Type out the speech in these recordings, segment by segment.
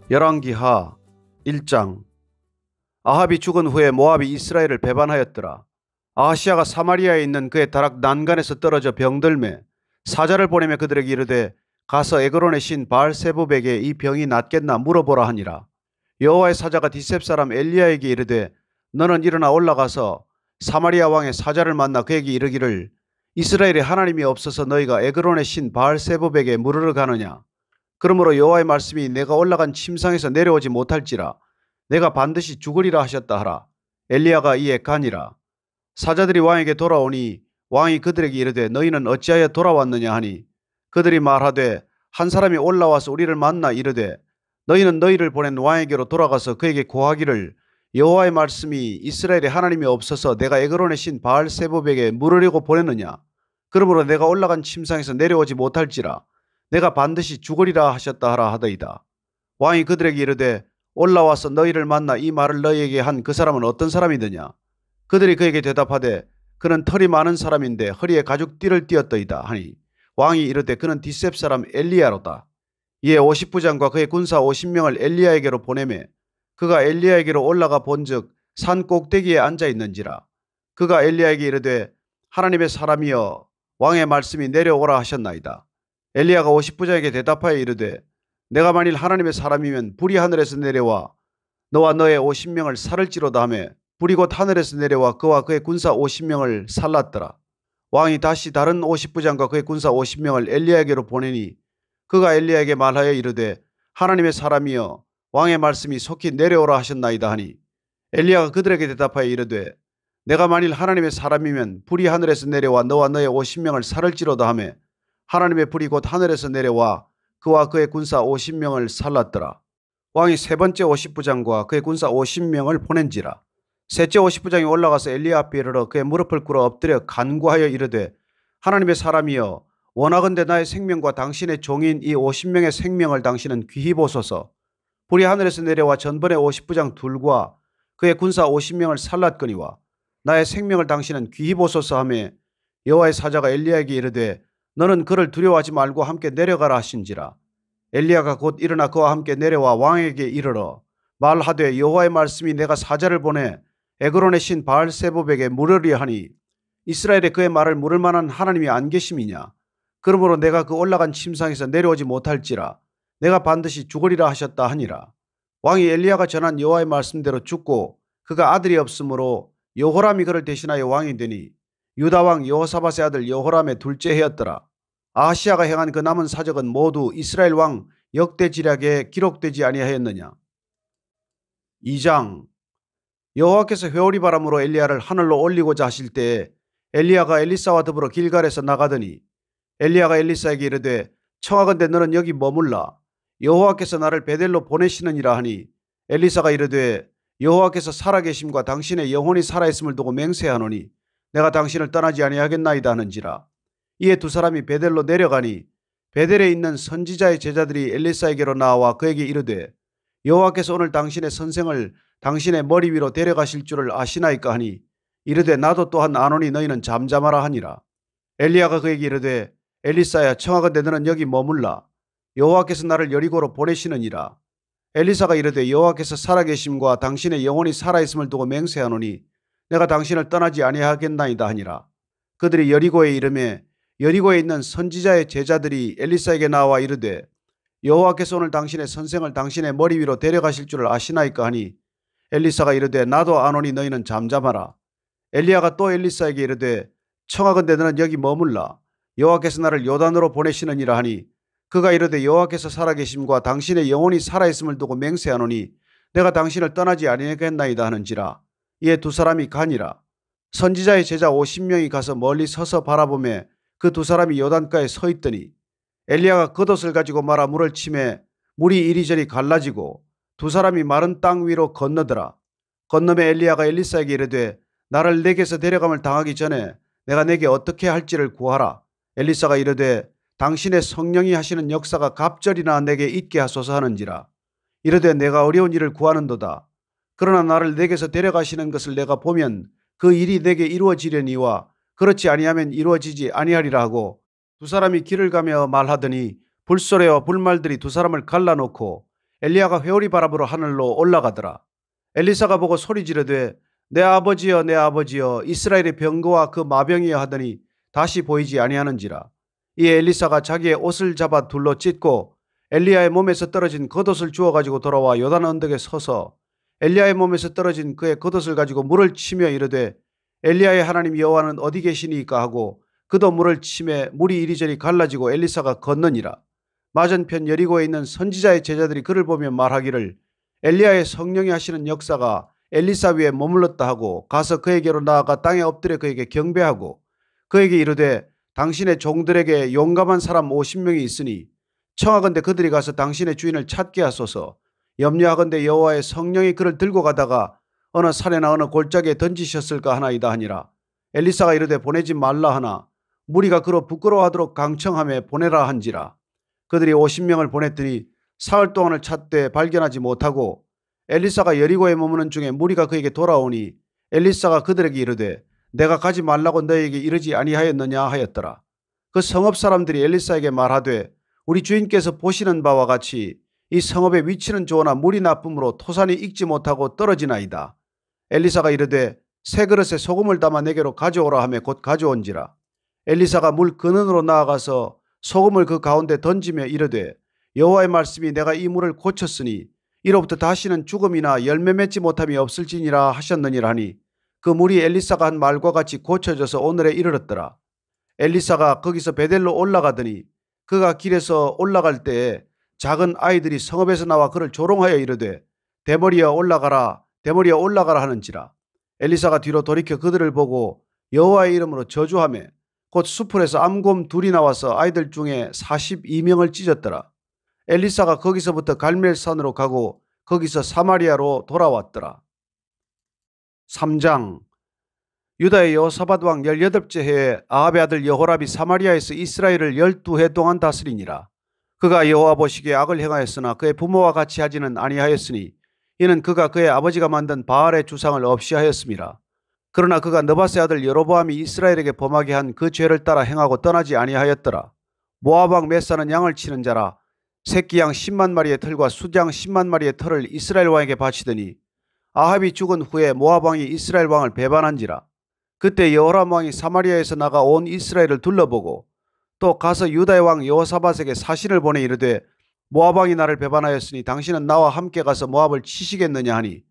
열왕기하 1장. 아합이 죽은 후에 모압이 이스라엘을 배반하였더라. 아하시아가 사마리아에 있는 그의 다락 난간에서 떨어져 병들매 사자를 보내며 그들에게 이르되 가서 에그론의 신 바알세붑에게 이 병이 낫겠나 물어보라 하니라. 여호와의 사자가 디셉 사람 엘리야에게 이르되 너는 일어나 올라가서 사마리아 왕의 사자를 만나 그에게 이르기를 이스라엘에 하나님이 없어서 너희가 에그론의 신 바알세붑에게 물으러 가느냐. 그러므로 여호와의 말씀이 내가 올라간 침상에서 내려오지 못할지라 내가 반드시 죽으리라 하셨다 하라. 엘리야가 이에 가니라. 사자들이 왕에게 돌아오니 왕이 그들에게 이르되 너희는 어찌하여 돌아왔느냐 하니 그들이 말하되 한 사람이 올라와서 우리를 만나 이르되 너희는 너희를 보낸 왕에게로 돌아가서 그에게 고하기를 여호와의 말씀이 이스라엘에 하나님이 없어서 내가 에그론의 신 바알세붑에게 물으려고 보냈느냐. 그러므로 내가 올라간 침상에서 내려오지 못할지라 내가 반드시 죽으리라 하셨다 하라 하더이다. 왕이 그들에게 이르되 올라와서 너희를 만나 이 말을 너희에게 한 그 사람은 어떤 사람이더냐. 그들이 그에게 대답하되 그는 털이 많은 사람인데 허리에 가죽띠를 띠었더이다 하니 왕이 이르되 그는 디셉 사람 엘리야로다. 이에 50부장과 그의 군사 50명을 엘리야에게로 보내매 그가 엘리야에게로 올라가 본즉 산 꼭대기에 앉아 있는지라. 그가 엘리야에게 이르되 하나님의 사람이여 왕의 말씀이 내려오라 하셨나이다. 엘리야가 50부장에게 대답하여 이르되 내가 만일 하나님의 사람이면 불이 하늘에서 내려와 너와 너의 50명을 살을지로다 하며 불이 곧 하늘에서 내려와 그와 그의 군사 50명을 살랐더라. 왕이 다시 다른 50부장과 그의 군사 50명을 엘리야에게로 보내니 그가 엘리야에게 말하여 이르되 하나님의 사람이여 왕의 말씀이 속히 내려오라 하셨나이다 하니 엘리야가 그들에게 대답하여 이르되 내가 만일 하나님의 사람이면 불이 하늘에서 내려와 너와 너의 50명을 살을지로다 하며 하나님의 불이 곧 하늘에서 내려와 그와 그의 군사 50명을 살랐더라. 왕이 세 번째 50부장과 그의 군사 50명을 보낸지라. 셋째 50부장이 올라가서 엘리야 앞에 이르러 그의 무릎을 꿇어 엎드려 간구하여 이르되 하나님의 사람이여 원하건대 나의 생명과 당신의 종인 이 50명의 생명을 당신은 귀히 보소서. 불이 하늘에서 내려와 전번에 50부장 둘과 그의 군사 50명을 살랐거니와 나의 생명을 당신은 귀히 보소서 하며 여호와의 사자가 엘리야에게 이르되 너는 그를 두려워하지 말고 함께 내려가라 하신지라. 엘리야가 곧 일어나 그와 함께 내려와 왕에게 이르러 말하되 여호와의 말씀이 내가 사자를 보내 에그론의 신 바알세붑에게 물으려 하니 이스라엘에 그의 말을 물을 만한 하나님이 안 계심이냐. 그러므로 내가 그 올라간 침상에서 내려오지 못할지라 내가 반드시 죽으리라 하셨다 하니라. 왕이 엘리야가 전한 여호와의 말씀대로 죽고 그가 아들이 없으므로 여호람이 그를 대신하여 왕이 되니 유다 왕 여호사밧의 아들 여호람의 둘째 해였더라. 아하시아가 행한 그 남은 사적은 모두 이스라엘 왕 역대지략에 기록되지 아니하였느냐. 2장. 여호와께서 회오리 바람으로 엘리야를 하늘로 올리고자 하실 때에 엘리야가 엘리사와 더불어 길갈에서 나가더니 엘리야가 엘리사에게 이르되 청하건대 너는 여기 머물라. 여호와께서 나를 베델로 보내시느니라 하니 엘리사가 이르되 여호와께서 살아계심과 당신의 영혼이 살아있음을 두고 맹세하노니 내가 당신을 떠나지 아니하겠나이다 하는지라. 이에 두 사람이 베델로 내려가니 베델에 있는 선지자의 제자들이 엘리사에게로 나와 그에게 이르되 여호와께서 오늘 당신의 선생을 당신의 머리 위로 데려가실 줄을 아시나이까 하니 이르되 나도 또한 아노니 너희는 잠잠하라 하니라. 엘리야가 그에게 이르되 엘리사야 청하건대 너는 여기 머물라. 여호와께서 나를 여리고로 보내시느니라. 엘리사가 이르되 여호와께서 살아계심과 당신의 영혼이 살아있음을 두고 맹세하노니 내가 당신을 떠나지 아니하겠나이다 하니라. 그들이 여리고에 이르매 여리고에 있는 선지자의 제자들이 엘리사에게 나와 이르되 여호와께서 오늘 당신의 선생을 당신의 머리 위로 데려가실 줄을 아시나이까 하니 엘리사가 이르되 나도 아노니 너희는 잠잠하라. 엘리야가 또 엘리사에게 이르되 청하건대 너는 여기 머물라. 여호와께서 나를 요단으로 보내시느니라 하니 그가 이르되 여호와께서 살아계심과 당신의 영혼이 살아있음을 두고 맹세하노니 내가 당신을 떠나지 아니하겠나이다 하는지라. 이에 두 사람이 가니라. 선지자의 제자 50명이 가서 멀리 서서 바라보며 그 두 사람이 요단가에 서 있더니 엘리야가 겉옷을 가지고 말아 물을 치매 물이 이리저리 갈라지고 두 사람이 마른 땅 위로 건너더라. 건너매 엘리야가 엘리사에게 이르되 나를 내게서 데려감을 당하기 전에 내가 내게 어떻게 할지를 구하라. 엘리사가 이르되 당신의 성령이 하시는 역사가 갑절이나 내게 있게 하소서 하는지라. 이르되 내가 어려운 일을 구하는도다. 그러나 나를 내게서 데려가시는 것을 내가 보면 그 일이 내게 이루어지려니와 그렇지 아니하면 이루어지지 아니하리라 하고 두 사람이 길을 가며 말하더니 불소리와 불말들이 두 사람을 갈라놓고 엘리야가 회오리 바람으로 하늘로 올라가더라. 엘리사가 보고 소리 지르되 내 아버지여 내 아버지여 이스라엘의 병거와 그 마병이여 하더니 다시 보이지 아니하는지라. 이에 엘리사가 자기의 옷을 잡아 둘러 찢고 엘리야의 몸에서 떨어진 겉옷을 주워 가지고 돌아와 요단 언덕에 서서 엘리야의 몸에서 떨어진 그의 겉옷을 가지고 물을 치며 이르되 엘리야의 하나님 여호와는 어디 계시니까 하고 그도 물을 치매 물이 이리저리 갈라지고 엘리사가 걷느니라. 맞은편 여리고에 있는 선지자의 제자들이 그를 보며 말하기를 엘리야의 성령이 하시는 역사가 엘리사 위에 머물렀다 하고 가서 그에게로 나아가 땅에 엎드려 그에게 경배하고 그에게 이르되 당신의 종들에게 용감한 사람 50명이 있으니 청하건대 그들이 가서 당신의 주인을 찾게 하소서. 염려하건대 여호와의 성령이 그를 들고 가다가 어느 산에나 어느 골짜기에 던지셨을까 하나이다 하니라. 엘리사가 이르되 보내지 말라 하나 무리가 그로 부끄러워하도록 강청하며 보내라 한지라. 그들이 50명을 보냈더니 사흘 동안을 찾되 발견하지 못하고 엘리사가 여리고에 머무는 중에 무리가 그에게 돌아오니 엘리사가 그들에게 이르되 내가 가지 말라고 너에게 이르지 아니하였느냐 하였더라. 그 성읍 사람들이 엘리사에게 말하되 우리 주인께서 보시는 바와 같이 이 성읍의 위치는 좋으나 물이 나쁨으로 토산이 익지 못하고 떨어지나이다. 엘리사가 이르되 새 그릇에 소금을 담아 내게로 가져오라 하며 곧 가져온지라. 엘리사가 물 근원으로 나아가서 소금을 그 가운데 던지며 이르되 여호와의 말씀이 내가 이 물을 고쳤으니 이로부터 다시는 죽음이나 열매 맺지 못함이 없을지니라 하셨느니라 하니 그 물이 엘리사가 한 말과 같이 고쳐져서 오늘에 이르렀더라. 엘리사가 거기서 베델로 올라가더니 그가 길에서 올라갈 때에 작은 아이들이 성읍에서 나와 그를 조롱하여 이르되 대머리여 올라가라 대머리여 올라가라 하는지라. 엘리사가 뒤로 돌이켜 그들을 보고 여호와의 이름으로 저주하며 곧 수풀에서 암곰 둘이 나와서 아이들 중에 42명을 찢었더라. 엘리사가 거기서부터 갈멜산으로 가고 거기서 사마리아로 돌아왔더라. 3장. 유다의 여호사밧 왕 18째 해에 아합의 아들 여호람이 사마리아에서 이스라엘을 12해 동안 다스리니라. 그가 여호와 보시기에 악을 행하였으나 그의 부모와 같이 하지는 아니하였으니 이는 그가 그의 아버지가 만든 바알의 주상을 없이 하였음이라. 그러나 그가 느밧의 아들 여로보암이 이스라엘에게 범하게 한 그 죄를 따라 행하고 떠나지 아니하였더라. 모압 왕 메사는 양을 치는 자라 새끼 양 10만 마리의 털과 숫양 10만 마리의 털을 이스라엘 왕에게 바치더니 아합이 죽은 후에 모압 왕이 이스라엘 왕을 배반한지라. 그때 여호람 왕이 사마리아에서 나가 온 이스라엘을 둘러보고 또 가서 유다의 왕 여호사밧에게 사신을 보내 이르되 모압 왕이 나를 배반하였으니 당신은 나와 함께 가서 모압을 치시겠느냐 하니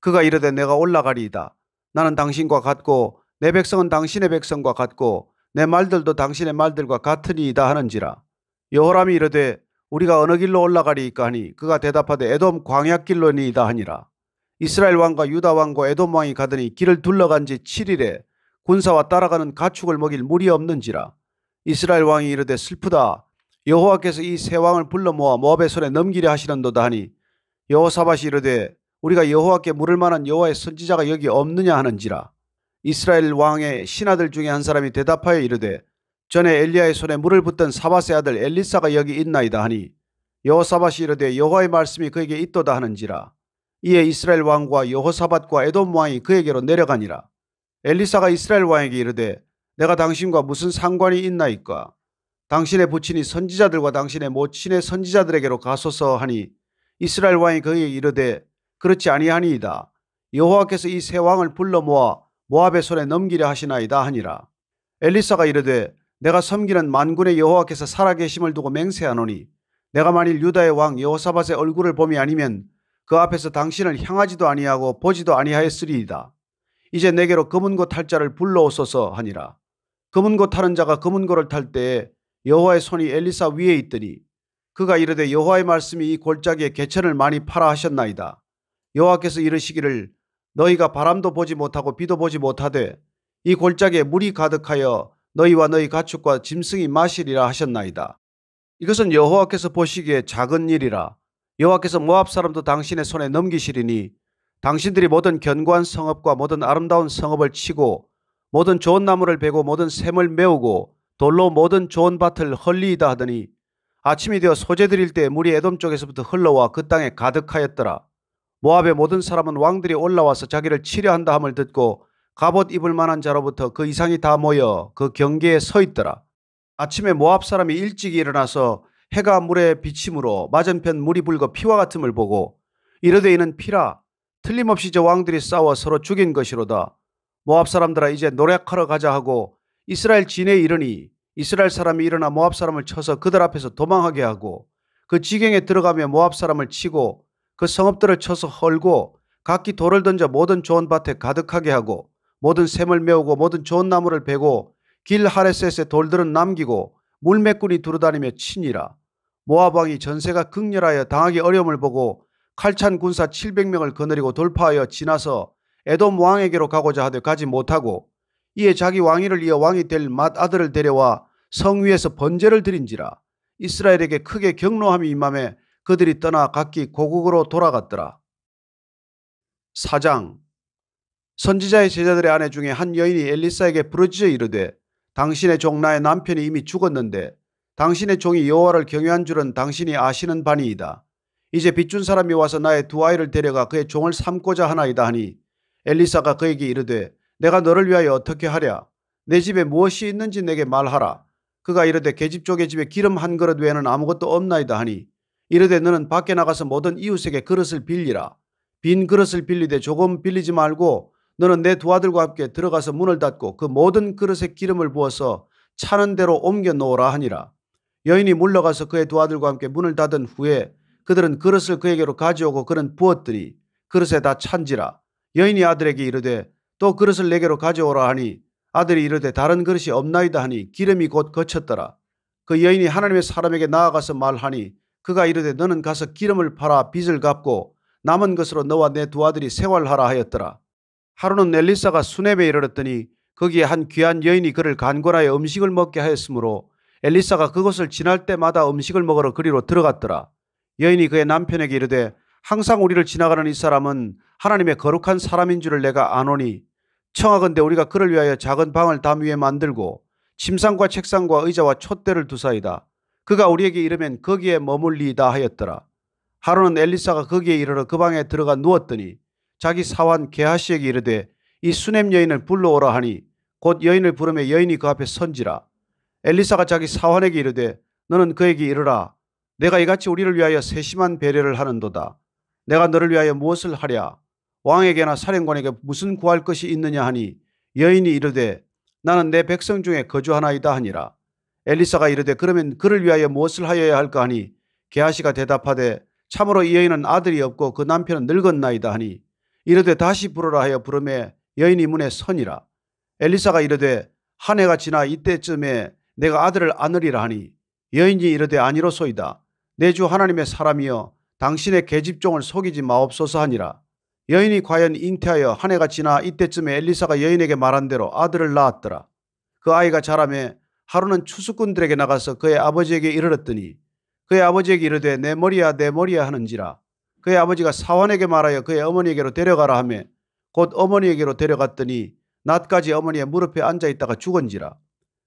그가 이르되 내가 올라가리이다. 나는 당신과 같고 내 백성은 당신의 백성과 같고 내 말들도 당신의 말들과 같으니이다 하는지라. 여호람이 이르되 우리가 어느 길로 올라가리이까 하니 그가 대답하되 에돔 광야길로니이다 하니라. 이스라엘 왕과 유다 왕과 에돔 왕이 가더니 길을 둘러간 지 7일에 군사와 따라가는 가축을 먹일 물이 없는지라. 이스라엘 왕이 이르되 슬프다. 여호와께서 이 세 왕을 불러 모아 모압의 손에 넘기려 하시는도다 하니 여호사밧이 이르되 우리가 여호와께 물을 만한 여호와의 선지자가 여기 없느냐 하는지라. 이스라엘 왕의 신하들 중에 한 사람이 대답하여 이르되 전에 엘리야의 손에 물을 붓던 사밧의 아들 엘리사가 여기 있나이다 하니 여호사밧이 이르되 여호와의 말씀이 그에게 있도다 하는지라. 이에 이스라엘 왕과 여호사밧과 에돔 왕이 그에게로 내려가니라. 엘리사가 이스라엘 왕에게 이르되 내가 당신과 무슨 상관이 있나이까. 당신의 부친이 선지자들과 당신의 모친의 선지자들에게로 가소서 하니 이스라엘 왕이 그에게 이르되 그렇지 아니하니이다. 여호와께서 이 세 왕을 불러 모아 모압의 손에 넘기려 하시나이다 하니라. 엘리사가 이르되 내가 섬기는 만군의 여호와께서 살아계심을 두고 맹세하노니 내가 만일 유다의 왕 여호사밧의 얼굴을 봄이 아니면 그 앞에서 당신을 향하지도 아니하고 보지도 아니하였으리이다. 이제 내게로 검은고 탈 자를 불러오소서 하니라. 검은고 타는 자가 검은고를 탈 때에 여호와의 손이 엘리사 위에 있더니 그가 이르되 여호와의 말씀이 이 골짜기에 개천을 많이 파라 하셨나이다. 여호와께서 이르시기를 너희가 바람도 보지 못하고 비도 보지 못하되 이 골짜기에 물이 가득하여 너희와 너희 가축과 짐승이 마시리라 하셨나이다. 이것은 여호와께서 보시기에 작은 일이라. 여호와께서 모압 사람도 당신의 손에 넘기시리니 당신들이 모든 견고한 성읍과 모든 아름다운 성읍을 치고 모든 좋은 나무를 베고 모든 샘을 메우고 돌로 모든 좋은 밭을 헐리이다 하더니 아침이 되어 소재 드릴 때 물이 에돔 쪽에서부터 흘러와 그 땅에 가득하였더라. 모압의 모든 사람은 왕들이 올라와서 자기를 치려 한다 함을 듣고 갑옷 입을 만한 자로부터 그 이상이 다 모여 그 경계에 서 있더라. 아침에 모압 사람이 일찍 일어나서 해가 물에 비침으로 맞은편 물이 붉어 피와 같음을 보고 이르되 이는 피라 틀림없이 저 왕들이 싸워 서로 죽인 것이로다. 모압 사람들아 이제 노력하러 가자 하고 이스라엘 진에 이르니 이스라엘 사람이 일어나 모압 사람을 쳐서 그들 앞에서 도망하게 하고 그 지경에 들어가며 모압 사람을 치고 그 성읍들을 쳐서 헐고 각기 돌을 던져 모든 좋은 밭에 가득하게 하고 모든 샘을 메우고 모든 좋은 나무를 베고 길 하레셋의 돌들은 남기고 물매꾼이 두루다니며 치니라. 모압 왕이 전세가 극렬하여 당하기 어려움을 보고 칼찬 군사 700명을 거느리고 돌파하여 지나서 에돔 왕에게로 가고자 하되 가지 못하고 이에 자기 왕위를 이어 왕이 될 맏아들을 데려와 성 위에서 번제를 드린지라. 이스라엘에게 크게 경노함이 임함에 그들이 떠나 각기 고국으로 돌아갔더라. 4장. 선지자의 제자들의 아내 중에 한 여인이 엘리사에게 부르짖어 이르되 당신의 종 나의 남편이 이미 죽었는데 당신의 종이 여호와를 경외한 줄은 당신이 아시는 바니이다. 이제 빚준 사람이 와서 나의 두 아이를 데려가 그의 종을 삼고자 하나이다 하니 엘리사가 그에게 이르되 내가 너를 위하여 어떻게 하랴? 내 집에 무엇이 있는지 내게 말하라. 그가 이르되 계집족의 집에 기름 한 그릇 외에는 아무것도 없나이다 하니 이르되 너는 밖에 나가서 모든 이웃에게 그릇을 빌리라. 빈 그릇을 빌리되 조금 빌리지 말고 너는 내 두 아들과 함께 들어가서 문을 닫고 그 모든 그릇에 기름을 부어서 차는 대로 옮겨 놓으라 하니라. 여인이 물러가서 그의 두 아들과 함께 문을 닫은 후에 그들은 그릇을 그에게로 가져오고 그는 부었더니 그릇에 다 찬지라. 여인이 아들에게 이르되 또 그릇을 내게로 가져오라 하니 아들이 이르되 다른 그릇이 없나이다 하니 기름이 곧 거쳤더라. 그 여인이 하나님의 사람에게 나아가서 말하니 그가 이르되 너는 가서 기름을 팔아 빚을 갚고 남은 것으로 너와 내 두 아들이 생활하라 하였더라. 하루는 엘리사가 수넴에 이르렀더니 거기에 한 귀한 여인이 그를 간곤하여 음식을 먹게 하였으므로 엘리사가 그곳을 지날 때마다 음식을 먹으러 그리로 들어갔더라. 여인이 그의 남편에게 이르되 항상 우리를 지나가는 이 사람은 하나님의 거룩한 사람인 줄을 내가 아노니 청하건대 우리가 그를 위하여 작은 방을 담 위에 만들고 침상과 책상과 의자와 촛대를 두사이다. 그가 우리에게 이르면 거기에 머물리이다 하였더라. 하루는 엘리사가 거기에 이르러 그 방에 들어가 누웠더니 자기 사환 게하시에게 이르되 이 수넴 여인을 불러오라 하니 곧 여인을 부르매 여인이 그 앞에 선지라. 엘리사가 자기 사환에게 이르되 너는 그에게 이르라. 내가 이같이 우리를 위하여 세심한 배려를 하는도다. 내가 너를 위하여 무엇을 하랴? 왕에게나 사령관에게 무슨 구할 것이 있느냐 하니 여인이 이르되 나는 내 백성 중에 거주하나이다 하니라. 엘리사가 이르되 그러면 그를 위하여 무엇을 하여야 할까 하니 게하시가 대답하되 참으로 이 여인은 아들이 없고 그 남편은 늙었나이다 하니 이르되 다시 부르라 하여 부르매 여인이 문에 서니라. 엘리사가 이르되 한 해가 지나 이때쯤에 내가 아들을 안으리라 하니 여인이 이르되 아니로소이다. 내 주 하나님의 사람이여 당신의 계집종을 속이지 마옵소서 하니라. 여인이 과연 잉태하여 한 해가 지나 이때쯤에 엘리사가 여인에게 말한 대로 아들을 낳았더라. 그 아이가 자라매 하루는 추수꾼들에게 나가서 그의 아버지에게 이르렀더니 그의 아버지에게 이르되 내 머리야 내 머리야 하는지라. 그의 아버지가 사환에게 말하여 그의 어머니에게로 데려가라 하며 곧 어머니에게로 데려갔더니 낮까지 어머니의 무릎에 앉아있다가 죽은지라.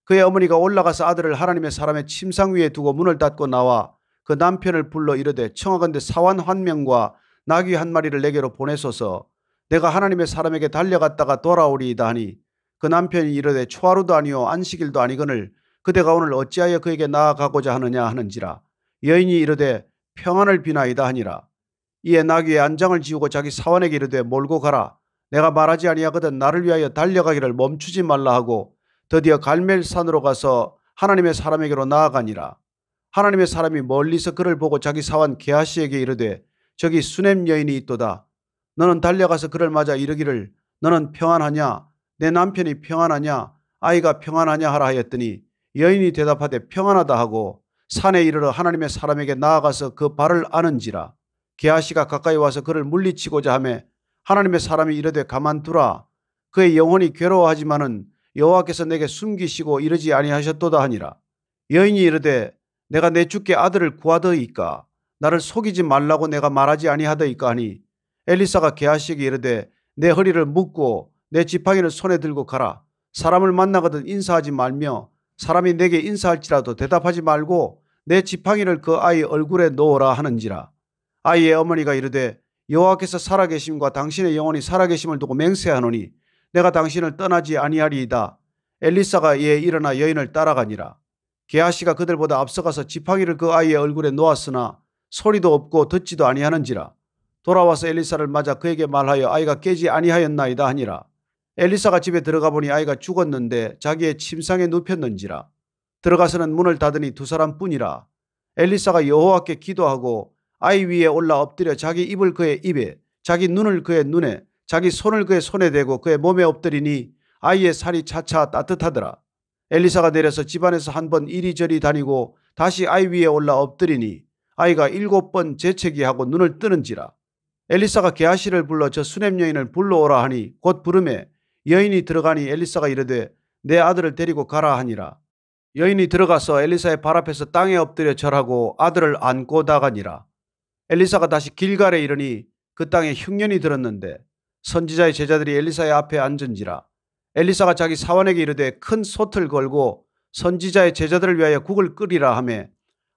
그의 어머니가 올라가서 아들을 하나님의 사람의 침상 위에 두고 문을 닫고 나와 그 남편을 불러 이르되 청하건대 사환 한 명과 나귀 한 마리를 내게로 보내소서. 내가 하나님의 사람에게 달려갔다가 돌아오리이다 하니 그 남편이 이르되 초하루도 아니요 안식일도 아니거늘 그대가 오늘 어찌하여 그에게 나아가고자 하느냐 하는지라. 여인이 이르되 평안을 비나이다 하니라. 이에 나귀의 안장을 지우고 자기 사환에게 이르되 몰고 가라. 내가 말하지 아니하거든 나를 위하여 달려가기를 멈추지 말라 하고 드디어 갈멜산으로 가서 하나님의 사람에게로 나아가니라. 하나님의 사람이 멀리서 그를 보고 자기 사환 게하시에게 이르되 저기 수넴 여인이 있도다. 너는 달려가서 그를 맞아 이르기를 너는 평안하냐? 내 남편이 평안하냐? 아이가 평안하냐 하라 하였더니 여인이 대답하되 평안하다 하고 산에 이르러 하나님의 사람에게 나아가서 그 발을 아는지라. 게하시가 가까이 와서 그를 물리치고자 하며 하나님의 사람이 이르되 가만두라. 그의 영혼이 괴로워하지만은 여호와께서 내게 숨기시고 이르지 아니하셨도다 하니라. 여인이 이르되 내가 내 주께 아들을 구하더이까? 나를 속이지 말라고 내가 말하지 아니하더이까 하니 엘리사가 게하시에게 이르되 내 허리를 묶고 내 지팡이를 손에 들고 가라. 사람을 만나거든 인사하지 말며 사람이 내게 인사할지라도 대답하지 말고 내 지팡이를 그 아이 얼굴에 놓으라 하는지라. 아이의 어머니가 이르되 여호와께서 살아계심과 당신의 영혼이 살아계심을 두고 맹세하노니 내가 당신을 떠나지 아니하리이다. 엘리사가 이에 일어나 여인을 따라가니라. 게하시가 그들보다 앞서가서 지팡이를 그 아이의 얼굴에 놓았으나 소리도 없고 듣지도 아니하는지라. 돌아와서 엘리사를 맞아 그에게 말하여 아이가 깨지 아니하였나이다 하니라. 엘리사가 집에 들어가 보니 아이가 죽었는데 자기의 침상에 눕혔는지라. 들어가서는 문을 닫으니 두 사람뿐이라. 엘리사가 여호와께 기도하고 아이 위에 올라 엎드려 자기 입을 그의 입에, 자기 눈을 그의 눈에, 자기 손을 그의 손에 대고 그의 몸에 엎드리니 아이의 살이 차차 따뜻하더라. 엘리사가 내려서 집안에서 한 번 이리저리 다니고 다시 아이 위에 올라 엎드리니 아이가 7번 재채기하고 눈을 뜨는지라. 엘리사가 게하시를 불러 저 수냄 여인을 불러오라 하니 곧 부르매 여인이 들어가니 엘리사가 이르되 내 아들을 데리고 가라 하니라. 여인이 들어가서 엘리사의 발 앞에서 땅에 엎드려 절하고 아들을 안고 나가니라. 엘리사가 다시 길갈에 이르니 그 땅에 흉년이 들었는데 선지자의 제자들이 엘리사의 앞에 앉은지라. 엘리사가 자기 사환에게 이르되 큰 솥을 걸고 선지자의 제자들을 위하여 국을 끓이라 하매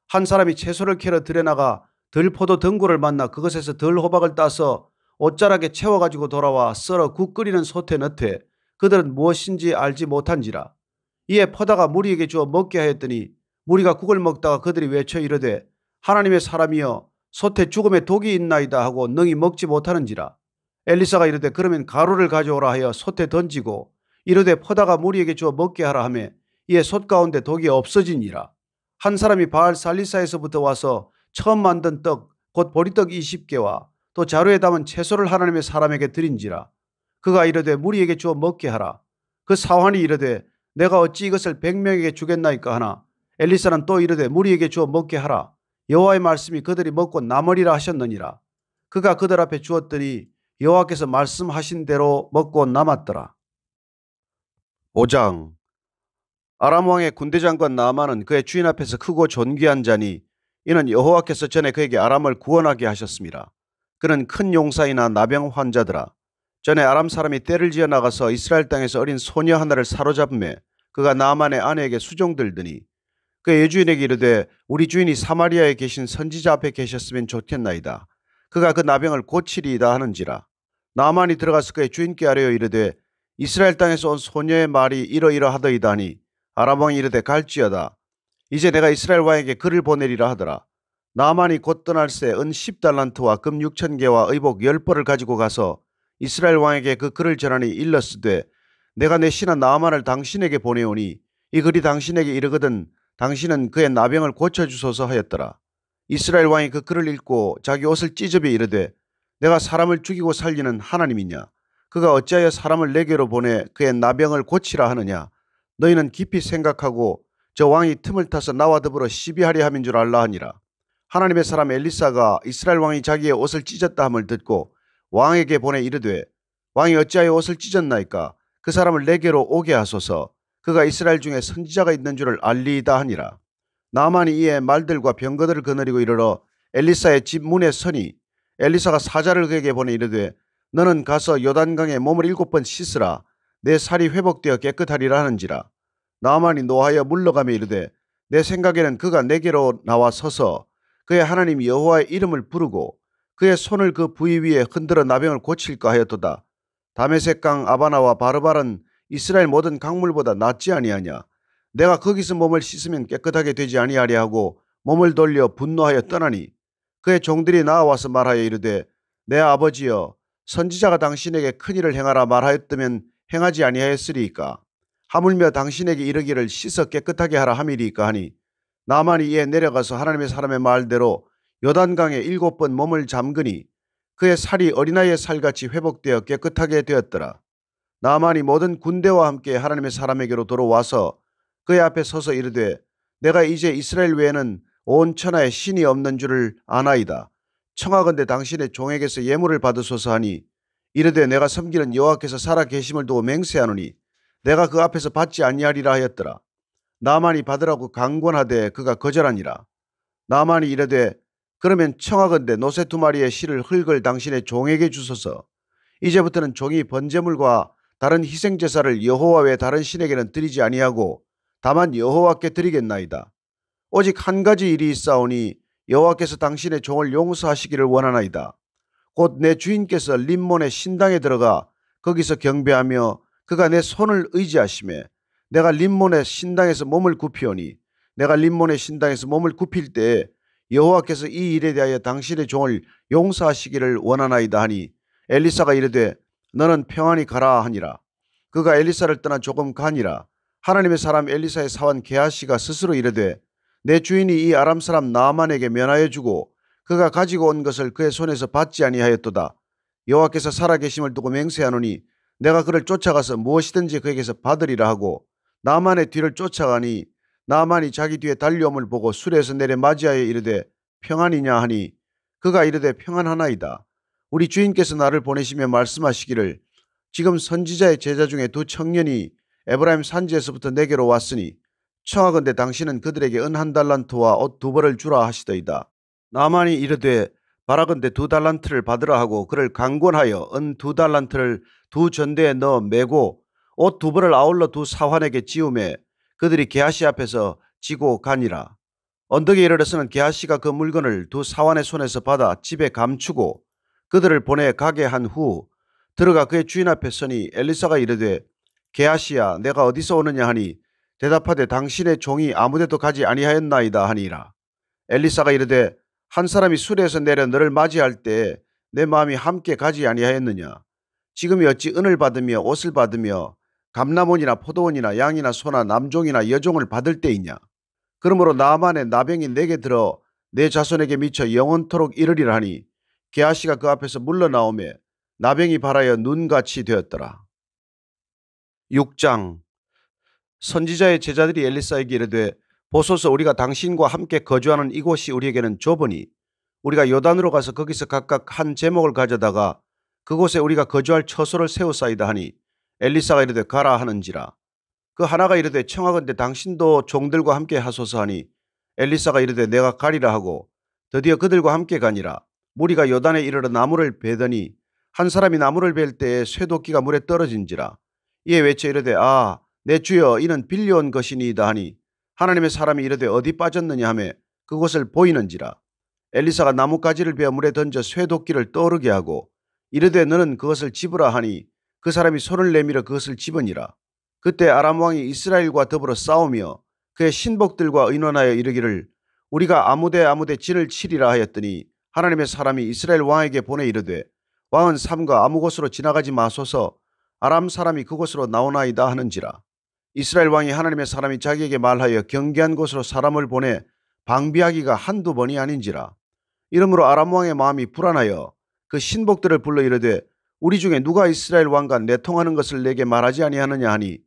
한 사람이 채소를 캐러 들여나가 들포도 등굴을 만나 그것에서 들호박을 따서 옷자락에 채워가지고 돌아와 썰어 국 끓이는 솥에 넣되 그들은 무엇인지 알지 못한지라. 이에 퍼다가 무리에게 주어 먹게 하였더니 무리가 국을 먹다가 그들이 외쳐 이르되 하나님의 사람이여 솥에 죽음에 독이 있나이다 하고 능히 먹지 못하는지라. 엘리사가 이르되 그러면 가루를 가져오라 하여 솥에 던지고 이르되 퍼다가 무리에게 주어 먹게 하라 하매 이에 솥 가운데 독이 없어지니라. 한 사람이 바알 살리사에서부터 와서 처음 만든 떡 곧 보리떡 20개와 또 자루에 담은 채소를 하나님의 사람에게 드린지라. 그가 이르되 무리에게 주어 먹게 하라. 그 사환이 이르되 내가 어찌 이것을 100명에게 주겠나이까 하나 엘리사는 또 이르되 무리에게 주어 먹게 하라. 여호와의 말씀이 그들이 먹고 남으리라 하셨느니라. 그가 그들 앞에 주었더니 여호와께서 말씀하신 대로 먹고 남았더라. 5장. 아람 왕의 군대장관 나아만은 그의 주인 앞에서 크고 존귀한 자니 이는 여호와께서 전에 그에게 아람을 구원하게 하셨습니다. 그는 큰 용사이나 나병 환자더라. 전에 아람 사람이 떼를 지어 나가서 이스라엘 땅에서 어린 소녀 하나를 사로잡음에 그가 나아만의 아내에게 수종들더니 그의 여주인에게 이르되 우리 주인이 사마리아에 계신 선지자 앞에 계셨으면 좋겠나이다. 그가 그 나병을 고치리이다 하는지라. 나아만이 들어가서 그의 주인께 아뢰어 이르되 이스라엘 땅에서 온 소녀의 말이 이러이러하더이다 하니 아람 왕이 이르되 갈지어다. 이제 내가 이스라엘 왕에게 글을 보내리라 하더라. 나아만이 곧 떠날새 은 10달란트와 금 6,000개와 의복 10벌을 가지고 가서 이스라엘 왕에게 그 글을 전하니 일렀으되 내가 내 신하 나아만을 당신에게 보내오니 이 글이 당신에게 이르거든 당신은 그의 나병을 고쳐주소서 하였더라. 이스라엘 왕이 그 글을 읽고 자기 옷을 찢으며 이르되 내가 사람을 죽이고 살리는 하나님이냐. 그가 어찌하여 사람을 내게로 보내 그의 나병을 고치라 하느냐. 너희는 깊이 생각하고 저 왕이 틈을 타서 나와 더불어 시비하려 함인 줄 알라 하니라. 하나님의 사람 엘리사가 이스라엘 왕이 자기의 옷을 찢었다 함을 듣고 왕에게 보내 이르되 왕이 어찌하여 옷을 찢었나이까. 그 사람을 내게로 오게 하소서. 그가 이스라엘 중에 선지자가 있는 줄을 알리이다 하니라. 나아만이 이에 말들과 병거들을 거느리고 이르러 엘리사의 집 문에 서니 엘리사가 사자를 그에게 보내 이르되 너는 가서 요단강에 몸을 7번 씻으라. 내 살이 회복되어 깨끗하리라 하는지라. 나아만이 노하여 물러가며 이르되 내 생각에는 그가 내게로 나와 서서 그의 하나님 여호와의 이름을 부르고 그의 손을 그 부위 위에 흔들어 나병을 고칠까 하였도다. 다메섹강 아바나와 바르발은 이스라엘 모든 강물보다 낫지 아니하냐. 내가 거기서 몸을 씻으면 깨끗하게 되지 아니하랴 하고 몸을 돌려 분노하여 떠나니 그의 종들이 나와서 말하여 이르되 내 아버지여 선지자가 당신에게 큰일을 행하라 말하였다면 행하지 아니하였으리이까. 하물며 당신에게 이르기를 씻어 깨끗하게 하라 함이리이까 하니 나아만이 이에 내려가서 하나님의 사람의 말대로 요단강에 7번 몸을 잠그니 그의 살이 어린아이의 살같이 회복되어 깨끗하게 되었더라. 나아만이 모든 군대와 함께 하나님의 사람에게로 돌아와서 그의 앞에 서서 이르되 내가 이제 이스라엘 외에는 온 천하에 신이 없는 줄을 아나이다. 청하건대 당신의 종에게서 예물을 받으소서 하니 이르되 내가 섬기는 여호와께서 살아 계심을 두고 맹세하노니 내가 그 앞에서 받지 아니하리라 하였더라. 나아만이 받으라고 강권하되 그가 거절하니라. 나아만이 이르되 그러면 청하건대 노새 2마리의 실을 흙을 당신의 종에게 주소서. 이제부터는 종이 번제물과 다른 희생제사를 여호와 외 다른 신에게는 드리지 아니하고 다만 여호와께 드리겠나이다. 오직 한 가지 일이 있사오니 여호와께서 당신의 종을 용서하시기를 원하나이다. 곧 내 주인께서 림몬의 신당에 들어가 거기서 경배하며 그가 내 손을 의지하시매 내가 림몬의 신당에서 몸을 굽히오니 내가 림몬의 신당에서 몸을 굽힐 때에 여호와께서 이 일에 대하여 당신의 종을 용서하시기를 원하나이다 하니 엘리사가 이르되 너는 평안히 가라 하니라. 그가 엘리사를 떠나 조금 가니라. 하나님의 사람 엘리사의 사환 게하시가 스스로 이르되 내 주인이 이 아람 사람 나아만에게 면하여 주고 그가 가지고 온 것을 그의 손에서 받지 아니하였도다. 여호와께서 살아계심을 두고 맹세하노니 내가 그를 쫓아가서 무엇이든지 그에게서 받으리라 하고 나아만의 뒤를 쫓아가니 나아만이 자기 뒤에 달려옴을 보고 수레에서 내려 맞이하여 이르되 평안이냐 하니 그가 이르되 평안하나이다. 우리 주인께서 나를 보내시며 말씀하시기를 지금 선지자의 제자 중에 두 청년이 에브라임 산지에서부터 내게로 왔으니 청하건대 당신은 그들에게 은 한 달란트와 옷 두 벌을 주라 하시더이다. 나만이 이르되 바라건대 두 달란트를 받으라 하고 그를 강권하여 은 두 달란트를 두 전대에 넣어 메고 옷 두 벌을 아울러 두 사환에게 지우매 그들이 게하시 앞에서 지고 가니라. 언덕에 이르러서는 게하시가 그 물건을 두 사환의 손에서 받아 집에 감추고 그들을 보내 가게 한 후 들어가 그의 주인 앞에 서니 엘리사가 이르되 게하시야 내가 어디서 오느냐 하니 대답하되 당신의 종이 아무데도 가지 아니하였나이다 하니라. 엘리사가 이르되 한 사람이 수레에서 내려 너를 맞이할 때에 내 마음이 함께 가지 아니하였느냐. 지금이 어찌 은을 받으며 옷을 받으며 감람원이나 포도원이나 양이나 소나 남종이나 여종을 받을 때이냐. 그러므로 나아만의 나병이 내게 들어 내 자손에게 미쳐 영원토록 이르리라 하니 게하시가 그 앞에서 물러나오매 나병이 발하여 눈같이 되었더라. 6장. 선지자의 제자들이 엘리사에게 이르되 보소서 우리가 당신과 함께 거주하는 이곳이 우리에게는 좁으니 우리가 요단으로 가서 거기서 각각 한 제목을 가져다가 그곳에 우리가 거주할 처소를 세우사이다 하니 엘리사가 이르되 가라 하는지라. 그 하나가 이르되 청하건대 당신도 종들과 함께 하소서 하니 엘리사가 이르되 내가 가리라 하고 드디어 그들과 함께 가니라. 무리가 요단에 이르러 나무를 베더니 한 사람이 나무를 벨 때에 쇠도끼가 물에 떨어진지라. 이에 외쳐 이르되 아 내 주여 이는 빌려온 것이니이다 하니 하나님의 사람이 이르되 어디 빠졌느냐 하매 그곳을 보이는지라. 엘리사가 나뭇가지를 베어 물에 던져 쇠도끼를 떠오르게 하고 이르되 너는 그것을 집으라 하니 그 사람이 손을 내밀어 그것을 집으니라. 그때 아람 왕이 이스라엘과 더불어 싸우며 그의 신복들과 의논하여 이르기를 우리가 아무데 진을 치리라 하였더니 하나님의 사람이 이스라엘 왕에게 보내 이르되 왕은 삼가 아무 곳으로 지나가지 마소서 아람 사람이 그곳으로 나오나이다 하는지라. 이스라엘 왕이 하나님의 사람이 자기에게 말하여 경계한 곳으로 사람을 보내 방비하기가 한두 번이 아닌지라. 이러므로 아람 왕의 마음이 불안하여 그 신복들을 불러 이르되 우리 중에 누가 이스라엘 왕과 내통하는 것을 내게 말하지 아니하느냐 하니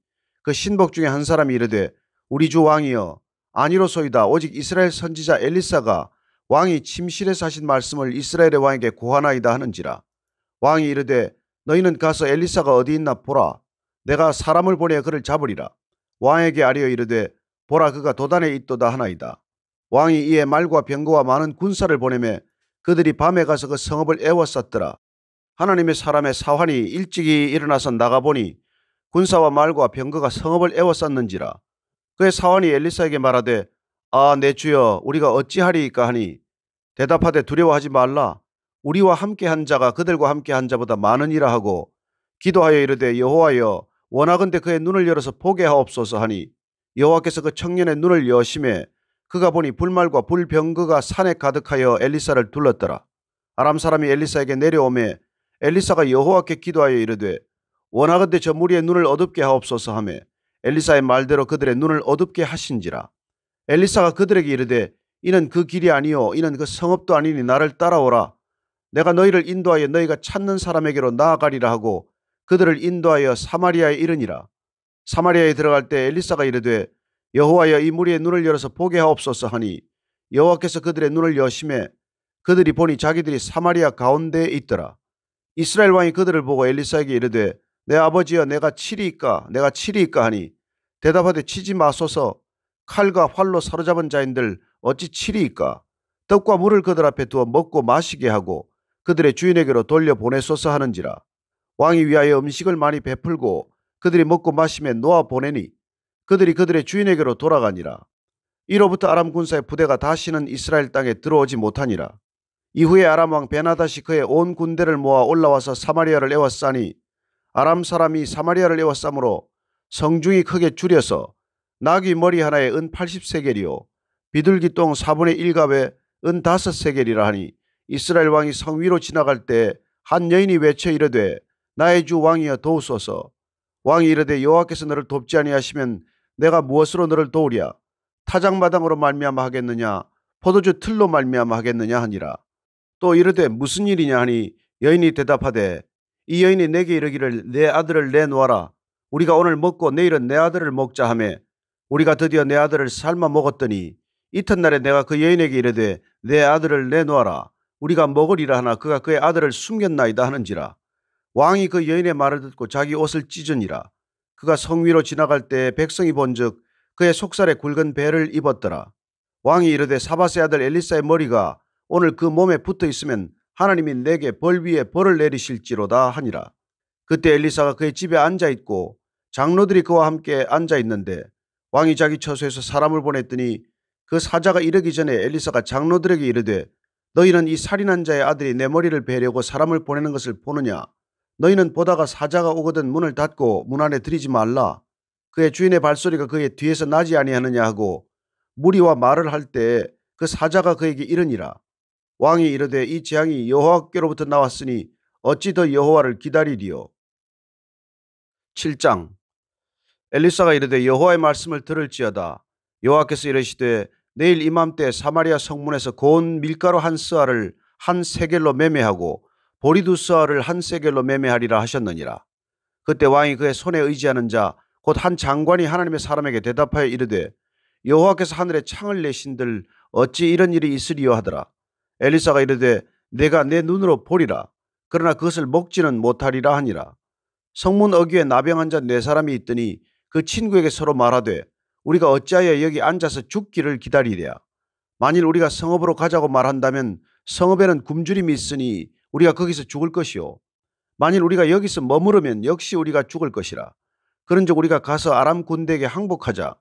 그 신복 중에 한 사람이 이르되 우리 주 왕이여 아니로소이다. 오직 이스라엘 선지자 엘리사가 왕이 침실에서 하신 말씀을 이스라엘의 왕에게 고하나이다 하는지라. 왕이 이르되 너희는 가서 엘리사가 어디 있나 보라. 내가 사람을 보내 그를 잡으리라. 왕에게 아뢰어 이르되 보라 그가 도단에 있도다 하나이다. 왕이 이에 말과 병거와 많은 군사를 보내매 그들이 밤에 가서 그 성읍을 에워쌌더라. 하나님의 사람의 사환이 일찍이 일어나서 나가보니 군사와 말과 병거가 성읍을 에워쌌는지라. 그의 사환이 엘리사에게 말하되 아 내 주여 우리가 어찌하리이까 하니 대답하되 두려워하지 말라. 우리와 함께한 자가 그들과 함께한 자보다 많으니라 하고 기도하여 이르되 여호와여 원하건대 그의 눈을 열어서 보게 하옵소서 하니 여호와께서 그 청년의 눈을 여심해 그가 보니 불말과 불병거가 산에 가득하여 엘리사를 둘렀더라. 아람 사람이 엘리사에게 내려오매 엘리사가 여호와께 기도하여 이르되 원하건대 저 무리의 눈을 어둡게 하옵소서 하매 엘리사의 말대로 그들의 눈을 어둡게 하신지라. 엘리사가 그들에게 이르되 이는 그 길이 아니요 이는 그 성읍도 아니니 나를 따라오라. 내가 너희를 인도하여 너희가 찾는 사람에게로 나아가리라 하고 그들을 인도하여 사마리아에 이르니라. 사마리아에 들어갈 때 엘리사가 이르되 여호와여 이 무리의 눈을 열어서 보게 하옵소서 하니 여호와께서 그들의 눈을 여심해 그들이 보니 자기들이 사마리아 가운데에 있더라. 이스라엘 왕이 그들을 보고 엘리사에게 이르되 내 아버지여 내가 치리이까 하니 대답하되 치지 마소서. 칼과 활로 사로잡은 자인들 어찌 치리이까. 떡과 물을 그들 앞에 두어 먹고 마시게 하고 그들의 주인에게로 돌려보내소서 하는지라. 왕이 위하여 음식을 많이 베풀고 그들이 먹고 마시며 놓아 보내니 그들이 그들의 주인에게로 돌아가니라. 이로부터 아람 군사의 부대가 다시는 이스라엘 땅에 들어오지 못하니라. 이후에 아람 왕 베나다시 그의 온 군대를 모아 올라와서 사마리아를 에워싸니 아람 사람이 사마리아를 에워싸므로 성중이 크게 줄여서 나귀 머리 하나에 은 80세겔이요 비둘기 똥 4분의 1갑에 은 5세겔이라 하니 이스라엘 왕이 성 위로 지나갈 때 한 여인이 외쳐 이르되 나의 주 왕이여 도우소서. 왕이 이르되 여호와께서 너를 돕지 아니하시면 내가 무엇으로 너를 도우랴. 타작마당으로 말미암아 하겠느냐 포도주 틀로 말미암아 하겠느냐 하니라. 또 이르되 무슨 일이냐 하니 여인이 대답하되 이 여인이 내게 이르기를 내 아들을 내놓아라. 우리가 오늘 먹고 내일은 내 아들을 먹자 하매 우리가 드디어 내 아들을 삶아 먹었더니 이튿날에 내가 그 여인에게 이르되 내 아들을 내놓아라. 우리가 먹으리라 하나 그가 그의 아들을 숨겼나이다 하는지라. 왕이 그 여인의 말을 듣고 자기 옷을 찢으니라. 그가 성 위로 지나갈 때 백성이 본즉 그의 속살에 굵은 배를 입었더라. 왕이 이르되 사밧의 아들 엘리사의 머리가 오늘 그 몸에 붙어 있으면 하나님이 내게 벌 위에 벌을 내리실지로다 하니라. 그때 엘리사가 그의 집에 앉아 있고 장로들이 그와 함께 앉아 있는데 왕이 자기 처소에서 사람을 보냈더니 그 사자가 이르기 전에 엘리사가 장로들에게 이르되 너희는 이 살인한 자의 아들이 내 머리를 베려고 사람을 보내는 것을 보느냐. 너희는 보다가 사자가 오거든 문을 닫고 문 안에 들이지 말라. 그의 주인의 발소리가 그의 뒤에서 나지 아니하느냐 하고 무리와 말을 할 때 그 사자가 그에게 이르니라. 왕이 이르되 이 재앙이 여호와께로부터 나왔으니 어찌 더 여호와를 기다리리요. 7장. 엘리사가 이르되 여호와의 말씀을 들을지어다. 여호와께서 이르시되 내일 이맘때 사마리아 성문에서 고운 밀가루 한 스아를 한 세겔로 매매하고 보리 두 스아를 한 세겔로 매매하리라 하셨느니라. 그때 왕이 그의 손에 의지하는 자 곧 한 장관이 하나님의 사람에게 대답하여 이르되 여호와께서 하늘에 창을 내신들 어찌 이런 일이 있으리요 하더라. 엘리사가 이르되 내가 내 눈으로 보리라. 그러나 그것을 먹지는 못하리라 하니라. 성문 어귀에 나병한 자 4사람이 있더니 그 친구에게 서로 말하되 우리가 어찌하여 여기 앉아서 죽기를 기다리랴. 만일 우리가 성읍으로 가자고 말한다면 성읍에는 굶주림이 있으니 우리가 거기서 죽을 것이요. 만일 우리가 여기서 머무르면 역시 우리가 죽을 것이라. 그런즉 우리가 가서 아람 군대에게 항복하자.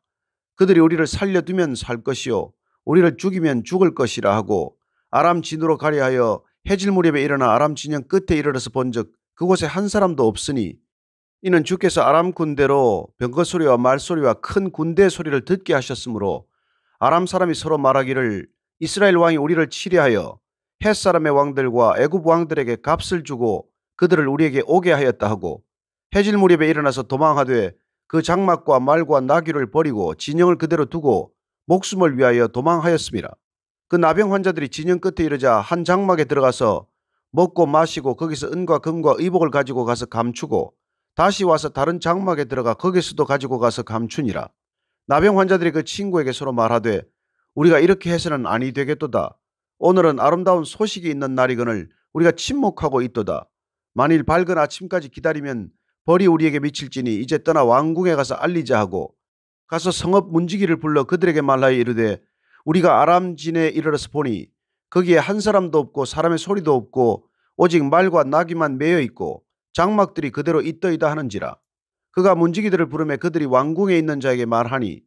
그들이 우리를 살려두면 살 것이요 우리를 죽이면 죽을 것이라 하고 아람 진으로 가려 하여 해질 무렵에 일어나 아람 진영 끝에 이르러서 본즉 그곳에 한 사람도 없으니 이는 주께서 아람 군대로 병거 소리와 말소리와 큰 군대 소리를 듣게 하셨으므로 아람 사람이 서로 말하기를 이스라엘 왕이 우리를 치려하여 헷 사람의 왕들과 애굽 왕들에게 값을 주고 그들을 우리에게 오게 하였다 하고 해질 무렵에 일어나서 도망하되 그 장막과 말과 나귀를 버리고 진영을 그대로 두고 목숨을 위하여 도망하였습니다. 그 나병 환자들이 진영 끝에 이르자 한 장막에 들어가서 먹고 마시고 거기서 은과 금과 의복을 가지고 가서 감추고 다시 와서 다른 장막에 들어가 거기서도 가지고 가서 감추니라. 나병 환자들이 그 친구에게 서로 말하되 우리가 이렇게 해서는 아니 되겠도다. 오늘은 아름다운 소식이 있는 날이거늘 우리가 침묵하고 있도다. 만일 밝은 아침까지 기다리면 벌이 우리에게 미칠지니 이제 떠나 왕궁에 가서 알리자 하고 가서 성읍 문지기를 불러 그들에게 말하여 이르되 우리가 아람진에 이르러서 보니 거기에 한 사람도 없고 사람의 소리도 없고 오직 말과 나귀만 매여 있고 장막들이 그대로 있더이다 하는지라. 그가 문지기들을 부르매 그들이 왕궁에 있는 자에게 말하니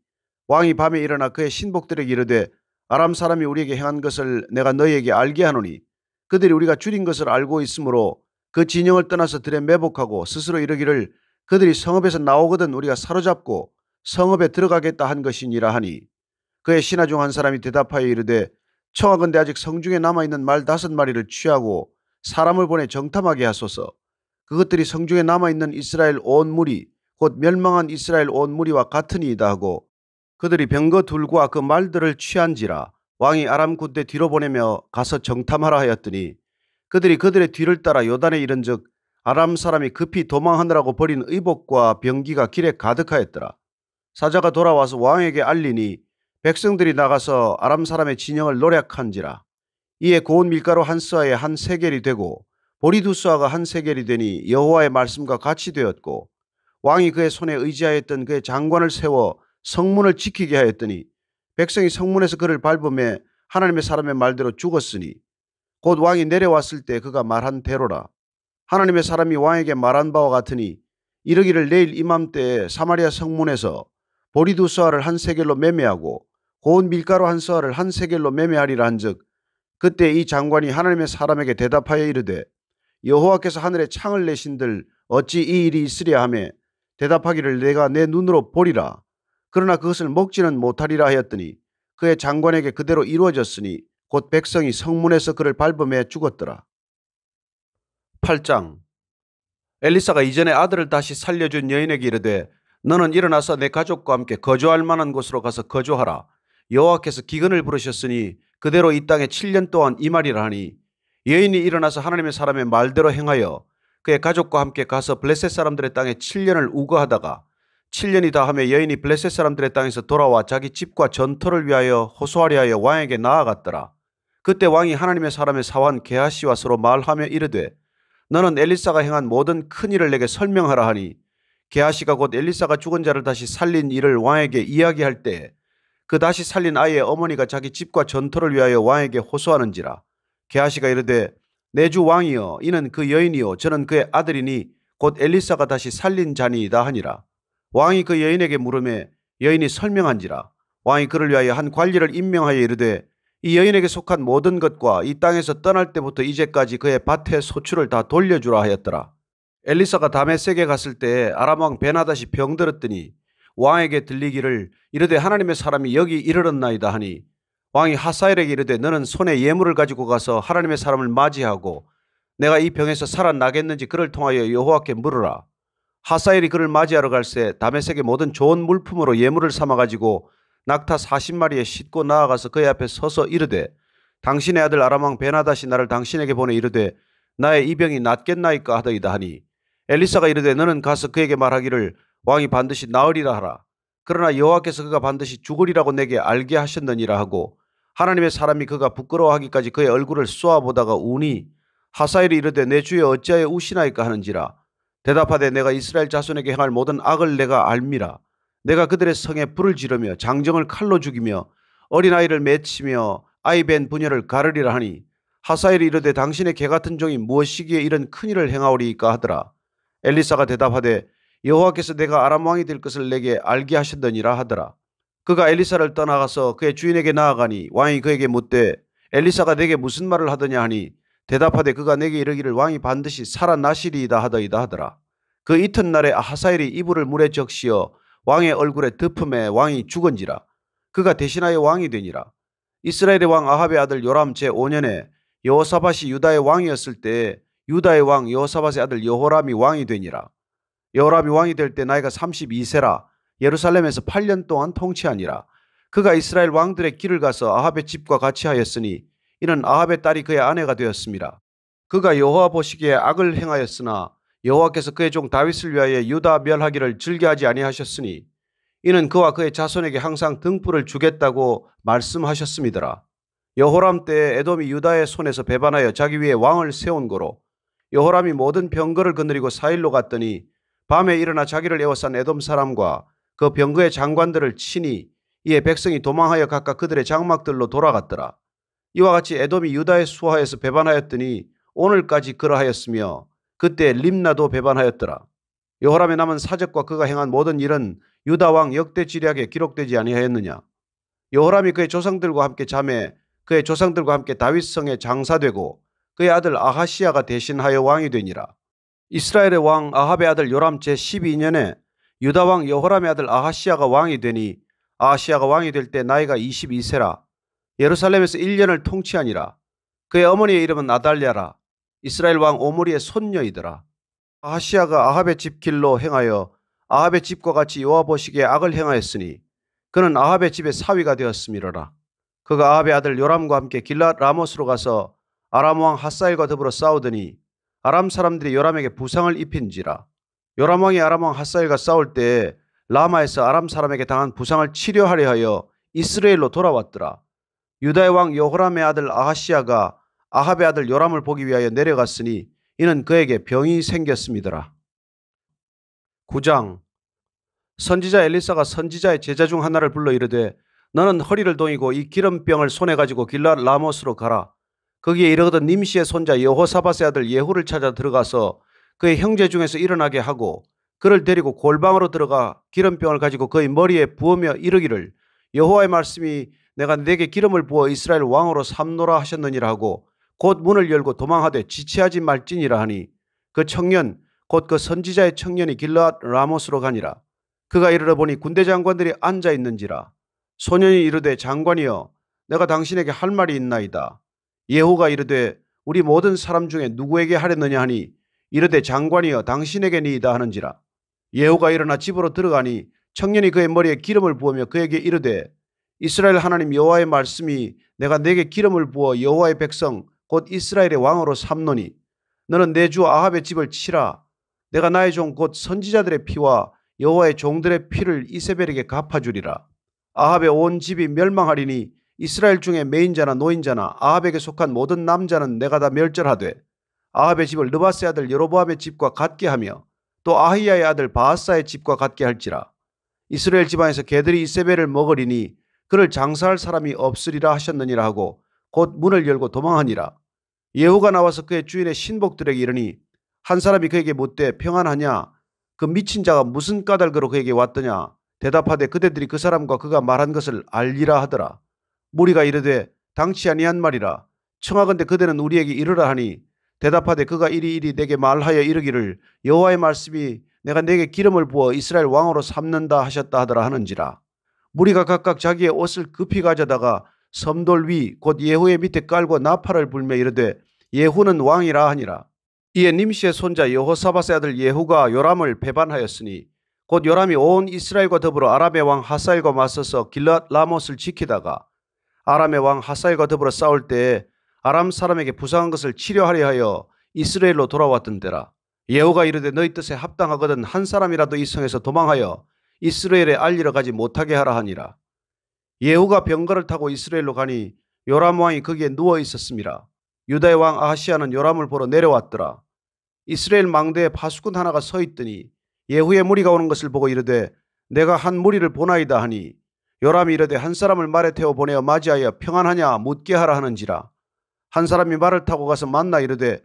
왕이 밤에 일어나 그의 신복들에게 이르되 아람 사람이 우리에게 행한 것을 내가 너희에게 알게 하노니 그들이 우리가 줄인 것을 알고 있으므로 그 진영을 떠나서 들에 매복하고 스스로 이르기를 그들이 성읍에서 나오거든 우리가 사로잡고 성읍에 들어가겠다 한 것이니라 하니 그의 신하 중 한 사람이 대답하여 이르되 청하건대 아직 성중에 남아있는 말 5마리를 취하고 사람을 보내 정탐하게 하소서. 그것들이 성중에 남아있는 이스라엘 온 무리 곧 멸망한 이스라엘 온 무리와 같으니이다 하고 그들이 병거 둘과 그 말들을 취한지라. 왕이 아람 군대 뒤로 보내며 가서 정탐하라 하였더니 그들이 그들의 뒤를 따라 요단에 이른즉 아람 사람이 급히 도망하느라고 버린 의복과 병기가 길에 가득하였더라. 사자가 돌아와서 왕에게 알리니 백성들이 나가서 아람 사람의 진영을 노략한지라. 이에 고운 밀가루 한 스아에 한 세겔이 되고 보리 2스아가 한 세겔이 되니 여호와의 말씀과 같이 되었고 왕이 그의 손에 의지하였던 그의 장관을 세워 성문을 지키게 하였더니 백성이 성문에서 그를 밟음에 하나님의 사람의 말대로 죽었으니 곧 왕이 내려왔을 때 그가 말한 대로라. 하나님의 사람이 왕에게 말한 바와 같으니 이르기를 내일 이맘때에 사마리아 성문에서 보리 2스아를 한 세겔로 매매하고 고운 밀가루 한 스아를 한 세겔로 매매하리라 한즉 그때 이 장관이 하나님의 사람에게 대답하여 이르되 여호와께서 하늘에 창을 내신들 어찌 이 일이 있으랴 하매 대답하기를 내가 내 눈으로 보리라. 그러나 그것을 먹지는 못하리라 하였더니 그의 장관에게 그대로 이루어졌으니 곧 백성이 성문에서 그를 밟음에 죽었더라. 8장. 엘리사가 이전에 아들을 다시 살려준 여인에게 이르되 너는 일어나서 내 가족과 함께 거주할 만한 곳으로 가서 거주하라. 여호와께서 기근을 부르셨으니 그대로 이 땅에 7년 동안 임하리라 하니 여인이 일어나서 하나님의 사람의 말대로 행하여 그의 가족과 함께 가서 블레셋 사람들의 땅에 7년을 우거하다가 7년이 다하며 여인이 블레셋 사람들의 땅에서 돌아와 자기 집과 전토를 위하여 호소하려 하여 왕에게 나아갔더라. 그때 왕이 하나님의 사람의 사환 게하시와 서로 말하며 이르되 너는 엘리사가 행한 모든 큰 일을 내게 설명하라 하니 게하시가 곧 엘리사가 죽은 자를 다시 살린 일을 왕에게 이야기할 때에 그 다시 살린 아이의 어머니가 자기 집과 전토를 위하여 왕에게 호소하는지라. 게하시가 이르되 내 주 왕이여 이는 그 여인이요 저는 그의 아들이니 곧 엘리사가 다시 살린 자니이다 하니라. 왕이 그 여인에게 물으매 여인이 설명한지라. 왕이 그를 위하여 한 관리를 임명하여 이르되 이 여인에게 속한 모든 것과 이 땅에서 떠날 때부터 이제까지 그의 밭의 소출을 다 돌려주라 하였더라. 엘리사가 다메섹에 갔을 때 아람 왕 베나닷이 병들었더니 왕에게 들리기를 이르되 하나님의 사람이 여기 이르렀나이다 하니 왕이 하사엘에게 이르되 너는 손에 예물을 가지고 가서 하나님의 사람을 맞이하고 내가 이 병에서 살아나겠는지 그를 통하여 여호와께 물으라. 하사엘이 그를 맞이하러 갈새 다메섹의 모든 좋은 물품으로 예물을 삼아 가지고 낙타 40마리에 싣고 나아가서 그의 앞에 서서 이르되 당신의 아들 아람 왕 베나닷이 나를 당신에게 보내 이르되 나의 이 병이 낫겠나이까 하더이다 하니 엘리사가 이르되 너는 가서 그에게 말하기를 왕이 반드시 나으리라 하라. 그러나 여호와께서 그가 반드시 죽으리라고 내게 알게 하셨느니라 하고 하나님의 사람이 그가 부끄러워하기까지 그의 얼굴을 쏘아보다가 우니 하사엘이 이르되 내 주여 어찌하여 우시나이까 하는지라. 대답하되 내가 이스라엘 자손에게 행할 모든 악을 내가 알미라. 내가 그들의 성에 불을 지르며 장정을 칼로 죽이며 어린아이를 맺히며 아이 벤 부녀를 가르리라 하니 하사엘이 이르되 당신의 개같은 종이 무엇이기에 이런 큰일을 행하오리이까 하더라. 엘리사가 대답하되 여호와께서 내가 아람 왕이 될 것을 내게 알게 하셨더니라 하더라. 그가 엘리사를 떠나가서 그의 주인에게 나아가니 왕이 그에게 묻되 엘리사가 내게 무슨 말을 하더냐 하니 대답하되 그가 내게 이르기를 왕이 반드시 살아나시리이다 하더이다 하더라. 그 이튿날에 하사엘이 이불을 물에 적시어 왕의 얼굴에 덮음에 왕이 죽은지라. 그가 대신하여 왕이 되니라. 이스라엘의 왕 아합의 아들 요람 제5년에 여호사밧이 유다의 왕이었을 때 유다의 왕 여호사밧의 아들 여호람이 왕이 되니라. 여호람이 왕이 될 때 나이가 32세라 예루살렘에서 8년 동안 통치하니라. 그가 이스라엘 왕들의 길을 가서 아합의 집과 같이 하였으니 이는 아합의 딸이 그의 아내가 되었습니다. 그가 여호와 보시기에 악을 행하였으나 여호와께서 그의 종 다윗을 위하여 유다 멸하기를 즐겨하지 아니하셨으니 이는 그와 그의 자손에게 항상 등불을 주겠다고 말씀하셨음이더라. 여호람 때에 에돔이 유다의 손에서 배반하여 자기 위에 왕을 세운 고로 여호람이 모든 병거를 거느리고 사일로 갔더니 밤에 일어나 자기를 에워싼 에돔 사람과 그 병거의 장관들을 치니 이에 백성이 도망하여 각각 그들의 장막들로 돌아갔더라. 이와 같이 에돔이 유다의 수하에서 배반하였더니 오늘까지 그러하였으며 그때 림나도 배반하였더라. 여호람의 남은 사적과 그가 행한 모든 일은 유다 왕 역대지략에 기록되지 아니하였느냐. 여호람이 그의 조상들과 함께 잠에 그의 조상들과 함께 다윗성에 장사되고 그의 아들 아하시야가 대신하여 왕이 되니라. 이스라엘의 왕 아합의 아들 요람 제12년에 유다 왕 여호람의 아들 아하시야가 왕이 되니 아하시야가 왕이 될 때 나이가 22세라. 예루살렘에서 1년을 통치하니라. 그의 어머니의 이름은 아달랴라. 이스라엘 왕 오므리의 손녀이더라. 아하시야가 아합의 집 길로 행하여 아합의 집과 같이 여호와 보시기에 악을 행하였으니 그는 아합의 집의 사위가 되었음이로라. 그가 아합의 아들 요람과 함께 길랏 라못으로 가서 아람 왕 하사엘과 더불어 싸우더니 아람 사람들이 요람에게 부상을 입힌지라. 요람 왕이 아람 왕 하사엘과 싸울 때에 라마에서 아람 사람에게 당한 부상을 치료하려 하여 이스라엘로 돌아왔더라. 유다의 왕 여호람의 아들 아하시야가 아합의 아들 요람을 보기 위하여 내려갔으니 이는 그에게 병이 생겼음이더라. 9장. 선지자 엘리사가 선지자의 제자 중 하나를 불러 이르되 너는 허리를 동이고 이 기름병을 손에 가지고 길랏 라못으로 가라. 거기에 이르거든 님시의 손자 여호사밧의 아들 예후를 찾아 들어가서 그의 형제 중에서 일어나게 하고 그를 데리고 골방으로 들어가 기름병을 가지고 그의 머리에 부으며 이르기를 여호와의 말씀이 내가 네게 기름을 부어 이스라엘 왕으로 삼노라 하셨느니라 하고 곧 문을 열고 도망하되 지체하지 말지니라 하니 그 청년 곧 그 선지자의 청년이 길랏 라못으로 가니라. 그가 이르러 보니 군대 장관들이 앉아 있는지라. 소년이 이르되 장관이여 내가 당신에게 할 말이 있나이다. 예후가 이르되 우리 모든 사람 중에 누구에게 하려느냐 하니 이르되 장관이여 당신에게니이다 하는지라. 예후가 일어나 집으로 들어가니 청년이 그의 머리에 기름을 부으며 그에게 이르되 이스라엘 하나님 여호와의 말씀이 내가 내게 기름을 부어 여호와의 백성 곧 이스라엘의 왕으로 삼노니 너는 내 주 아합의 집을 치라. 내가 나의 종 곧 선지자들의 피와 여호와의 종들의 피를 이세벨에게 갚아주리라. 아합의 온 집이 멸망하리니 이스라엘 중에 매인자나 노인자나 아합에게 속한 모든 남자는 내가 다 멸절하되 아합의 집을 느바스의 아들 여로보암의 집과 같게 하며 또 아히야의 아들 바아사의 집과 같게 할지라. 이스라엘 집안에서 개들이 이세벨을 먹으리니 그를 장사할 사람이 없으리라 하셨느니라 하고 곧 문을 열고 도망하니라. 예후가 나와서 그의 주인의 신복들에게 이르니 한 사람이 그에게 묻되 평안하냐? 그 미친 자가 무슨 까닭으로 그에게 왔더냐? 대답하되 그대들이 그 사람과 그가 말한 것을 알리라 하더라. 무리가 이르되 당치 아니한 말이라. 청하건대 그대는 우리에게 이르라 하니 대답하되 그가 이리 내게 말하여 이르기를 여호와의 말씀이 내가 내게 기름을 부어 이스라엘 왕으로 삼는다 하셨다 하더라 하는지라. 무리가 각각 자기의 옷을 급히 가져다가 섬돌 위 곧 예후의 밑에 깔고 나팔을 불며 이르되 예후는 왕이라 하니라. 이에 님시의 손자 여호사밧의 아들 예후가 요람을 배반하였으니 곧 요람이 온 이스라엘과 더불어 아람의 왕 하사엘과 맞서서 길랏 라못을 지키다가 아람의 왕 하사엘과 더불어 싸울 때에 아람 사람에게 부상한 것을 치료하려 하여 이스라엘로 돌아왔던 때라. 예후가 이르되 너희 뜻에 합당하거든 한 사람이라도 이 성에서 도망하여 이스라엘에 알리러 가지 못하게 하라 하니라. 예후가 병거를 타고 이스라엘로 가니 요람 왕이 거기에 누워 있었음이라. 유다의 왕 아하시야는 요람을 보러 내려왔더라. 이스라엘 망대에 파수꾼 하나가 서 있더니 예후의 무리가 오는 것을 보고 이르되 내가 한 무리를 보나이다 하니 요람이 이르되 한 사람을 말에 태워 보내어 맞이하여 평안하냐 묻게 하라 하는지라. 한 사람이 말을 타고 가서 만나 이르되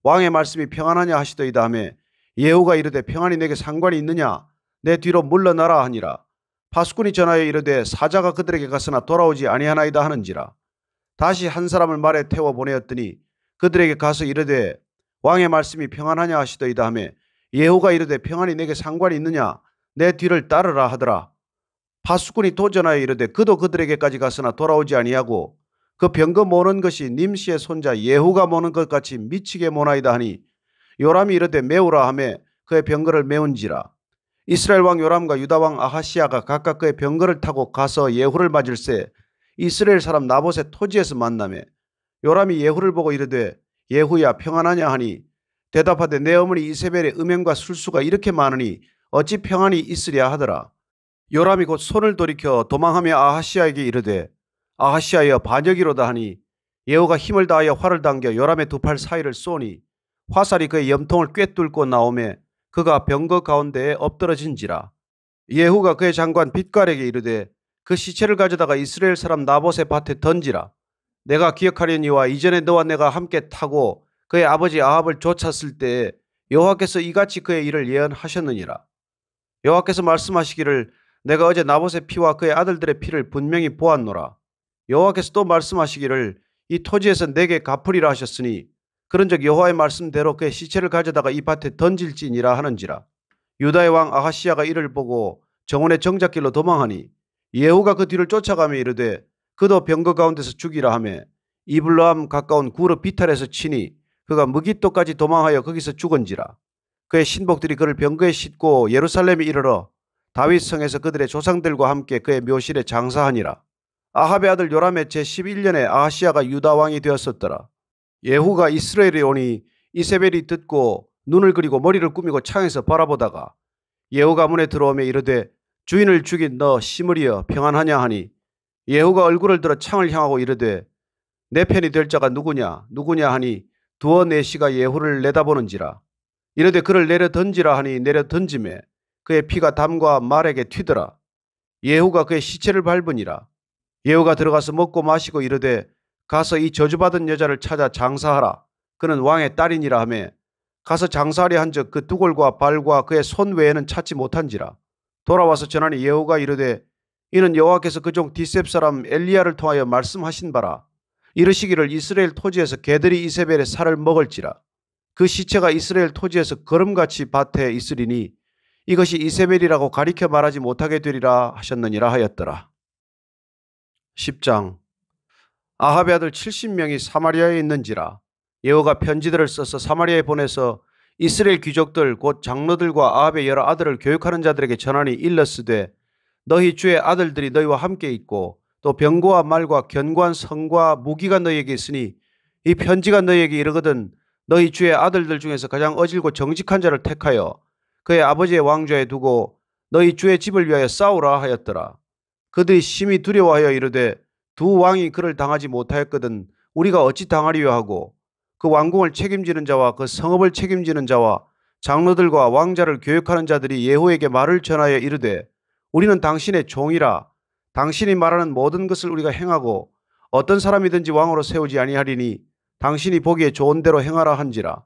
왕의 말씀이 평안하냐 하시더이다 하매 예후가 이르되 평안이 내게 상관이 있느냐 내 뒤로 물러나라 하니라. 파수꾼이 전하여 이르되 사자가 그들에게 갔으나 돌아오지 아니하나이다 하는지라. 다시 한 사람을 말에 태워 보내었더니 그들에게 가서 이르되 왕의 말씀이 평안하냐 하시더이다 하매 예후가 이르되 평안이 내게 상관이 있느냐 내 뒤를 따르라 하더라. 파수꾼이 또 전하여 이르되 그도 그들에게까지 갔으나 돌아오지 아니하고 그 병거 모는 것이 님시의 손자 예후가 모는 것 같이 미치게 모나이다 하니 요람이 이르되 메우라 하매 그의 병거를 메운지라. 이스라엘 왕 요람과 유다 왕 아하시야가 각각 그의 병거를 타고 가서 예후를 맞을새 이스라엘 사람 나봇의 토지에서 만나매 요람이 예후를 보고 이르되 예후야 평안하냐 하니 대답하되 내 어머니 이세벨의 음행과 술수가 이렇게 많으니 어찌 평안이 있으랴 하더라. 요람이 곧 손을 돌이켜 도망하며 아하시야에게 이르되 아하시야여 반역이로다 하니 예후가 힘을 다하여 활을 당겨 요람의 두 팔 사이를 쏘니 화살이 그의 염통을 꿰뚫고 나오매 그가 병거 가운데에 엎드러진지라. 예후가 그의 장관 빛깔에게 이르되 그 시체를 가져다가 이스라엘 사람 나봇의 밭에 던지라. 내가 기억하려니와 이전에 너와 내가 함께 타고 그의 아버지 아합을 쫓았을 때에 여호와께서 이같이 그의 일을 예언하셨느니라. 여호와께서 말씀하시기를 내가 어제 나봇의 피와 그의 아들들의 피를 분명히 보았노라. 여호와께서 또 말씀하시기를 이 토지에서 내게 갚으리라 하셨으니 그런즉 여호와의 말씀대로 그의 시체를 가져다가 이 밭에 던질지니라 하는지라. 유다의 왕 아하시야가 이를 보고 정원의 정작길로 도망하니 예후가 그 뒤를 쫓아가며 이르되 그도 병거 가운데서 죽이라 하며 이블라함 가까운 구르 비탈에서 치니 그가 무깃도까지 도망하여 거기서 죽은지라. 그의 신복들이 그를 병거에 싣고 예루살렘에 이르러 다윗 성에서 그들의 조상들과 함께 그의 묘실에 장사하니라. 아합의 아들 요람의 제11년에 아하시야가 유다 왕이 되었었더라. 예후가 이스라엘에 오니 이세벨이 듣고 눈을 그리고 머리를 꾸미고 창에서 바라보다가 예후가 문에 들어오며 이르되 주인을 죽인 너 시므리여 평안하냐 하니 예후가 얼굴을 들어 창을 향하고 이르되 내 편이 될 자가 누구냐 하니 두어 내시가 예후를 내다보는지라. 이르되 그를 내려 던지라 하니 내려 던짐에 그의 피가 담과 말에게 튀더라. 예후가 그의 시체를 밟으니라. 예후가 들어가서 먹고 마시고 이르되 가서 이 저주받은 여자를 찾아 장사하라. 그는 왕의 딸이니라 하며 가서 장사하려 한즉 그 두골과 발과 그의 손 외에는 찾지 못한지라. 돌아와서 전하니 예후가 이르되 이는 여호와께서 그 종 디셉 사람 엘리야를 통하여 말씀하신 바라. 이르시기를 이스라엘 토지에서 개들이 이세벨의 살을 먹을지라. 그 시체가 이스라엘 토지에서 거름같이 밭에 있으리니 이것이 이세벨이라고 가리켜 말하지 못하게 되리라 하셨느니라 하였더라. 10장. 아합의 아들 70명이 사마리아에 있는지라 여호와가 편지들을 써서 사마리아에 보내서 이스라엘 귀족들 곧 장로들과 아합의 여러 아들을 교육하는 자들에게 전하니 일렀으되 너희 주의 아들들이 너희와 함께 있고 또 병거와 말과 견고한 성과 무기가 너희에게 있으니 이 편지가 너희에게 이르거든 너희 주의 아들들 중에서 가장 어질고 정직한 자를 택하여 그의 아버지의 왕좌에 두고 너희 주의 집을 위하여 싸우라 하였더라. 그들이 심히 두려워하여 이르되 두 왕이 그를 당하지 못하였거든 우리가 어찌 당하리요 하고 그 왕궁을 책임지는 자와 그 성읍을 책임지는 자와 장로들과 왕자를 교육하는 자들이 예후에게 말을 전하여 이르되 우리는 당신의 종이라 당신이 말하는 모든 것을 우리가 행하고 어떤 사람이든지 왕으로 세우지 아니하리니 당신이 보기에 좋은 대로 행하라 한지라.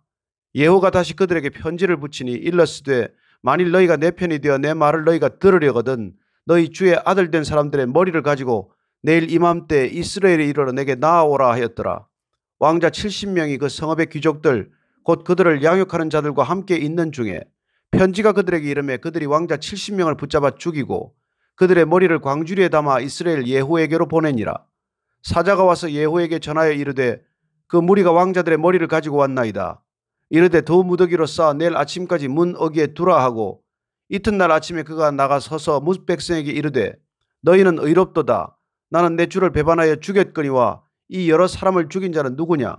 예후가 다시 그들에게 편지를 붙이니 일렀으되 만일 너희가 내 편이 되어 내 말을 너희가 들으려거든 너희 주의 아들 된 사람들의 머리를 가지고 내일 이맘때 이스라엘에 이르러 내게 나아오라 하였더라. 왕자 70명이 그 성읍의 귀족들 곧 그들을 양육하는 자들과 함께 있는 중에 편지가 그들에게 이르매 그들이 왕자 70명을 붙잡아 죽이고 그들의 머리를 광주리에 담아 이스라엘 예후에게로 보내니라. 사자가 와서 예후에게 전하여 이르되 그 무리가 왕자들의 머리를 가지고 왔나이다. 이르되 두 무더기로 쌓아 내일 아침까지 문 어귀에 두라 하고 이튿날 아침에 그가 나가 서서 뭇 백성에게 이르되 너희는 의롭도다. 나는 내 주를 배반하여 죽였거니와 이 여러 사람을 죽인 자는 누구냐?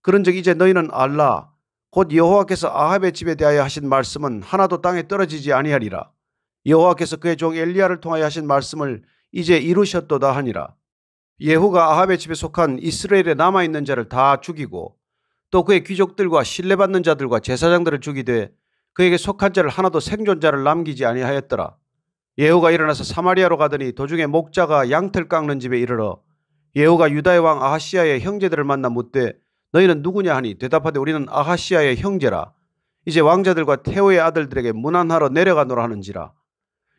그런즉 이제 너희는 알라. 곧 여호와께서 아합의 집에 대하여 하신 말씀은 하나도 땅에 떨어지지 아니하리라. 여호와께서 그의 종 엘리야를 통하여 하신 말씀을 이제 이루셨도다 하니라. 예후가 아합의 집에 속한 이스라엘에 남아있는 자를 다 죽이고 또 그의 귀족들과 신뢰받는 자들과 제사장들을 죽이되 그에게 속한 자를 하나도 생존자를 남기지 아니하였더라. 예후가 일어나서 사마리아로 가더니 도중에 목자가 양털 깎는 집에 이르러 예후가 유다의 왕 아하시야의 형제들을 만나 묻되 너희는 누구냐 하니 대답하되 우리는 아하시야의 형제라. 이제 왕자들과 태호의 아들들에게 문안하러 내려가노라 하는지라.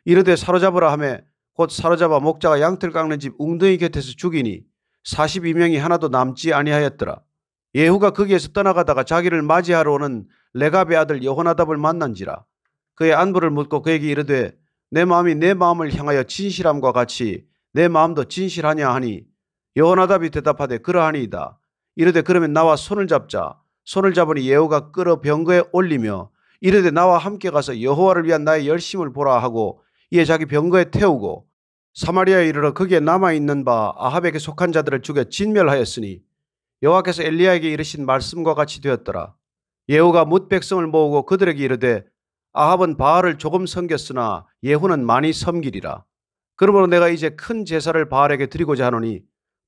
이르되 사로잡으라 하매 곧 사로잡아 목자가 양털 깎는 집 웅덩이 곁에서 죽이니 42명이 하나도 남지 아니하였더라. 예후가 거기에서 떠나가다가 자기를 맞이하러 오는 레갑의 아들 여호나답을 만난지라. 그의 안부를 묻고 그에게 이르되 내 마음이 내 마음을 향하여 진실함과 같이 내 마음도 진실하냐 하니 여호나답이 대답하되 그러하니이다. 이르되 그러면 나와 손을 잡자. 손을 잡으니 예후가 끌어 병거에 올리며 이르되 나와 함께 가서 여호와를 위한 나의 열심을 보라 하고 이에 자기 병거에 태우고 사마리아에 이르러 거기에 남아있는 바 아합에게 속한 자들을 죽여 진멸하였으니 여호와께서 엘리야에게 이르신 말씀과 같이 되었더라. 예후가 뭇 백성을 모으고 그들에게 이르되 아합은 바알을 조금 섬겼으나 예후는 많이 섬기리라. 그러므로 내가 이제 큰 제사를 바알에게 드리고자 하노니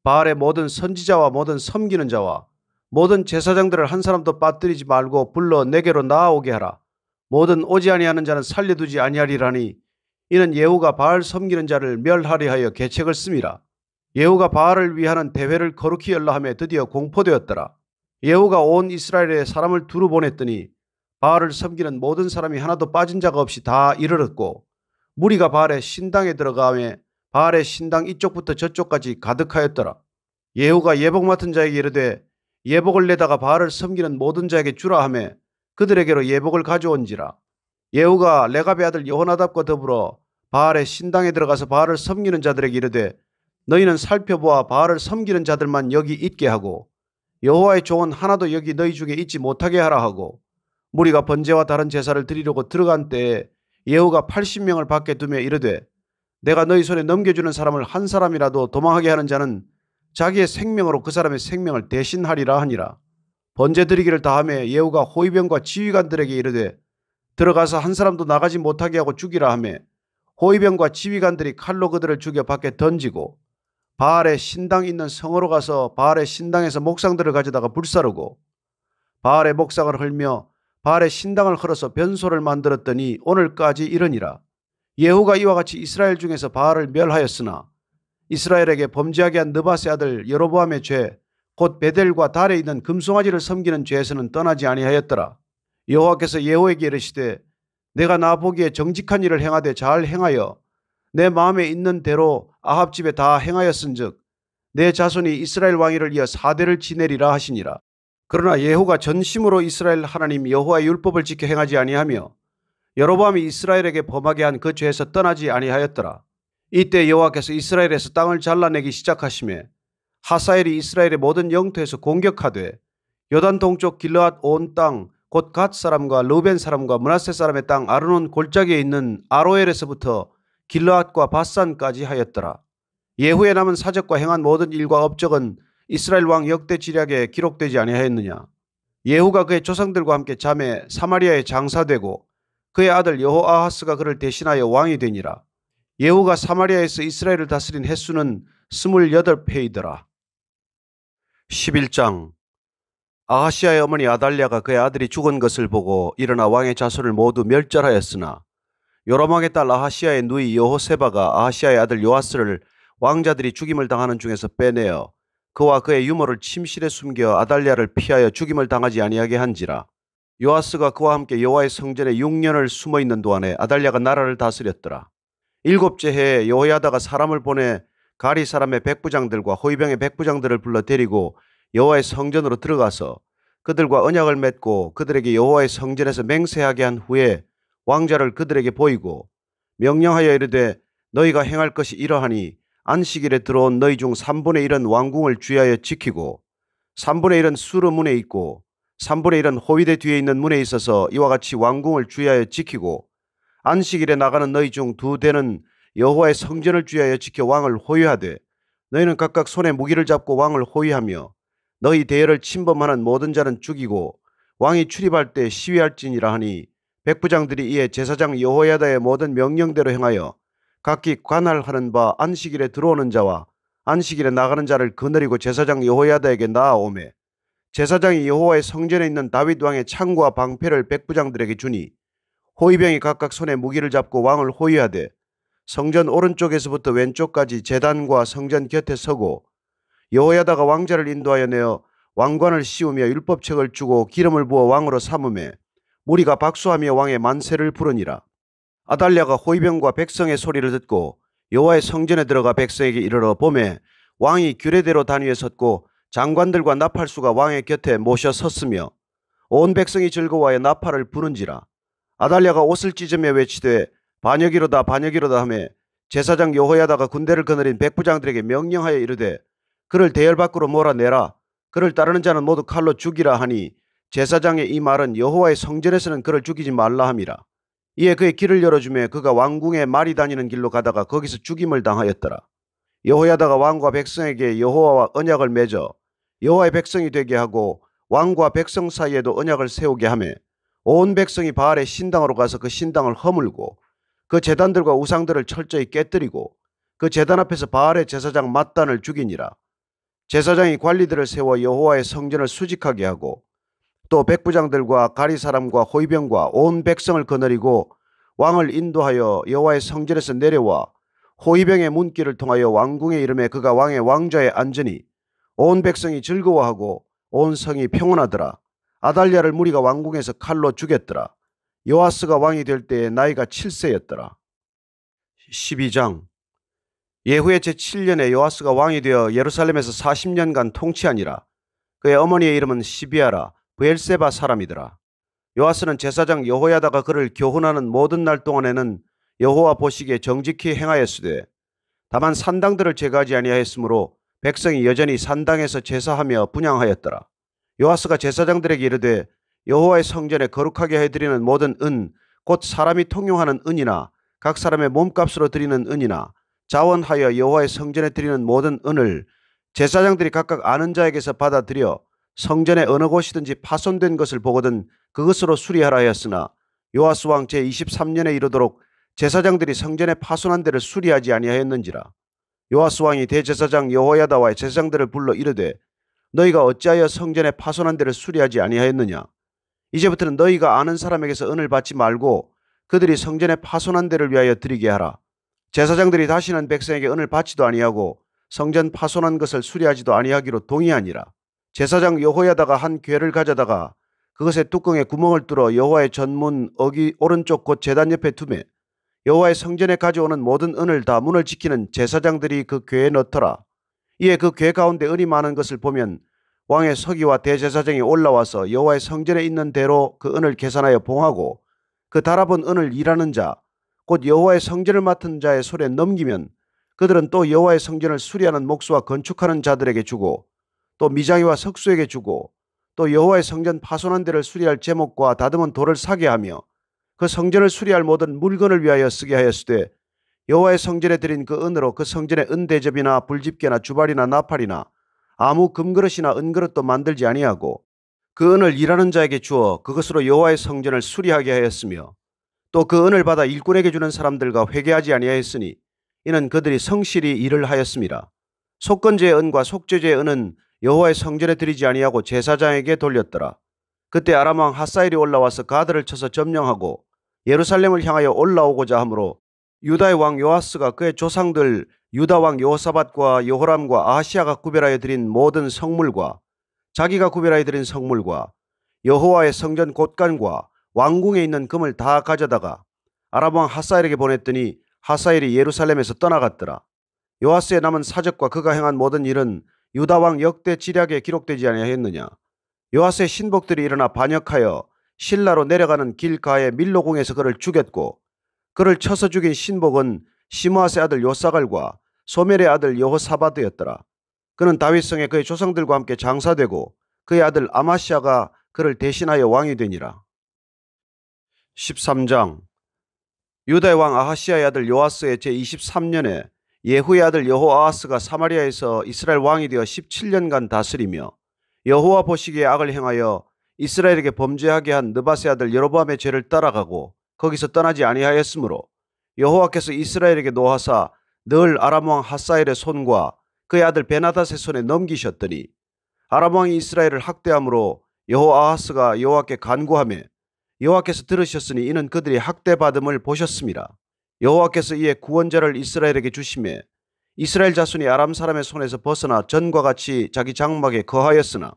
바알의 모든 선지자와 모든 섬기는 자와 모든 제사장들을 한 사람도 빠뜨리지 말고 불러 내게로 나아오게 하라. 모든 오지 아니하는 자는 살려두지 아니하리라니 이는 예후가 바알 섬기는 자를 멸하려 하여 계책을 씁니다. 예후가 바알을 위하는 대회를 거룩히 열라 하며 드디어 공포되었더라. 예후가 온 이스라엘에 사람을 두루 보냈더니 바알을 섬기는 모든 사람이 하나도 빠진 자가 없이 다 이르렀고 무리가 바알의 신당에 들어가며 바알의 신당 이쪽부터 저쪽까지 가득하였더라. 예후가 예복 맡은 자에게 이르되 예복을 내다가 바알을 섬기는 모든 자에게 주라 하며 그들에게로 예복을 가져온지라. 예후가 레갑의 아들 여호나답과 더불어 바알의 신당에 들어가서 바알을 섬기는 자들에게 이르되 너희는 살펴보아 바알을 섬기는 자들만 여기 있게 하고 여호와의 종은 하나도 여기 너희 중에 있지 못하게 하라 하고 무리가 번제와 다른 제사를 드리려고 들어간 때에 예후가 80명을 밖에 두며 이르되 내가 너희 손에 넘겨주는 사람을 한 사람이라도 도망하게 하는 자는 자기의 생명으로 그 사람의 생명을 대신하리라 하니라. 번제 드리기를 다하며 예후가 호위병과 지휘관들에게 이르되 들어가서 한 사람도 나가지 못하게 하고 죽이라 하며 호위병과 지휘관들이 칼로 그들을 죽여 밖에 던지고 바알의 신당 있는 성으로 가서 바알의 신당에서 목상들을 가져다가 불사르고 바알의 목상을 헐며 바알의 신당을 헐어서 변소를 만들었더니 오늘까지 이르니라. 예후가 이와 같이 이스라엘 중에서 바알을 멸하였으나 이스라엘에게 범죄하게 한 느밧의 아들 여로보암의 죄 곧 베델과 달에 있는 금송아지를 섬기는 죄에서는 떠나지 아니하였더라. 여호와께서 예후에게 이르시되 내가 나 보기에 정직한 일을 행하되 잘 행하여 내 마음에 있는 대로 아합 집에 다 행하였은즉 내 자손이 이스라엘 왕위를 이어 4대를 지내리라 하시니라. 그러나 예후가 전심으로 이스라엘 하나님 여호와의 율법을 지켜 행하지 아니하며 여로보암이 이스라엘에게 범하게 한 그 죄에서 떠나지 아니하였더라. 이때 여호와께서 이스라엘에서 땅을 잘라내기 시작하시매 하사엘이 이스라엘의 모든 영토에서 공격하되 요단 동쪽 길르앗 온 땅 곧 갓 사람과 르벤 사람과 므낫세 사람의 땅 아르논 골짜기에 있는 아로엘에서부터 길르앗과 바산까지 하였더라. 예후에 남은 사적과 행한 모든 일과 업적은 이스라엘 왕 역대 지략에 기록되지 아니하였느냐. 예후가 그의 조상들과 함께 잠에 사마리아에 장사되고 그의 아들 여호아하스가 그를 대신하여 왕이 되니라. 예후가 사마리아에서 이스라엘을 다스린 횟수는 28회이더라. 11장. 아하시아의 어머니 아달랴가 그의 아들이 죽은 것을 보고 일어나 왕의 자손을 모두 멸절하였으나 요람왕의 딸 아하시아의 누이 여호세바가 아하시아의 아들 요아스를 왕자들이 죽임을 당하는 중에서 빼내어 그와 그의 유모를 침실에 숨겨 아달랴를 피하여 죽임을 당하지 아니하게 한지라. 요아스가 그와 함께 여호와의 성전에 6년을 숨어있는 동안에 아달랴가 나라를 다스렸더라. 7째 해에 여호야다가 사람을 보내 가리 사람의 백부장들과 호위병의 백부장들을 불러 데리고 여호와의 성전으로 들어가서 그들과 언약을 맺고 그들에게 여호와의 성전에서 맹세하게 한 후에 왕자를 그들에게 보이고 명령하여 이르되 너희가 행할 것이 이러하니 안식일에 들어온 너희 중 3분의 1은 왕궁을 주의하여 지키고 3분의 1은 수르 문에 있고 3분의 1은 호위대 뒤에 있는 문에 있어서 이와 같이 왕궁을 주의하여 지키고 안식일에 나가는 너희 중 2대는 여호와의 성전을 주의하여 지켜 왕을 호위하되 너희는 각각 손에 무기를 잡고 왕을 호위하며 너희 대열을 침범하는 모든 자는 죽이고 왕이 출입할 때 시위할지니라 하니 백부장들이 이에 제사장 여호야다의 모든 명령대로 행하여 각기 관할하는 바 안식일에 들어오는 자와 안식일에 나가는 자를 거느리고 제사장 여호야다에게 나아오매 제사장이 여호와의 성전에 있는 다윗 왕의 창과 방패를 백부장들에게 주니 호위병이 각각 손에 무기를 잡고 왕을 호위하되 성전 오른쪽에서부터 왼쪽까지 제단과 성전 곁에 서고 여호야다가 왕자를 인도하여 내어 왕관을 씌우며 율법책을 주고 기름을 부어 왕으로 삼음에 무리가 박수하며 왕의 만세를 부르니라. 아달랴가 호위병과 백성의 소리를 듣고 여호와의 성전에 들어가 백성에게 이르러 보매 왕이 규례대로 단위에 섰고 장관들과 나팔수가 왕의 곁에 모셔 섰으며 온 백성이 즐거워하여 나팔을 부는지라. 아달랴가 옷을 찢으며 외치되 반역이로다 반역이로다 하며 제사장 여호야다가 군대를 거느린 백부장들에게 명령하여 이르되 그를 대열 밖으로 몰아내라. 그를 따르는 자는 모두 칼로 죽이라 하니 제사장의 이 말은 여호와의 성전에서는 그를 죽이지 말라 함이라. 이에 그의 길을 열어주매 그가 왕궁에 말이 다니는 길로 가다가 거기서 죽임을 당하였더라. 여호야다가 왕과 백성에게 여호와와 언약을 맺어 여호와의 백성이 되게 하고 왕과 백성 사이에도 언약을 세우게 하며 온 백성이 바알의 신당으로 가서 그 신당을 허물고 그 제단들과 우상들을 철저히 깨뜨리고 그 제단 앞에서 바알의 제사장 맏단을 죽이니라. 제사장이 관리들을 세워 여호와의 성전을 수직하게 하고 또 백부장들과 가리 사람과 호위병과 온 백성을 거느리고 왕을 인도하여 여호와의 성전에서 내려와 호위병의 문길을 통하여 왕궁에 이르매 그가 왕의 왕좌에 앉으니 온 백성이 즐거워하고 온 성이 평온하더라. 아달랴를 무리가 왕궁에서 칼로 죽였더라. 요아스가 왕이 될 때에 나이가 7세였더라. 12장. 예후의 제7년에 요아스가 왕이 되어 예루살렘에서 40년간 통치하니라. 그의 어머니의 이름은 시비아라 브엘세바 사람이더라. 요아스는 제사장 여호야다가 그를 교훈하는 모든 날 동안에는 여호와 보시기에 정직히 행하였으되 다만 산당들을 제거하지 아니하였으므로 백성이 여전히 산당에서 제사하며 분향하였더라. 요아스가 제사장들에게 이르되 여호와의 성전에 거룩하게 해드리는 모든 은 곧 사람이 통용하는 은이나 각 사람의 몸값으로 드리는 은이나 자원하여 여호와의 성전에 드리는 모든 은을 제사장들이 각각 아는 자에게서 받아들여 성전의 어느 곳이든지 파손된 것을 보거든 그것으로 수리하라 하였으나 요아스 왕 제23년에 이르도록 제사장들이 성전에 파손한 데를 수리하지 아니하였는지라. 요아스 왕이 대제사장 여호야다와 제사장들을 불러 이르되 너희가 어찌하여 성전에 파손한 데를 수리하지 아니하였느냐. 이제부터는 너희가 아는 사람에게서 은을 받지 말고 그들이 성전에 파손한 데를 위하여 드리게 하라. 제사장들이 다시는 백성에게 은을 받지도 아니하고 성전 파손한 것을 수리하지도 아니하기로 동의하니라. 제사장 여호야다가 한 궤를 가져다가 그것의 뚜껑에 구멍을 뚫어 여호와의 전문 어기 오른쪽 곧 제단 옆에 두매 여호와의 성전에 가져오는 모든 은을 다 문을 지키는 제사장들이 그 궤에 넣더라. 이에 그 궤 가운데 은이 많은 것을 보면 왕의 서기와 대제사장이 올라와서 여호와의 성전에 있는 대로 그 은을 계산하여 봉하고 그 달아본 은을 일하는 자, 곧 여호와의 성전을 맡은 자의 손에 넘기면 그들은 또 여호와의 성전을 수리하는 목수와 건축하는 자들에게 주고 또 미장이와 석수에게 주고 또 여호와의 성전 파손한 데를 수리할 제목과 다듬은 돌을 사게 하며 그 성전을 수리할 모든 물건을 위하여 쓰게 하였으되 여호와의 성전에 드린 그 은으로 그 성전에 은대접이나 불집게나 주발이나 나팔이나 아무 금그릇이나 은그릇도 만들지 아니하고 그 은을 일하는 자에게 주어 그것으로 여호와의 성전을 수리하게 하였으며 또 그 은을 받아 일꾼에게 주는 사람들과 회개하지 아니하였으니 이는 그들이 성실히 일을 하였습니다. 속건제의 은과 속죄제의 은은 여호와의 성전에 드리지 아니하고 제사장에게 돌렸더라. 그때 아람 왕 하사엘이 올라와서 가드를 쳐서 점령하고 예루살렘을 향하여 올라오고자 하므로 유다의 왕 요아스가 그의 조상들 유다 왕 여호사밧과 여호람과 아하시아가 구별하여 드린 모든 성물과 자기가 구별하여 드린 성물과 여호와의 성전 곳간과 왕궁에 있는 금을 다 가져다가 아람 왕 하사엘에게 보냈더니 하사엘이 예루살렘에서 떠나갔더라. 요아스의 남은 사적과 그가 행한 모든 일은 유다 왕 역대 지략에 기록되지 아니하였느냐. 요아스의 신복들이 일어나 반역하여 실라로 내려가는 길가의 밀로궁에서 그를 죽였고 그를 쳐서 죽인 신복은 시므아스의 아들 요사갈과 소멜의 아들 여호사밧이었더라. 그는 다윗성에 그의 조상들과 함께 장사되고 그의 아들 아마시아가 그를 대신하여 왕이 되니라. 13장. 유다의 왕 아하시아의 아들 요아스의 제23년에 예후의 아들 여호아하스가 사마리아에서 이스라엘 왕이 되어 17년간 다스리며 여호와 보시기에 악을 행하여 이스라엘에게 범죄하게 한 느밧의 아들 여로보암의 죄를 따라가고 거기서 떠나지 아니하였으므로 여호와께서 이스라엘에게 노하사 늘 아람 왕 하사엘의 손과 그의 아들 베나닷의 손에 넘기셨더니 아람 왕이 이스라엘을 학대함으로 여호아하스가 여호와께 간구하며 여호와께서 들으셨으니 이는 그들이 학대받음을 보셨습니다. 여호와께서 이에 구원자를 이스라엘에게 주시매 이스라엘 자손이 아람 사람의 손에서 벗어나 전과 같이 자기 장막에 거하였으나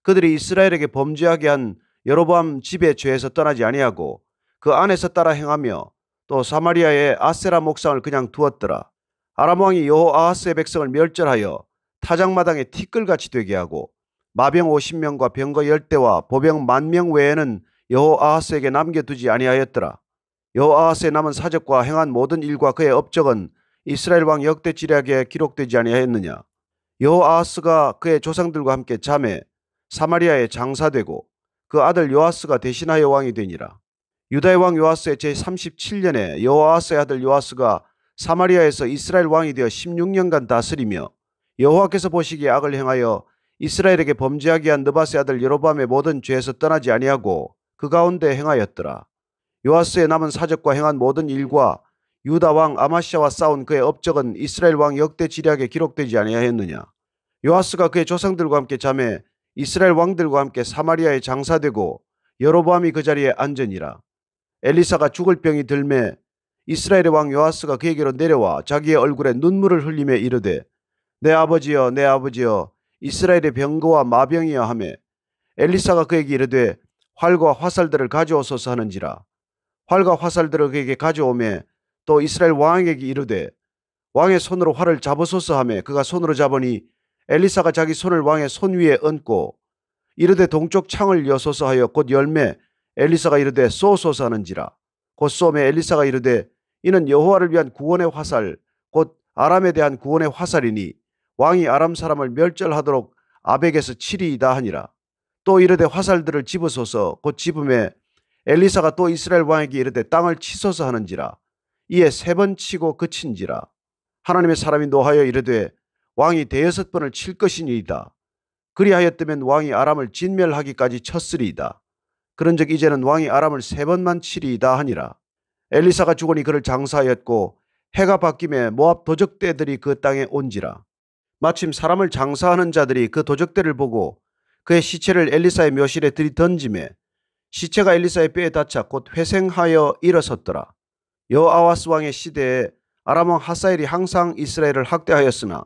그들이 이스라엘에게 범죄하게 한 여로보암 집의 죄에서 떠나지 아니하고 그 안에서 따라 행하며 또 사마리아의 아세라 목상을 그냥 두었더라. 아람 왕이 여호아하스의 백성을 멸절하여 타작마당에 티끌같이 되게 하고 마병 50명과 병거 10대와 보병 10,000명 외에는 여호아하스에게 남겨두지 아니하였더라. 여호아하스의 남은 사적과 행한 모든 일과 그의 업적은 이스라엘 왕 역대 지략에 기록되지 아니하였느냐. 여호아하스가 그의 조상들과 함께 잠에 사마리아에 장사되고 그 아들 요아스가 대신하여 왕이 되니라. 유다의 왕 요아스의 제37년에 여호아하스의 아들 요아스가 사마리아에서 이스라엘 왕이 되어 16년간 다스리며 여호와께서 보시기에 악을 행하여 이스라엘에게 범죄하게 한 느밧의 아들 여로보암의 모든 죄에서 떠나지 아니하고 그 가운데 행하였더라. 요아스의 남은 사적과 행한 모든 일과 유다 왕 아마시아와 싸운 그의 업적은 이스라엘 왕 역대 지략에 기록되지 아니하였느냐. 요아스가 그의 조상들과 함께 잠에 이스라엘 왕들과 함께 사마리아에 장사되고 여로보암이 그 자리에 앉으니라. 엘리사가 죽을 병이 들매 이스라엘의 왕 요아스가 그에게로 내려와 자기의 얼굴에 눈물을 흘리며 이르되 내 아버지여 내 아버지여 이스라엘의 병거와 마병이여 하매 엘리사가 그에게 이르되 활과 화살들을 가져오소서 하는지라. 활과 화살들을 그에게 가져오매 또 이스라엘 왕에게 이르되 왕의 손으로 활을 잡으소서 하매 그가 손으로 잡으니 엘리사가 자기 손을 왕의 손 위에 얹고 이르되 동쪽 창을 여소서 하여 곧 열매 엘리사가 이르되 쏘소서 하는지라. 곧 쏘매 엘리사가 이르되 이는 여호와를 위한 구원의 화살 곧 아람에 대한 구원의 화살이니 왕이 아람 사람을 멸절하도록 아벡에서 치리이다 하니라. 또 이르되 화살들을 집으소서 곧 집음에 엘리사가 또 이스라엘 왕에게 이르되 땅을 치소서 하는지라. 이에 3번 치고 그친지라. 하나님의 사람이 노하여 이르되 왕이 6번을 칠 것이니이다. 그리하였다면 왕이 아람을 진멸하기까지 쳤으리이다. 그런즉 이제는 왕이 아람을 3번만 치리이다 하니라. 엘리사가 죽으니 그를 장사하였고 해가 바뀜에 모압 도적대들이 그 땅에 온지라. 마침 사람을 장사하는 자들이 그 도적대를 보고 그의 시체를 엘리사의 묘실에 들이던지매 시체가 엘리사의 뼈에 닿자 곧 회생하여 일어섰더라. 여호아하스 왕의 시대에 아람 왕 하사엘이 항상 이스라엘을 학대하였으나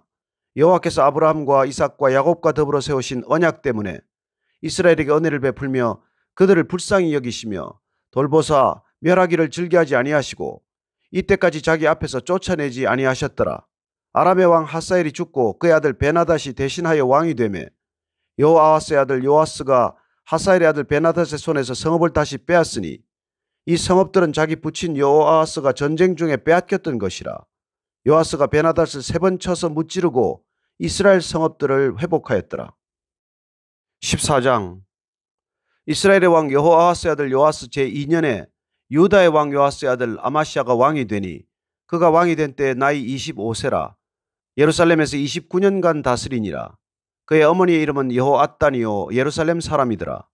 여호와께서 아브라함과 이삭과 야곱과 더불어 세우신 언약 때문에 이스라엘에게 은혜를 베풀며 그들을 불쌍히 여기시며 돌보사 멸하기를 즐겨하지 아니하시고 이때까지 자기 앞에서 쫓아내지 아니하셨더라. 아람의 왕 하사엘이 죽고 그의 아들 베나닷이 대신하여 왕이 되매 여호아하스의 아들 요아스가 하사엘의 아들 베나닷의 손에서 성읍을 다시 빼앗으니 이 성읍들은 자기 부친 여호아하스가 전쟁 중에 빼앗겼던 것이라. 요아스가 베나닷을 3번 쳐서 무찌르고 이스라엘 성읍들을 회복하였더라. 14장. 이스라엘의 왕 여호아하스의 아들 요아스 제2년에 유다의 왕 요아스의 아들 아마시아가 왕이 되니 그가 왕이 된 때 나이 25세라. 예루살렘에서 29년간 다스리니라. 그의 어머니의 이름은 여호앗단이요 예루살렘 사람이더라.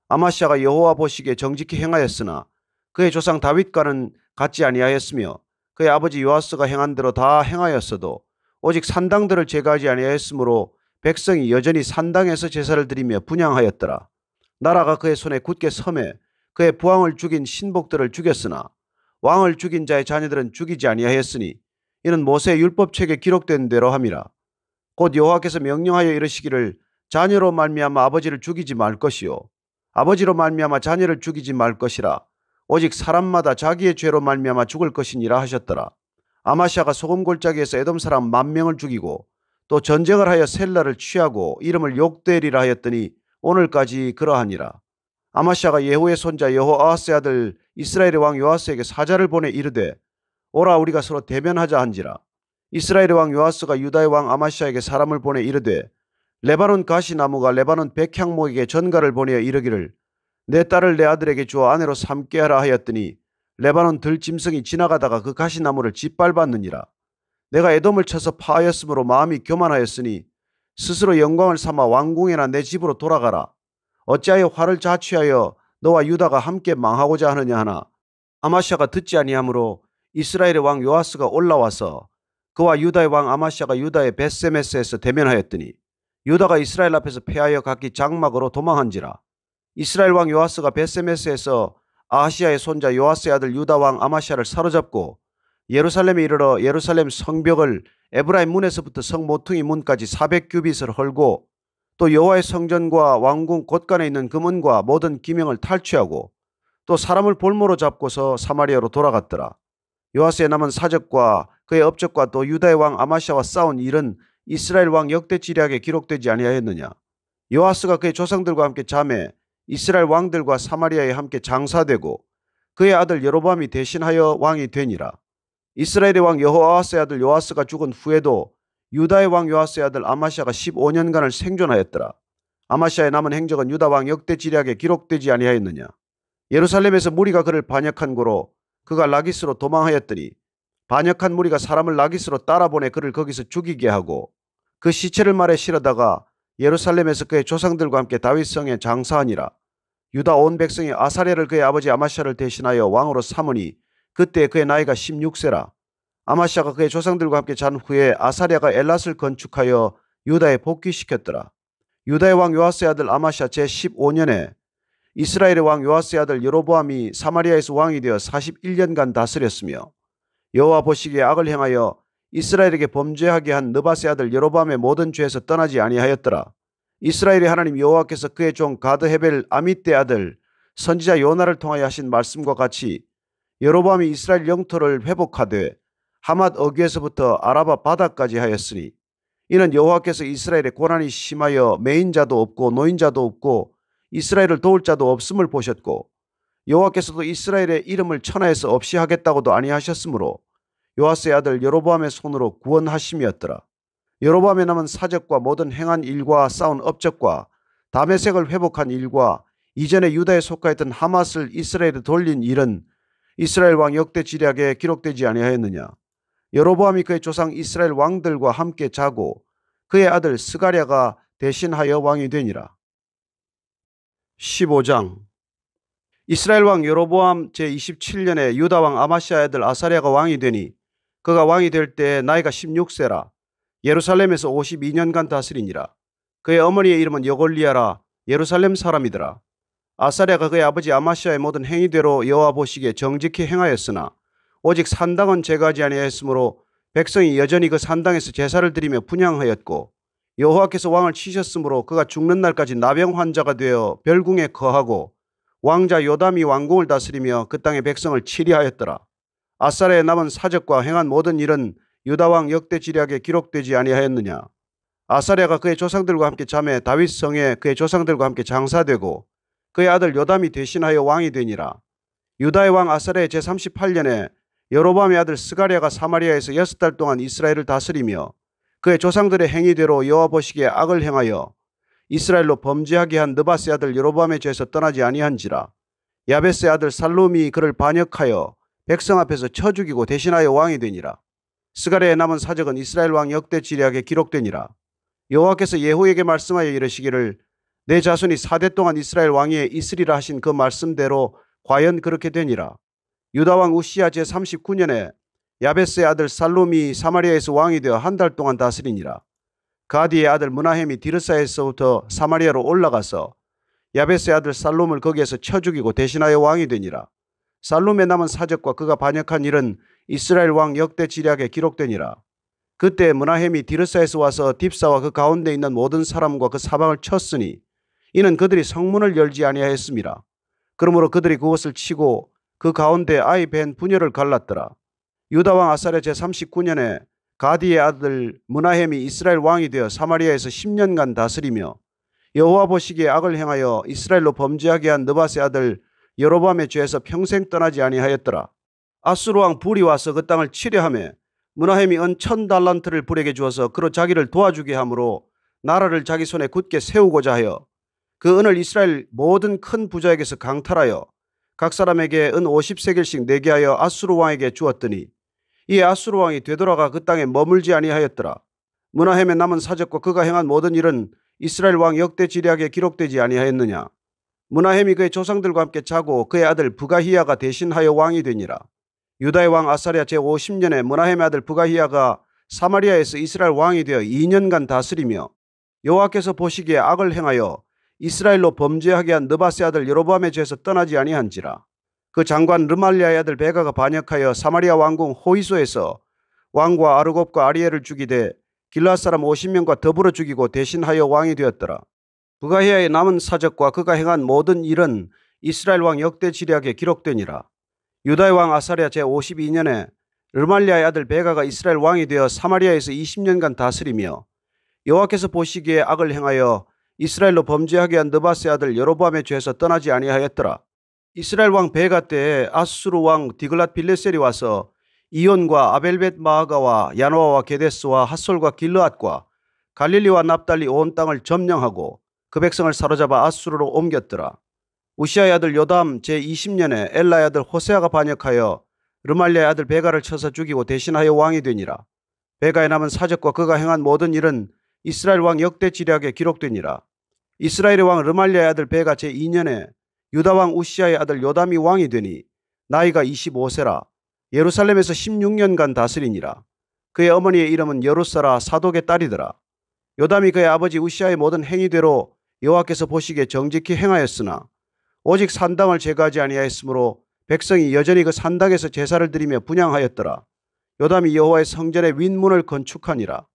아마시아가 여호와 보시기에 정직히 행하였으나 그의 조상 다윗과는 같지 아니하였으며 그의 아버지 요아스가 행한 대로 다 행하였어도 오직 산당들을 제거하지 아니하였으므로 백성이 여전히 산당에서 제사를 드리며 분향하였더라. 나라가 그의 손에 굳게 섬에 그의 부왕을 죽인 신복들을 죽였으나 왕을 죽인 자의 자녀들은 죽이지 아니하였으니 이는 모세 율법책에 기록된 대로 함이라. 곧 여호와께서 명령하여 이르시기를 자녀로 말미암아 아버지를 죽이지 말 것이요 아버지로 말미암아 자녀를 죽이지 말 것이라. 오직 사람마다 자기의 죄로 말미암아 죽을 것이니라 하셨더라. 아마시아가 소금 골짜기에서 에돔 사람 10,000명을 죽이고 또 전쟁을 하여 셀라를 취하고 이름을 욕되리라 하였더니 오늘까지 그러하니라. 아마시아가 예후의 손자 여호아하스의 아들 이스라엘의 왕 요아스에게 사자를 보내 이르되 오라 우리가 서로 대면하자 한지라. 이스라엘의 왕 요아스가 유다의 왕 아마시아에게 사람을 보내 이르되 레바논 가시나무가 레바논 백향목에게 전가를 보내어 이르기를 내 딸을 내 아들에게 주어 아내로 삼게 하라 하였더니 레바논 들짐승이 지나가다가 그 가시나무를 짓밟았느니라. 내가 에돔을 쳐서 파하였으므로 마음이 교만하였으니 스스로 영광을 삼아 왕궁에나 내 집으로 돌아가라. 어찌하여 화를 자취하여 너와 유다가 함께 망하고자 하느냐 하나 아마시아가 듣지 아니하므로 이스라엘의 왕 요아스가 올라와서 그와 유다의 왕 아마시아가 유다의 벳세메스에서 대면하였더니 유다가 이스라엘 앞에서 패하여 각기 장막으로 도망한지라. 이스라엘 왕 요아스가 벳세메스에서 아하시아의 손자 요아스의 아들 유다 왕 아마시아를 사로잡고 예루살렘에 이르러 예루살렘 성벽을 에브라임 문에서부터 성 모퉁이 문까지 400규빗을 헐고 또 여호와의 성전과 왕궁 곳간에 있는 금은과 모든 기명을 탈취하고 또 사람을 볼모로 잡고서 사마리아로 돌아갔더라. 요아스의 남은 사적과 그의 업적과 또 유다의 왕 아마시아와 싸운 일은 이스라엘 왕 역대지략에 기록되지 아니하였느냐. 요아스가 그의 조상들과 함께 잠에 이스라엘 왕들과 사마리아에 함께 장사되고 그의 아들 여로보암이 대신하여 왕이 되니라. 이스라엘의 왕 여호아하스의 아들 요아스가 죽은 후에도 유다의 왕 요아스의 아들 아마시아가 15년간을 생존하였더라. 아마시아의 남은 행적은 유다 왕 역대지략에 기록되지 아니하였느냐. 예루살렘에서 무리가 그를 반역한 고로 그가 라기스로 도망하였더니 반역한 무리가 사람을 라기스로 따라보내 그를 거기서 죽이게 하고 그 시체를 말에 실어다가 예루살렘에서 그의 조상들과 함께 다윗성에 장사하니라. 유다 온 백성이 아사랴를 그의 아버지 아마시아를 대신하여 왕으로 삼으니 그때 그의 나이가 16세라. 아마시아가 그의 조상들과 함께 잔 후에 아사랴가 엘랏을 건축하여 유다에 복귀시켰더라. 유다의 왕 요아스의 아들 아마시아 제15년에 이스라엘의 왕 요아스의 아들 여로보암이 사마리아에서 왕이 되어 41년간 다스렸으며 여호와 보시기에 악을 행하여 이스라엘에게 범죄하게 한 느밧의 아들 여로보암의 모든 죄에서 떠나지 아니하였더라. 이스라엘의 하나님 여호와께서 그의 종 가드 헤벨 아mit의 아들 선지자 요나를 통하여 하신 말씀과 같이 여로보암이 이스라엘 영토를 회복하되 하맛 어귀에서부터 아라바 바다까지 하였으니 이는 여호와께서 이스라엘의 고난이 심하여 매인자도 없고 노인자도 없고 이스라엘을 도울 자도 없음을 보셨고 여호와께서도 이스라엘의 이름을 천하에서 없이 하겠다고도 아니하셨으므로 요아스의 아들 여로보암의 손으로 구원하심이었더라. 여로보암의 남은 사적과 모든 행한 일과 싸운 업적과 다메섹을 회복한 일과 이전에 유다에 속하였던 하맛을 이스라엘에 돌린 일은 이스라엘 왕 역대지략에 기록되지 아니하였느냐. 여로보암이 그의 조상 이스라엘 왕들과 함께 자고 그의 아들 스가랴가 대신하여 왕이 되니라. 15장. 이스라엘 왕 여로보암 제27년에 유다 왕 아마시아의 아들 아사랴가 왕이 되니 그가 왕이 될 때 나이가 16세라. 예루살렘에서 52년간 다스리니라. 그의 어머니의 이름은 여골리아라. 예루살렘 사람이더라. 아사랴가 그의 아버지 아마시아의 모든 행위대로 여호와 보시기에 정직히 행하였으나 오직 산당은 제거하지 아니하였으므로 백성이 여전히 그 산당에서 제사를 드리며 분향하였고 여호와께서 왕을 치셨으므로 그가 죽는 날까지 나병 환자가 되어 별궁에 거하고 왕자 요담이 왕궁을 다스리며 그 땅의 백성을 치리하였더라. 아사랴의 남은 사적과 행한 모든 일은 유다 왕 역대지략에 기록되지 아니하였느냐. 아사랴가 그의 조상들과 함께 잠에 다윗 성에 그의 조상들과 함께 장사되고 그의 아들 요담이 대신하여 왕이 되니라. 유다의 왕 아사랴의 제38년에 여로보암의 아들 스가랴가 사마리아에서 6달 동안 이스라엘을 다스리며 그의 조상들의 행위대로 여호와 보시기에 악을 행하여 이스라엘로 범죄하게 한 느밧의 아들 여로보암의 죄에서 떠나지 아니한지라. 야베스의 아들 살룸이 그를 반역하여 백성 앞에서 쳐 죽이고 대신하여 왕이 되니라. 스가랴의 남은 사적은 이스라엘 왕 역대 지략에 기록되니라. 여호와께서 예후에게 말씀하여 이르시기를 내 자손이 4대 동안 이스라엘 왕위에 있으리라 하신 그 말씀대로 과연 그렇게 되니라. 유다 왕 우시야 제39년에 야베스의 아들 살룸이 사마리아에서 왕이 되어 1달 동안 다스리니라. 가디의 아들 므나헴이 디르사에서부터 사마리아로 올라가서 야베스의 아들 살룸을 거기에서 쳐 죽이고 대신하여 왕이 되니라. 살룸의 남은 사적과 그가 반역한 일은 이스라엘 왕 역대 지략에 기록되니라. 그때 므나헴이 디르사에서 와서 딥사와 그 가운데 있는 모든 사람과 그 사방을 쳤으니 이는 그들이 성문을 열지 아니하였음이라. 그러므로 그들이 그것을 치고 그 가운데 아이 벤 분열을 갈랐더라. 유다 왕 아사랴 제39년에 가디의 아들 므나헴이 이스라엘 왕이 되어 사마리아에서 10년간 다스리며 여호와 보시기에 악을 행하여 이스라엘로 범죄하게 한 느밧의 아들 여로보암의 죄에서 평생 떠나지 아니하였더라. 아수르 왕 불이 와서 그 땅을 치려하며 므나헴이 은 1000달란트를 불에게 주어서 그로 자기를 도와주게 하므로 나라를 자기 손에 굳게 세우고자 하여 그 은을 이스라엘 모든 큰 부자에게서 강탈하여 각 사람에게 은 50세겔씩 내게 하여 아수르 왕에게 주었더니 이에 아수르 왕이 되돌아가 그 땅에 머물지 아니하였더라. 므나헴의 남은 사적과 그가 행한 모든 일은 이스라엘 왕 역대 지략에 기록되지 아니하였느냐. 므나헴이 그의 조상들과 함께 자고 그의 아들 부가히야가 대신하여 왕이 되니라. 유다의 왕 아사랴 제50년에 므나헴의 아들 부가히야가 사마리아에서 이스라엘 왕이 되어 2년간 다스리며 여호와께서 보시기에 악을 행하여 이스라엘로 범죄하게 한 느밧의 아들 여로보암의 죄에서 떠나지 아니한지라. 그 장관 르말리아의 아들 베가가 반역하여 사마리아 왕궁 호이소에서 왕과 아르곱과 아리엘을 죽이되 길르앗 사람 50명과 더불어 죽이고 대신하여 왕이 되었더라. 부가히야의 남은 사적과 그가 행한 모든 일은 이스라엘 왕 역대 지략에 기록되니라. 유다의 왕 아사랴 제52년에 르말리아의 아들 베가가 이스라엘 왕이 되어 사마리아에서 20년간 다스리며 여호와께서 보시기에 악을 행하여 이스라엘로 범죄하게 한 느밧의 아들 여로보암의 죄에서 떠나지 아니하였더라. 이스라엘 왕 베가 때에 아수르 왕 디글랏 빌레셀이 와서 이온과 아벨벳 마아가와 야노아와 게데스와 핫솔과 길르앗과 갈릴리와 납달리 온 땅을 점령하고 그 백성을 사로잡아 아수르로 옮겼더라. 우시아의 아들 요담 제20년에 엘라의 아들 호세아가 반역하여 르말리아의 아들 베가를 쳐서 죽이고 대신하여 왕이 되니라. 베가의 남은 사적과 그가 행한 모든 일은 이스라엘 왕 역대 지략에 기록되니라. 이스라엘의 왕 르말리아의 아들 베가 제2년에 유다 왕 우시아의 아들 요담이 왕이 되니 나이가 25세라. 예루살렘에서 16년간 다스리니라. 그의 어머니의 이름은 여루사라 사독의 딸이더라. 요담이 그의 아버지 우시아의 모든 행위대로 여호와께서 보시기에 정직히 행하였으나 오직 산당을 제거하지 아니하였으므로 백성이 여전히 그 산당에서 제사를 드리며 분향하였더라. 요담이 여호와의 성전의 윗문을 건축하니라.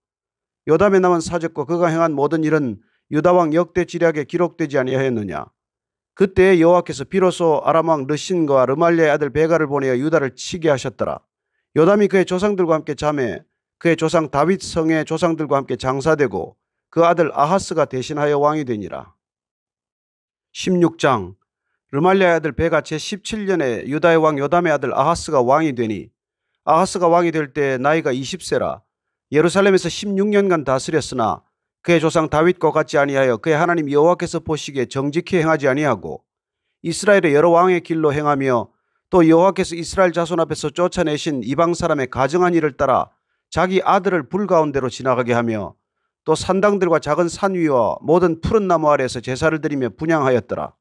요담의 남은 사적과 그가 행한 모든 일은 유다 왕 역대 지략에 기록되지 아니하였느냐. 그때 여호와께서 비로소 아람 왕 르신과 르말리아의 아들 베가를 보내어 유다를 치게 하셨더라. 요담이 그의 조상들과 함께 잠에 그의 조상 다윗 성의 조상들과 함께 장사되고 그 아들 아하스가 대신하여 왕이 되니라. 16장. 르말리아의 아들 베가 제17년에 유다의 왕 요담의 아들 아하스가 왕이 되니 아하스가 왕이 될 때 나이가 20세라. 예루살렘에서 16년간 다스렸으나 그의 조상 다윗과 같지 아니하여 그의 하나님 여호와께서 보시기에 정직히 행하지 아니하고 이스라엘의 여러 왕의 길로 행하며 또 여호와께서 이스라엘 자손 앞에서 쫓아내신 이방 사람의 가증한 일을 따라 자기 아들을 불 가운데로 지나가게 하며 또 산당들과 작은 산 위와 모든 푸른 나무 아래에서 제사를 드리며 분향하였더라.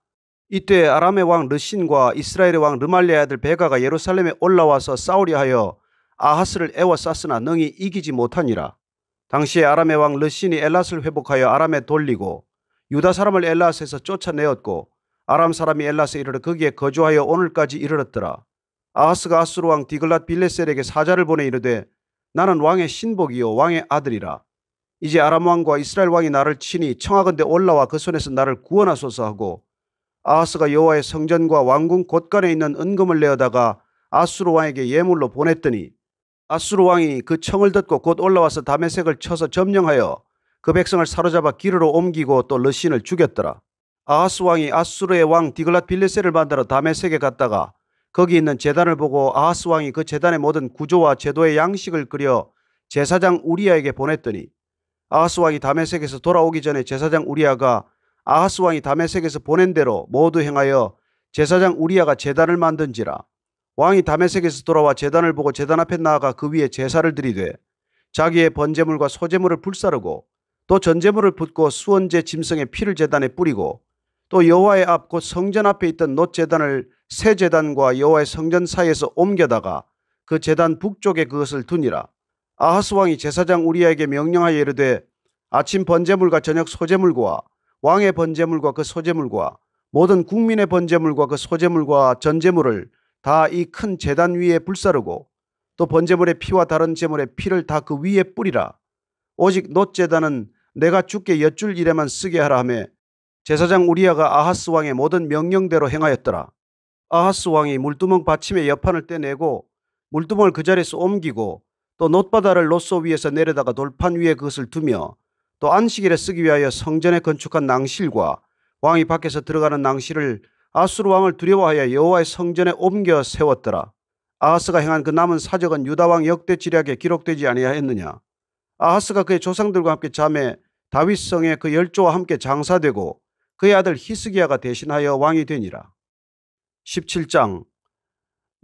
이때 아람의 왕 르신과 이스라엘의 왕 르말리아의 아들 베가가 예루살렘에 올라와서 싸우려 하여 아하스를 애워쌌으나 능히 이기지 못하니라. 당시에 아람의 왕 르신이 엘랏을 회복하여 아람에 돌리고 유다 사람을 엘랏에서 쫓아내었고 아람 사람이 엘랏에 이르러 거기에 거주하여 오늘까지 이르렀더라. 아하스가 아수르 왕 디글랏 빌레셀에게 사자를 보내 이르되 나는 왕의 신복이요 왕의 아들이라. 이제 아람 왕과 이스라엘 왕이 나를 치니 청하건대 올라와 그 손에서 나를 구원하소서 하고 아하스가 여호와의 성전과 왕궁 곳간에 있는 은금을 내어다가 아수르 왕에게 예물로 보냈더니 아수르 왕이 그 청을 듣고 곧 올라와서 다메섹을 쳐서 점령하여 그 백성을 사로잡아 기르로 옮기고 또 르신을 죽였더라. 아하스 왕이 아수르의 왕 디글랏 빌레셀을 만나러 다메섹에 갔다가 거기 있는 제단을 보고 아하스 왕이 그 제단의 모든 구조와 제도의 양식을 그려 제사장 우리아에게 보냈더니 아하스 왕이 다메섹에서 돌아오기 전에 제사장 우리아가 아하스 왕이 다메섹에서 보낸 대로 모두 행하여 제사장 우리아가 제단을 만든지라. 왕이 다메섹에서 돌아와 제단을 보고 제단 앞에 나아가 그 위에 제사를 드리되 자기의 번제물과 소제물을 불사르고 또 전제물을 붓고 수원제 짐승의 피를 제단에 뿌리고 또 여호와의 앞 곧 성전 앞에 있던 놋 제단을 새 제단과 여호와의 성전 사이에서 옮겨다가 그 제단 북쪽에 그것을 두니라. 아하스 왕이 제사장 우리아에게 명령하여 이르되 아침 번제물과 저녁 소제물과 왕의 번제물과 그 소제물과 모든 국민의 번제물과 그 소제물과 전제물을 다 이 큰 제단 위에 불사르고 또 번제물의 피와 다른 제물의 피를 다 그 위에 뿌리라. 오직 놋 제단은 내가 주께 여쭐 일에만 쓰게 하라 하며 제사장 우리아가 아하스 왕의 모든 명령대로 행하였더라. 아하스 왕이 물두멍 받침의 여판을 떼내고 물두멍을 그 자리에서 옮기고 또 놋바다를 놋소 위에서 내려다가 돌판 위에 그것을 두며 또 안식일에 쓰기 위하여 성전에 건축한 낭실과 왕이 밖에서 들어가는 낭실을 아수르 왕을 두려워하여 여호와의 성전에 옮겨 세웠더라. 아하스가 행한 그 남은 사적은 유다 왕 역대 지략에 기록되지 아니하였느냐. 아하스가 그의 조상들과 함께 잠에 다윗 성에 그 열조와 함께 장사되고 그의 아들 히스기야가 대신하여 왕이 되니라. 17장.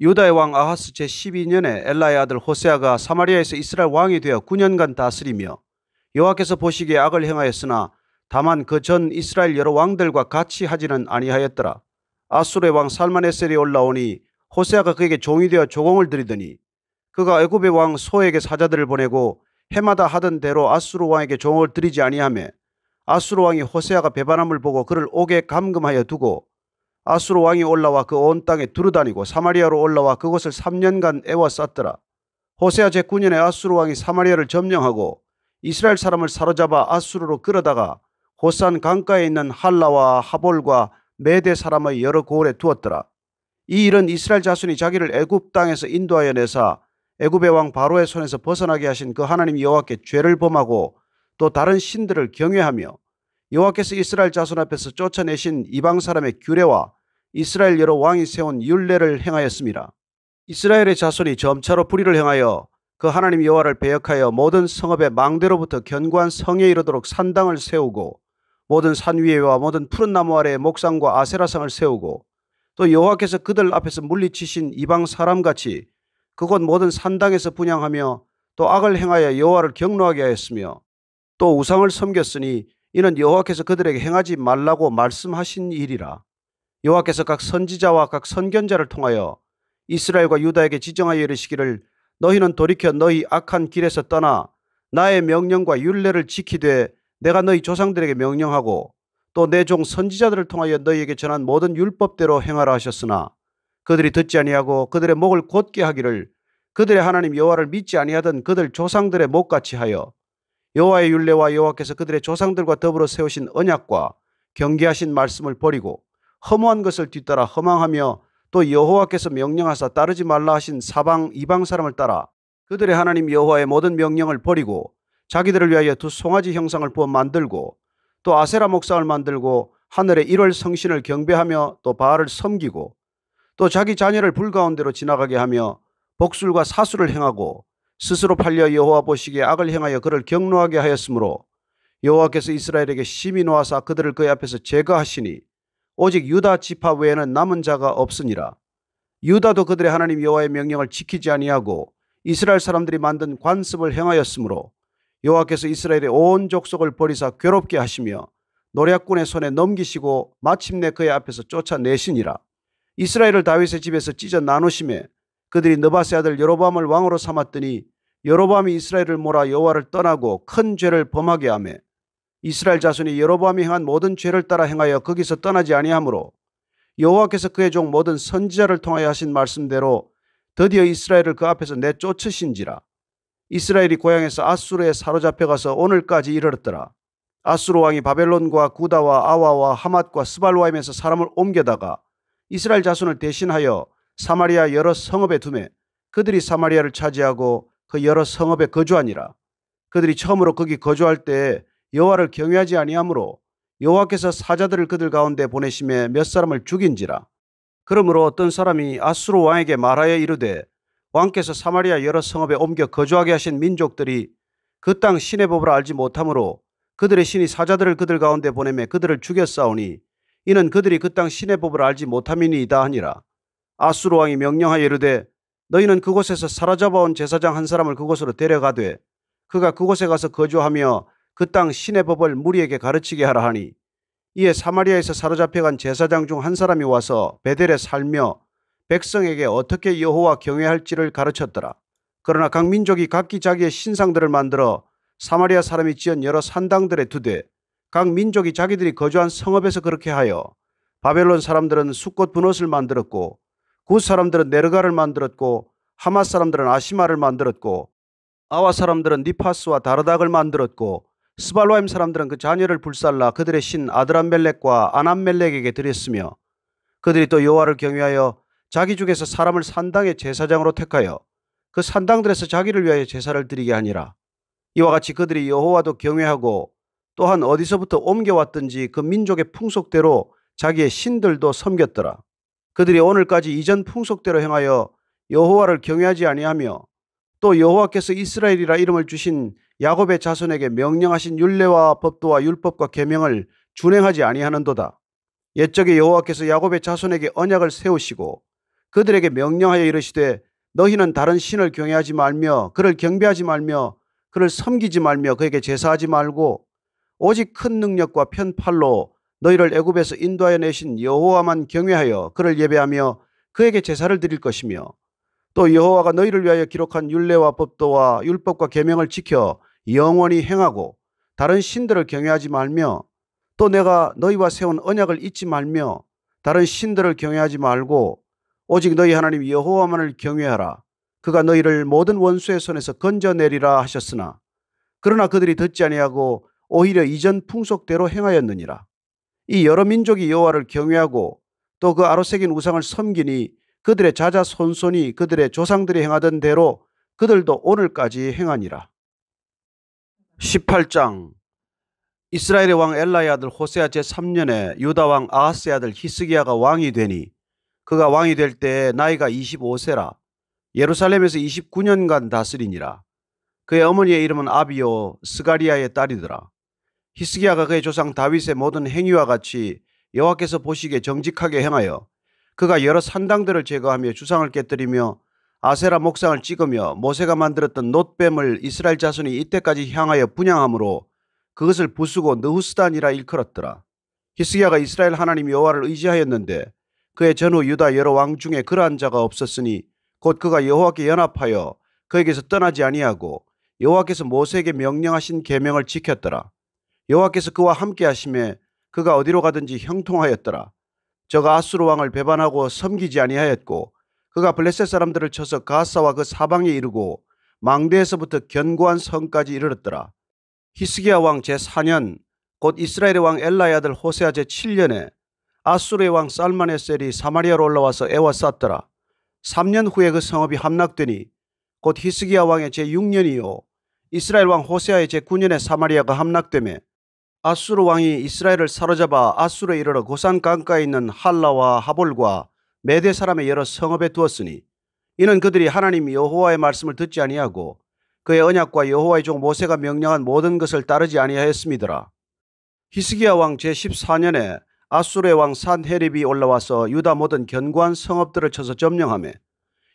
유다의 왕 아하스 제12년에 엘라의 아들 호세아가 사마리아에서 이스라엘 왕이 되어 9년간 다스리며 여호와께서 보시기에 악을 행하였으나 다만 그 전 이스라엘 여러 왕들과 같이 하지는 아니하였더라. 아수르의 왕 살마네셀이 올라오니 호세아가 그에게 종이 되어 조공을 드리더니 그가 애굽의 왕 소에게 사자들을 보내고 해마다 하던 대로 아수르 왕에게 종을 드리지 아니하며 아수르 왕이 호세아가 배반함을 보고 그를 옥에 감금하여 두고 아수르 왕이 올라와 그 온 땅에 두루다니고 사마리아로 올라와 그곳을 3년간 애워쌌더라. 호세아 제9년에 아수르 왕이 사마리아를 점령하고 이스라엘 사람을 사로잡아 아수르로 끌어다가 호산 강가에 있는 할라와 하볼과 메대 사람의 여러 고을에 두었더라. 이 일은 이스라엘 자손이 자기를 애굽 땅에서 인도하여 내사 애굽의 왕 바로의 손에서 벗어나게 하신 그 하나님 여호와께 죄를 범하고 또 다른 신들을 경외하며 여호와께서 이스라엘 자손 앞에서 쫓아내신 이방 사람의 규례와 이스라엘 여러 왕이 세운 율례를 행하였습니다. 이스라엘의 자손이 점차로 불의를 행하여 그 하나님 여호와를 배역하여 모든 성읍의 망대로부터 견고한 성에 이르도록 산당을 세우고 모든 산 위에와 모든 푸른 나무 아래에 목상과 아세라상을 세우고 또 여호와께서 그들 앞에서 물리치신 이방 사람같이 그곳 모든 산당에서 분향하며 또 악을 행하여 여호와를 경노하게 하였으며 또 우상을 섬겼으니 이는 여호와께서 그들에게 행하지 말라고 말씀하신 일이라. 여호와께서 각 선지자와 각 선견자를 통하여 이스라엘과 유다에게 지정하여 이르시기를 너희는 돌이켜 너희 악한 길에서 떠나 나의 명령과 율례를 지키되 내가 너희 조상들에게 명령하고 또 내 종 선지자들을 통하여 너희에게 전한 모든 율법대로 행하라 하셨으나 그들이 듣지 아니하고 그들의 목을 곧게 하기를 그들의 하나님 여호와를 믿지 아니하던 그들 조상들의 목같이 하여 여호와의 율례와 여호와께서 그들의 조상들과 더불어 세우신 언약과 경계하신 말씀을 버리고 허무한 것을 뒤따라 허망하며 또 여호와께서 명령하사 따르지 말라 하신 사방 이방 사람을 따라 그들의 하나님 여호와의 모든 명령을 버리고 자기들을 위하여 두 송아지 형상을 부어 만들고 또 아세라 목상을 만들고 하늘의 일월 성신을 경배하며 또 바알을 섬기고 또 자기 자녀를 불 가운데로 지나가게 하며 복술과 사술을 행하고 스스로 팔려 여호와 보시기에 악을 행하여 그를 경노하게 하였으므로 여호와께서 이스라엘에게 심히 노하사 그들을 그의 앞에서 제거하시니 오직 유다 지파 외에는 남은 자가 없으니라. 유다도 그들의 하나님 여호와의 명령을 지키지 아니하고 이스라엘 사람들이 만든 관습을 행하였으므로 여호와께서 이스라엘의 온 족속을 버리사 괴롭게 하시며 노략군의 손에 넘기시고 마침내 그의 앞에서 쫓아내시니라. 이스라엘을 다윗의 집에서 찢어 나누심에 그들이 느바세 아들 여로보암을 왕으로 삼았더니 여로보암이 이스라엘을 몰아 여호와를 떠나고 큰 죄를 범하게 하며 이스라엘 자손이 여로보암이 행한 모든 죄를 따라 행하여 거기서 떠나지 아니하므로 여호와께서 그의 종 모든 선지자를 통하여 하신 말씀대로 드디어 이스라엘을 그 앞에서 내쫓으신지라. 이스라엘이 고향에서 아수르에 사로잡혀가서 오늘까지 이르렀더라. 아수르 왕이 바벨론과 구다와 아와와 하맛과 스발와임에서 사람을 옮겨다가 이스라엘 자손을 대신하여 사마리아 여러 성읍에 두매 그들이 사마리아를 차지하고 그 여러 성읍에 거주하니라. 그들이 처음으로 거기 거주할 때에 여호와를 경외하지 아니하므로 여호와께서 사자들을 그들 가운데 보내심에 몇 사람을 죽인지라. 그러므로 어떤 사람이 아수르 왕에게 말하여 이르되 왕께서 사마리아 여러 성읍에 옮겨 거주하게 하신 민족들이 그 땅 신의 법을 알지 못하므로 그들의 신이 사자들을 그들 가운데 보내매 그들을 죽였사오니 이는 그들이 그 땅 신의 법을 알지 못함이니이다 하니라. 아수르 왕이 명령하여 이르되 너희는 그곳에서 사로잡아온 제사장 한 사람을 그곳으로 데려가되 그가 그곳에 가서 거주하며 그 땅 신의 법을 무리에게 가르치게 하라 하니 이에 사마리아에서 사로잡혀간 제사장 중 한 사람이 와서 베델에 살며 백성에게 어떻게 여호와 경외할지를 가르쳤더라. 그러나 각 민족이 각기 자기의 신상들을 만들어 사마리아 사람이 지은 여러 산당들에 두되 각 민족이 자기들이 거주한 성읍에서 그렇게 하여 바벨론 사람들은 숫꽃 분옷을 만들었고 굿 사람들은 네르가를 만들었고 하맛 사람들은 아시마를 만들었고 아와 사람들은 니파스와 다르닥을 만들었고 스발로임 사람들은 그 자녀를 불살라 그들의 신 아드람멜렉과 아남멜렉에게 드렸으며 그들이 또 여호와를 경외하여 자기 중에서 사람을 산당의 제사장으로 택하여 그 산당들에서 자기를 위하여 제사를 드리게 하니라. 이와 같이 그들이 여호와도 경외하고 또한 어디서부터 옮겨왔든지 그 민족의 풍속대로 자기의 신들도 섬겼더라. 그들이 오늘까지 이전 풍속대로 행하여 여호와를 경외하지 아니하며 또 여호와께서 이스라엘이라 이름을 주신 야곱의 자손에게 명령하신 율례와 법도와 율법과 계명을 준행하지 아니하는도다. 옛적에 여호와께서 야곱의 자손에게 언약을 세우시고 그들에게 명령하여 이르시되 너희는 다른 신을 경외하지 말며 그를 경배하지 말며 그를 섬기지 말며 그에게 제사하지 말고 오직 큰 능력과 편팔로 너희를 애굽에서 인도하여 내신 여호와만 경외하여 그를 예배하며 그에게 제사를 드릴 것이며 또 여호와가 너희를 위하여 기록한 율례와 법도와 율법과 계명을 지켜 영원히 행하고 다른 신들을 경외하지 말며 또 내가 너희와 세운 언약을 잊지 말며 다른 신들을 경외하지 말고 오직 너희 하나님 여호와만을 경외하라. 그가 너희를 모든 원수의 손에서 건져내리라 하셨으나 그러나 그들이 듣지 아니하고 오히려 이전 풍속대로 행하였느니라. 이 여러 민족이 여호와를 경외하고 또 그 아로새긴 우상을 섬기니 그들의 자자손손이 그들의 조상들이 행하던 대로 그들도 오늘까지 행하니라. 18장. 이스라엘의 왕 엘라의 아들 호세아 제3년에 유다 왕 아하스의 아들 히스기야가 왕이 되니 그가 왕이 될 때 나이가 25세라. 예루살렘에서 29년간 다스리니라. 그의 어머니의 이름은 아비요 스가리아의 딸이더라. 히스기야가 그의 조상 다윗의 모든 행위와 같이 여호와께서 보시기에 정직하게 행하여 그가 여러 산당들을 제거하며 주상을 깨뜨리며 아세라 목상을 찍으며 모세가 만들었던 놋뱀을 이스라엘 자손이 이때까지 향하여 분향함으로 그것을 부수고 느후스단이라 일컬었더라. 히스기야가 이스라엘 하나님 여호와를 의지하였는데 그의 전후 유다 여러 왕 중에 그러한 자가 없었으니 곧 그가 여호와께 연합하여 그에게서 떠나지 아니하고 여호와께서 모세에게 명령하신 계명을 지켰더라. 여호와께서 그와 함께 하심에 그가 어디로 가든지 형통하였더라. 저가 아수르 왕을 배반하고 섬기지 아니하였고 그가 블레셋 사람들을 쳐서 가사와 그 사방에 이르고 망대에서부터 견고한 성까지 이르렀더라. 히스기야 왕 제4년 곧 이스라엘의 왕 엘라의 아들 호세아 제7년에 아수르의 왕 살마네셀이 사마리아로 올라와서 애워쌌더라. 3년 후에 그 성읍이 함락되니 곧 히스기야 왕의 제6년이요 이스라엘 왕 호세아의 제9년에 사마리아가 함락되매 아수르 왕이 이스라엘을 사로잡아 아수르에 이르러 고산 강가에 있는 할라와 하볼과 메대 사람의 여러 성읍에 두었으니 이는 그들이 하나님 여호와의 말씀을 듣지 아니하고 그의 언약과 여호와의 종 모세가 명령한 모든 것을 따르지 아니하였음이더라. 히스기야 왕 제14년에 아수르의 왕 산헤립이 올라와서 유다 모든 견고한 성읍들을 쳐서 점령하며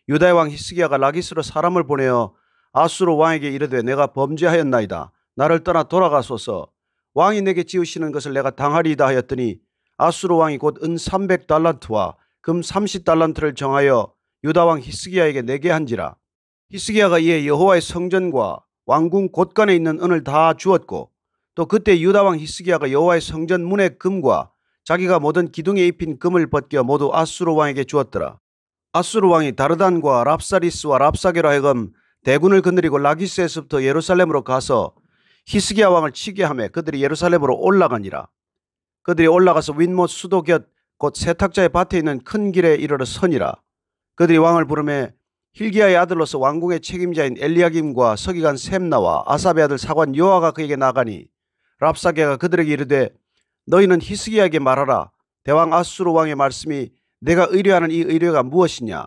유다의 왕 히스기야가 라기스로 사람을 보내어 아수르 왕에게 이르되 내가 범죄하였나이다. 나를 떠나 돌아가소서. 왕이 내게 지으시는 것을 내가 당하리이다 하였더니 아수르 왕이 곧 은 300달란트와 금 30달란트를 정하여 유다 왕 히스기야에게 내게 한지라. 히스기야가 이에 여호와의 성전과 왕궁 곳간에 있는 은을 다 주었고 또 그때 유다 왕 히스기야가 여호와의 성전 문의 금과 자기가 모든 기둥에 입힌 금을 벗겨 모두 아수르 왕에게 주었더라. 아수르 왕이 다르단과 랍사리스와 랍사게로 하여금 대군을 거느리고 라기스에서부터 예루살렘으로 가서 히스기야 왕을 치게 하며 그들이 예루살렘으로 올라가니라. 그들이 올라가서 윗못 수도 곁 곧 세탁자의 밭에 있는 큰 길에 이르러 서니라. 그들이 왕을 부르매 힐기야의 아들로서 왕궁의 책임자인 엘리야김과 서기관 셈나와 아삽의 아들 사관 요아가 그에게 나가니 랍사게가 그들에게 이르되 너희는 히스기야에게 말하라. 대왕 아수르 왕의 말씀이 내가 의뢰하는 이 의뢰가 무엇이냐?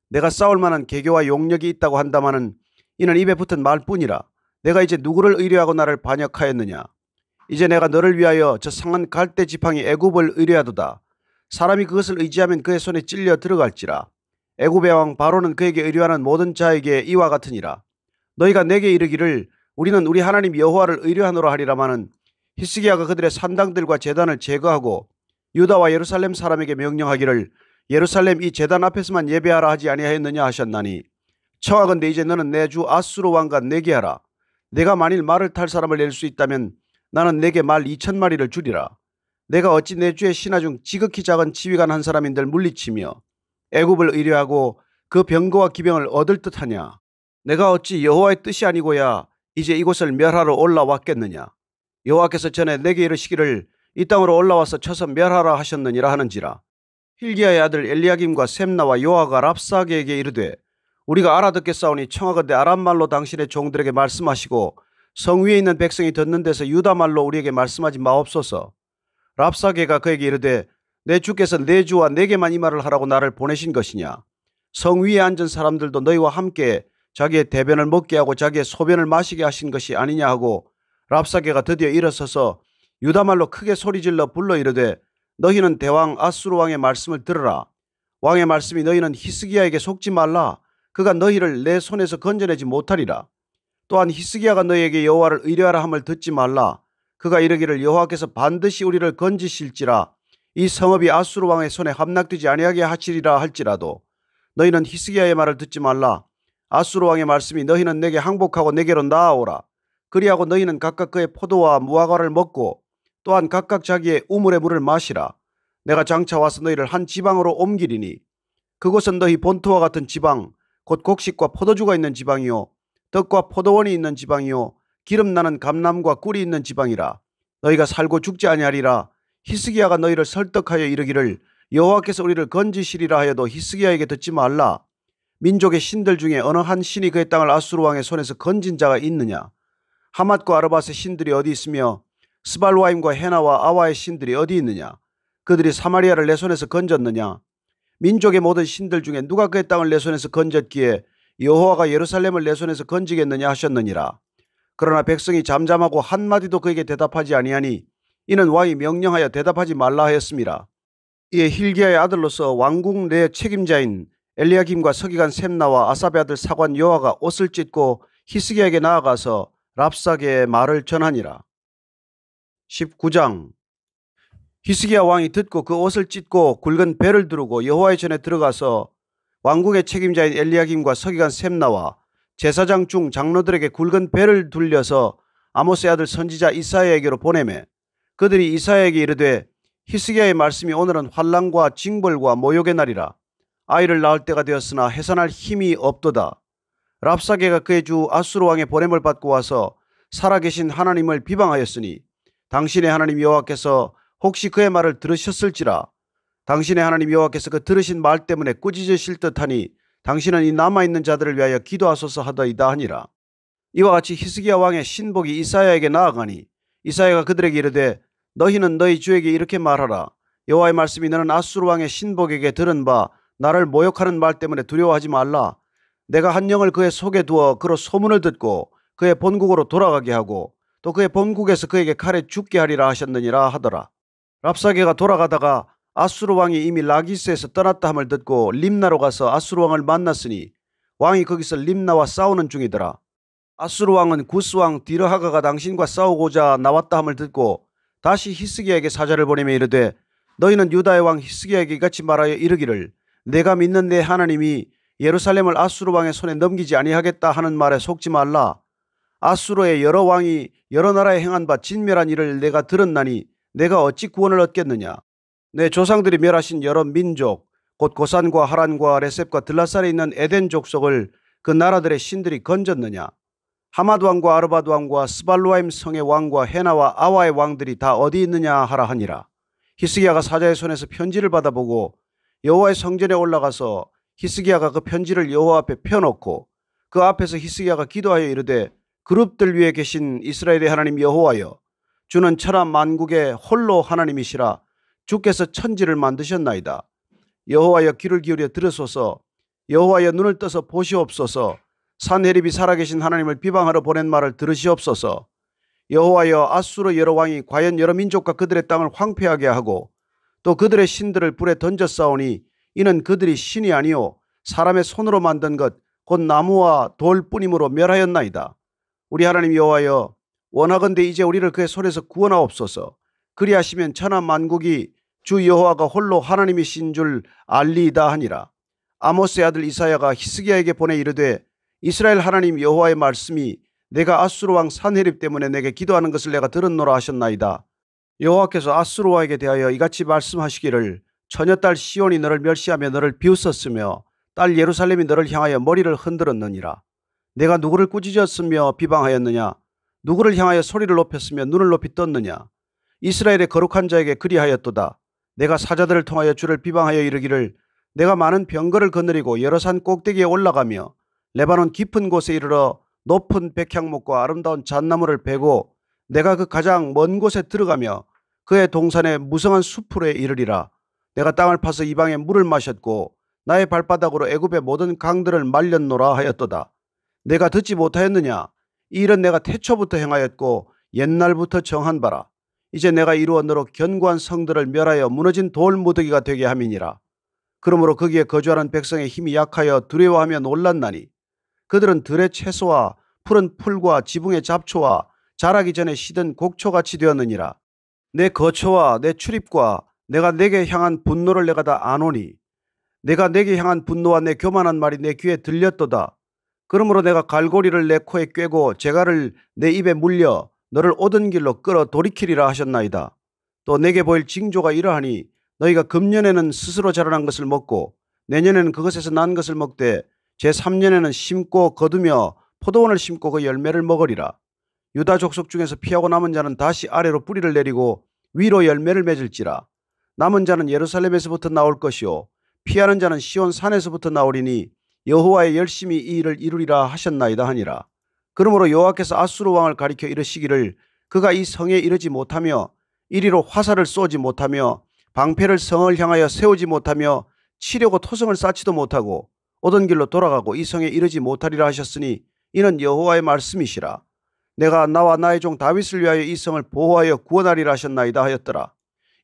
내가 싸울 만한 계교와 용력이 있다고 한다마는 이는 입에 붙은 말뿐이라. 내가 이제 누구를 의뢰하고 나를 반역하였느냐? 이제 내가 너를 위하여 저 상한 갈대 지팡이 애굽을 의뢰하도다. 사람이 그것을 의지하면 그의 손에 찔려 들어갈지라. 애굽의 왕 바로는 그에게 의뢰하는 모든 자에게 이와 같으니라. 너희가 내게 이르기를 우리는 우리 하나님 여호와를 의뢰하노라 하리라마는 히스기야가 그들의 산당들과 제단을 제거하고 유다와 예루살렘 사람에게 명령하기를 예루살렘 이 제단 앞에서만 예배하라 하지 아니하였느냐 하셨나니 청하건대 이제 너는 내 주 아수르 왕과 내게 하라. 내가 만일 말을 탈 사람을 낼 수 있다면 나는 내게 말 2,000마리를 주리라. 내가 어찌 내 주의 신하 중 지극히 작은 지휘관 한 사람인들 물리치며 애굽을 의뢰하고 그 병거와 기병을 얻을 듯하냐? 내가 어찌 여호와의 뜻이 아니고야 이제 이곳을 멸하러 올라왔겠느냐? 여호와께서 전에 내게 이르시기를 이 땅으로 올라와서 쳐서 멸하라 하셨느니라 하는지라. 힐기야의 아들 엘리야김과 셈나와 요아가 랍사게에게 이르되 우리가 알아듣겠사오니 청하건대 아람말로 당신의 종들에게 말씀하시고 성 위에 있는 백성이 듣는 데서 유다말로 우리에게 말씀하지 마옵소서. 랍사게가 그에게 이르되 내 주께서 내 주와 내게만 이 말을 하라고 나를 보내신 것이냐? 성 위에 앉은 사람들도 너희와 함께 자기의 대변을 먹게 하고 자기의 소변을 마시게 하신 것이 아니냐 하고 랍사게가 드디어 일어서서 유다말로 크게 소리질러 불러 이르되 너희는 대왕 아수르 왕의 말씀을 들으라. 왕의 말씀이 너희는 히스기야에게 속지 말라. 그가 너희를 내 손에서 건져내지 못하리라. 또한 히스기야가 너희에게 여호와를 의뢰하라 함을 듣지 말라. 그가 이르기를 여호와께서 반드시 우리를 건지실지라 이 성읍이 아수르 왕의 손에 함락되지 아니하게 하시리라 할지라도 너희는 히스기야의 말을 듣지 말라. 아수르 왕의 말씀이 너희는 내게 항복하고 내게로 나아오라. 그리하고 너희는 각각 그의 포도와 무화과를 먹고 또한 각각 자기의 우물의 물을 마시라. 내가 장차 와서 너희를 한 지방으로 옮기리니 그곳은 너희 본토와 같은 지방 곧 곡식과 포도주가 있는 지방이요 떡과 포도원이 있는 지방이요 기름 나는 감람과 꿀이 있는 지방이라. 너희가 살고 죽지 아니하리라. 히스기야가 너희를 설득하여 이르기를 여호와께서 우리를 건지시리라 하여도 히스기야에게 듣지 말라. 민족의 신들 중에 어느 한 신이 그의 땅을 아수르 왕의 손에서 건진 자가 있느냐? 하맛과 아르밧의 신들이 어디 있으며 스발와임과 헤나와 아와의 신들이 어디 있느냐? 그들이 사마리아를 내 손에서 건졌느냐? 민족의 모든 신들 중에 누가 그의 땅을 내 손에서 건졌기에 여호와가 예루살렘을 내 손에서 건지겠느냐 하셨느니라. 그러나 백성이 잠잠하고 한마디도 그에게 대답하지 아니하니 이는 왕이 명령하여 대답하지 말라 하였습니다. 이에 힐기야의 아들로서 왕궁 내 책임자인 엘리야김과 서기관 셈나와 아삽의 아들 사관 요아가 옷을 찢고 히스기야에게 나아가서 랍사게의 말을 전하니라. 19장. 히스기야 왕이 듣고 그 옷을 찢고 굵은 배를 두르고 여호와의 전에 들어가서 왕궁의 책임자인 엘리야김과 서기관 셈나와 제사장 중 장로들에게 굵은 배를 둘려서 아모스의 아들 선지자 이사야에게로 보내매 그들이 이사야에게 이르되 히스기야의 말씀이 오늘은 환난과 징벌과 모욕의 날이라. 아이를 낳을 때가 되었으나 해산할 힘이 없도다. 랍사게가 그의 주 아수르 왕의 보냄을 받고 와서 살아계신 하나님을 비방하였으니 당신의 하나님 여호와께서 혹시 그의 말을 들으셨을지라. 당신의 하나님 여호와께서 그 들으신 말 때문에 꾸짖으실 듯하니 당신은 이 남아있는 자들을 위하여 기도하소서 하더이다 하니라. 이와 같이 히스기야 왕의 신복이 이사야에게 나아가니 이사야가 그들에게 이르되 너희는 너희 주에게 이렇게 말하라. 여호와의 말씀이 너는 아수르 왕의 신복에게 들은 바 나를 모욕하는 말 때문에 두려워하지 말라. 내가 한 영을 그의 속에 두어 그로 소문을 듣고 그의 본국으로 돌아가게 하고 또 그의 본국에서 그에게 칼에 죽게 하리라 하셨느니라 하더라. 랍사게가 돌아가다가 아수르 왕이 이미 라기스에서 떠났다 함을 듣고 림나로 가서 아수르 왕을 만났으니 왕이 거기서 림나와 싸우는 중이더라. 아수르 왕은 구스 왕 디르하가가 당신과 싸우고자 나왔다 함을 듣고 다시 히스기야에게 사자를 보내며 이르되 너희는 유다의 왕 히스기야에게 이같이 말하여 이르기를 내가 믿는 내 하나님이 예루살렘을 아수르 왕의 손에 넘기지 아니하겠다 하는 말에 속지 말라. 아수르의 여러 왕이 여러 나라에 행한 바 진멸한 일을 내가 들었나니 내가 어찌 구원을 얻겠느냐. 내 조상들이 멸하신 여러 민족 곧 고산과 하란과 레셉과 들라살에 있는 에덴 족속을 그 나라들의 신들이 건졌느냐. 하맛 왕과 아르밧 왕과 스발루아임 성의 왕과 헤나와 아와의 왕들이 다 어디 있느냐 하라 하니라. 히스기야가 사자의 손에서 편지를 받아보고 여호와의 성전에 올라가서 히스기야가 그 편지를 여호와 앞에 펴놓고 그 앞에서 히스기야가 기도하여 이르되 그룹들 위에 계신 이스라엘의 하나님 여호와여 주는 천하 만국의 홀로 하나님이시라. 주께서 천지를 만드셨나이다. 여호와여 귀를 기울여 들으소서. 여호와여 눈을 떠서 보시옵소서. 산헤립이 살아계신 하나님을 비방하러 보낸 말을 들으시옵소서. 여호와여 아수르 여러 왕이 과연 여러 민족과 그들의 땅을 황폐하게 하고 또 그들의 신들을 불에 던져 싸우니 이는 그들이 신이 아니요 사람의 손으로 만든 것 곧 나무와 돌뿐이므로 멸하였나이다. 우리 하나님 여호와여 원하건대 이제 우리를 그의 손에서 구원하옵소서. 그리하시면 천하 만국이 주 여호와가 홀로 하나님이신 줄 알리이다 하니라. 아모스의 아들 이사야가 히스기야에게 보내 이르되 이스라엘 하나님 여호와의 말씀이 내가 아수르 왕 산헤립 때문에 내게 기도하는 것을 내가 들었노라 하셨나이다. 여호와께서 아수르 왕에게 대하여 이같이 말씀하시기를 처녀딸 시온이 너를 멸시하며 너를 비웃었으며 딸 예루살렘이 너를 향하여 머리를 흔들었느니라. 내가 누구를 꾸짖었으며 비방하였느냐? 누구를 향하여 소리를 높였으며 눈을 높이 떴느냐? 이스라엘의 거룩한 자에게 그리하였도다. 내가 사자들을 통하여 주를 비방하여 이르기를 내가 많은 병거를 거느리고 여러 산 꼭대기에 올라가며 레바논 깊은 곳에 이르러 높은 백향목과 아름다운 잣나무를 베고 내가 그 가장 먼 곳에 들어가며 그의 동산에 무성한 숲으로 이르리라. 내가 땅을 파서 이방에 물을 마셨고 나의 발바닥으로 애굽의 모든 강들을 말렸노라 하였도다. 내가 듣지 못하였느냐? 이 일은 내가 태초부터 행하였고 옛날부터 정한 바라. 이제 내가 이루어 너로 견고한 성들을 멸하여 무너진 돌무더기가 되게 함이니라. 그러므로 거기에 거주하는 백성의 힘이 약하여 두려워하며 놀랐나니 그들은 들의 채소와 푸른 풀과 지붕의 잡초와 자라기 전에 시든 곡초같이 되었느니라. 내 거처와 내 출입과 내가 내게 향한 분노를 내가 다 아노니 내가 내게 향한 분노와 내 교만한 말이 내 귀에 들렸도다. 그러므로 내가 갈고리를 내 코에 꿰고 재갈을 내 입에 물려 너를 오던 길로 끌어 돌이키리라 하셨나이다. 또 내게 보일 징조가 이러하니 너희가 금년에는 스스로 자라난 것을 먹고 내년에는 그것에서 난 것을 먹되 제3년에는 심고 거두며 포도원을 심고 그 열매를 먹으리라. 유다 족속 중에서 피하고 남은 자는 다시 아래로 뿌리를 내리고 위로 열매를 맺을지라. 남은 자는 예루살렘에서부터 나올 것이요 피하는 자는 시온 산에서부터 나오리니 여호와의 열심히 이 일을 이루리라 하셨나이다 하니라. 그러므로 여호와께서 아수르 왕을 가리켜 이르시기를 그가 이 성에 이르지 못하며 이리로 화살을 쏘지 못하며 방패를 성을 향하여 세우지 못하며 치려고 토성을 쌓지도 못하고 오던 길로 돌아가고 이 성에 이르지 못하리라 하셨으니 이는 여호와의 말씀이시라. 내가 나와 나의 종 다윗을 위하여 이 성을 보호하여 구원하리라 하셨나이다 하였더라.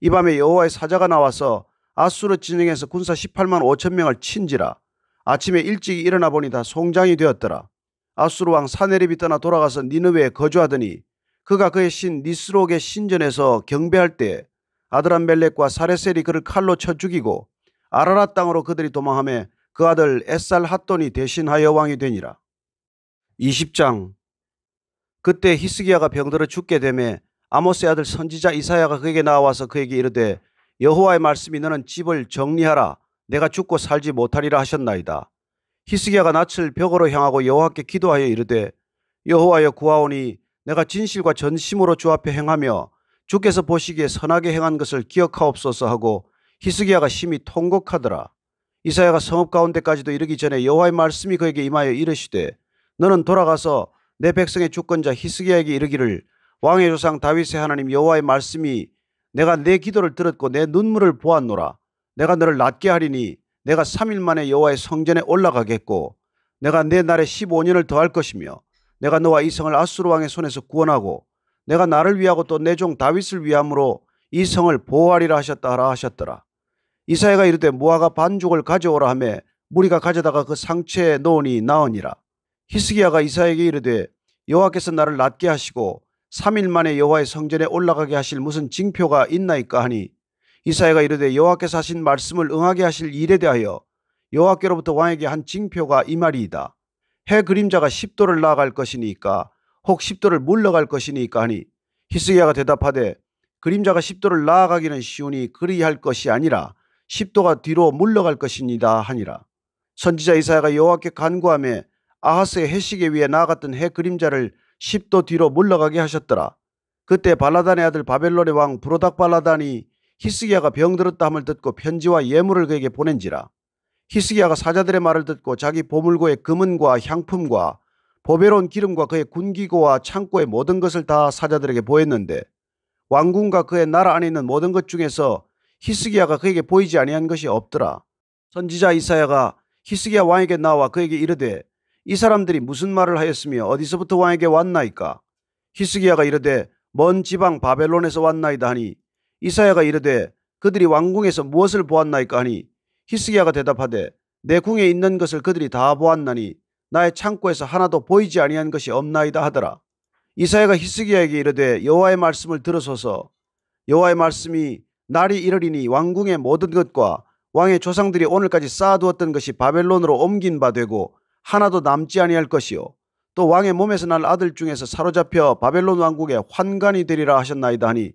이 밤에 여호와의 사자가 나와서 아수르 진영에서 군사 18만 5천 명을 친지라. 아침에 일찍 일어나 보니 다 송장이 되었더라. 아수르 왕 산헤립이 떠나 돌아가서 니느웨에 거주하더니 그가 그의 신 니스록의 신전에서 경배할 때 아드람멜렉과 사레셀이 그를 칼로 쳐 죽이고 아라랏 땅으로 그들이 도망하며 그 아들 에살핫돈이 대신하여 왕이 되니라. 20장. 그때 히스기야가 병들어 죽게 되매 아모스의 아들 선지자 이사야가 그에게 나와서 그에게 이르되 여호와의 말씀이 너는 집을 정리하라. 내가 죽고 살지 못하리라 하셨나이다. 히스기야가 낯을 벽으로 향하고 여호와께 기도하여 이르되 여호와여 구하오니 내가 진실과 전심으로 주 앞에 행하며 주께서 보시기에 선하게 행한 것을 기억하옵소서 하고 히스기야가 심히 통곡하더라. 이사야가 성읍 가운데까지도 이르기 전에 여호와의 말씀이 그에게 임하여 이르시되 너는 돌아가서 내 백성의 주권자 히스기야에게 이르기를 왕의 조상 다윗의 하나님 여호와의 말씀이 내가 내 기도를 들었고 내 눈물을 보았노라. 내가 너를 낫게 하리니 내가 3일 만에 여호와의 성전에 올라가겠고 내가 내 날에 15년을 더할 것이며 내가 너와 이 성을 아수르 왕의 손에서 구원하고 내가 나를 위하고 또 내 종 다윗을 위함으로 이 성을 보호하리라 하셨다라 하셨더라. 이사야가 이르되 무화과 반죽을 가져오라 하며 무리가 가져다가 그 상체에 넣으니 나으니라. 히스기야가 이사야에게 이르되 여호와께서 나를 낫게 하시고 3일 만에 여호와의 성전에 올라가게 하실 무슨 징표가 있나이까 하니 이사야가 이르되 여호와께서 하신 말씀을 응하게 하실 일에 대하여 여호와께로부터 왕에게 한 징표가 이 말이이다. 해 그림자가 10도를 나아갈 것이니까 혹 10도를 물러갈 것이니까 하니 히스기야가 대답하되 그림자가 10도를 나아가기는 쉬우니 그리할 것이 아니라 10도가 뒤로 물러갈 것이니다 하니라. 선지자 이사야가 여호와께 간구하며 아하스의 해시계 위에 나아갔던 해 그림자를 10도 뒤로 물러가게 하셨더라. 그때 발라단의 아들 바벨론의 왕 브로닥 발라단이 히스기야가 병들었다 함을 듣고 편지와 예물을 그에게 보낸지라. 히스기야가 사자들의 말을 듣고 자기 보물고의 금은과 향품과 보배로운 기름과 그의 군기고와 창고의 모든 것을 다 사자들에게 보였는데 왕궁과 그의 나라 안에 있는 모든 것 중에서 히스기야가 그에게 보이지 아니한 것이 없더라. 선지자 이사야가 히스기야 왕에게 나와 그에게 이르되 이 사람들이 무슨 말을 하였으며 어디서부터 왕에게 왔나이까? 히스기야가 이르되 먼 지방 바벨론에서 왔나이다 하니 이사야가 이르되 그들이 왕궁에서 무엇을 보았나이까 하니 히스기야가 대답하되 내 궁에 있는 것을 그들이 다 보았나니 나의 창고에서 하나도 보이지 아니한 것이 없나이다 하더라. 이사야가 히스기야에게 이르되 여호와의 말씀을 들으소서. 여호와의 말씀이 날이 이르리니 왕궁의 모든 것과 왕의 조상들이 오늘까지 쌓아두었던 것이 바벨론으로 옮긴 바 되고 하나도 남지 아니할 것이요 또 왕의 몸에서 날 아들 중에서 사로잡혀 바벨론 왕국의 환관이 되리라 하셨나이다 하니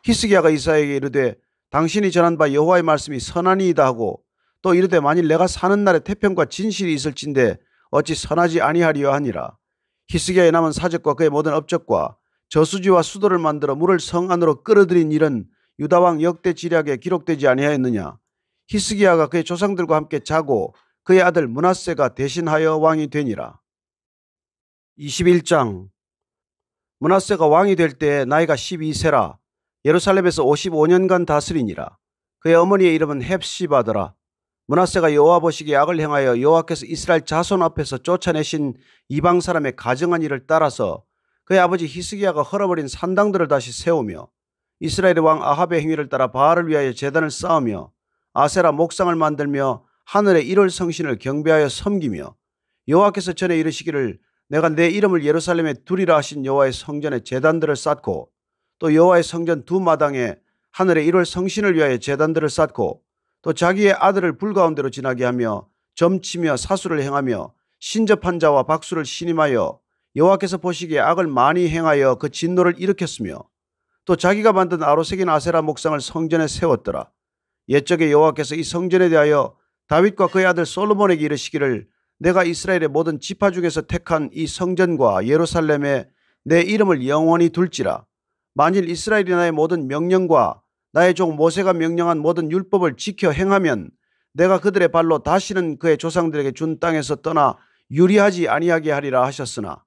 히스기야가 이사야에게 이르되 당신이 전한 바 여호와의 말씀이 선하니이다 하고 또 이르되 만일 내가 사는 날에 태평과 진실이 있을진데 어찌 선하지 아니하리요 하니라. 히스기야의 남은 사적과 그의 모든 업적과 저수지와 수도를 만들어 물을 성 안으로 끌어들인 일은 유다왕 역대 지략에 기록되지 아니하였느냐. 히스기야가 그의 조상들과 함께 자고 그의 아들 므낫세가 대신하여 왕이 되니라. 21장. 므낫세가 왕이 될 때 나이가 12세라 예루살렘에서 55년간 다스리니라. 그의 어머니의 이름은 헵시바더라. 므낫세가 여호와 보시기에 악을 행하여 여호와께서 이스라엘 자손 앞에서 쫓아내신 이방 사람의 가증한 일을 따라서 그의 아버지 히스기야가 헐어버린 산당들을 다시 세우며 이스라엘의 왕 아합의 행위를 따라 바알을 위하여 제단을 쌓으며 아세라 목상을 만들며 하늘의 일월 성신을 경배하여 섬기며 여호와께서 전에 이르시기를 내가 내 이름을 예루살렘에 두리라 하신 여호와의 성전에 제단들을 쌓고 또 여호와의 성전 두 마당에 하늘의 일월 성신을 위하여 제단들을 쌓고 또 자기의 아들을 불가운데로 지나게 하며 점치며 사수를 행하며 신접한 자와 박수를 신임하여 여호와께서 보시기에 악을 많이 행하여 그 진노를 일으켰으며 또 자기가 만든 아로새긴 아세라 목상을 성전에 세웠더라. 옛적에 여호와께서 이 성전에 대하여 다윗과 그의 아들 솔로몬에게 이르시기를 내가 이스라엘의 모든 지파 중에서 택한 이 성전과 예루살렘에 내 이름을 영원히 둘지라. 만일 이스라엘이 나의 모든 명령과 나의 종 모세가 명령한 모든 율법을 지켜 행하면 내가 그들의 발로 다시는 그의 조상들에게 준 땅에서 떠나 유리하지 아니하게 하리라 하셨으나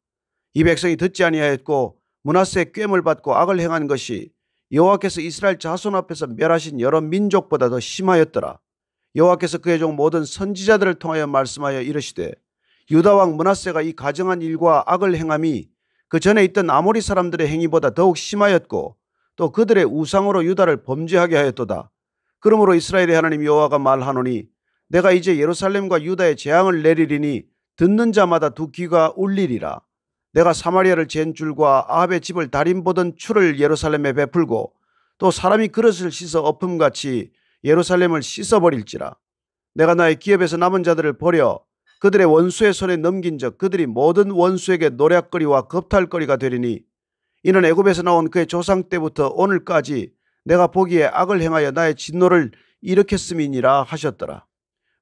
이 백성이 듣지 아니하였고 므낫세의 꾀을 받고 악을 행한 것이 여호와께서 이스라엘 자손 앞에서 멸하신 여러 민족보다 더 심하였더라. 여호와께서 그의 종 모든 선지자들을 통하여 말씀하여 이르시되 유다 왕 므낫세가 이 가증한 일과 악을 행함이 그 전에 있던 아모리 사람들의 행위보다 더욱 심하였고 또 그들의 우상으로 유다를 범죄하게 하였도다. 그러므로 이스라엘의 하나님 여호와가 말하노니 내가 이제 예루살렘과 유다에 재앙을 내리리니 듣는 자마다 두 귀가 울리리라. 내가 사마리아를 잰 줄과 아합의 집을 달인보던 추를 예루살렘에 베풀고 또 사람이 그릇을 씻어 엎음같이 예루살렘을 씻어버릴지라. 내가 나의 기업에서 남은 자들을 버려 그들의 원수의 손에 넘긴 적 그들이 모든 원수에게 노략거리와 겁탈거리가 되리니 이는 애굽에서 나온 그의 조상 때부터 오늘까지 내가 보기에 악을 행하여 나의 진노를 일으켰음이니라 하셨더라.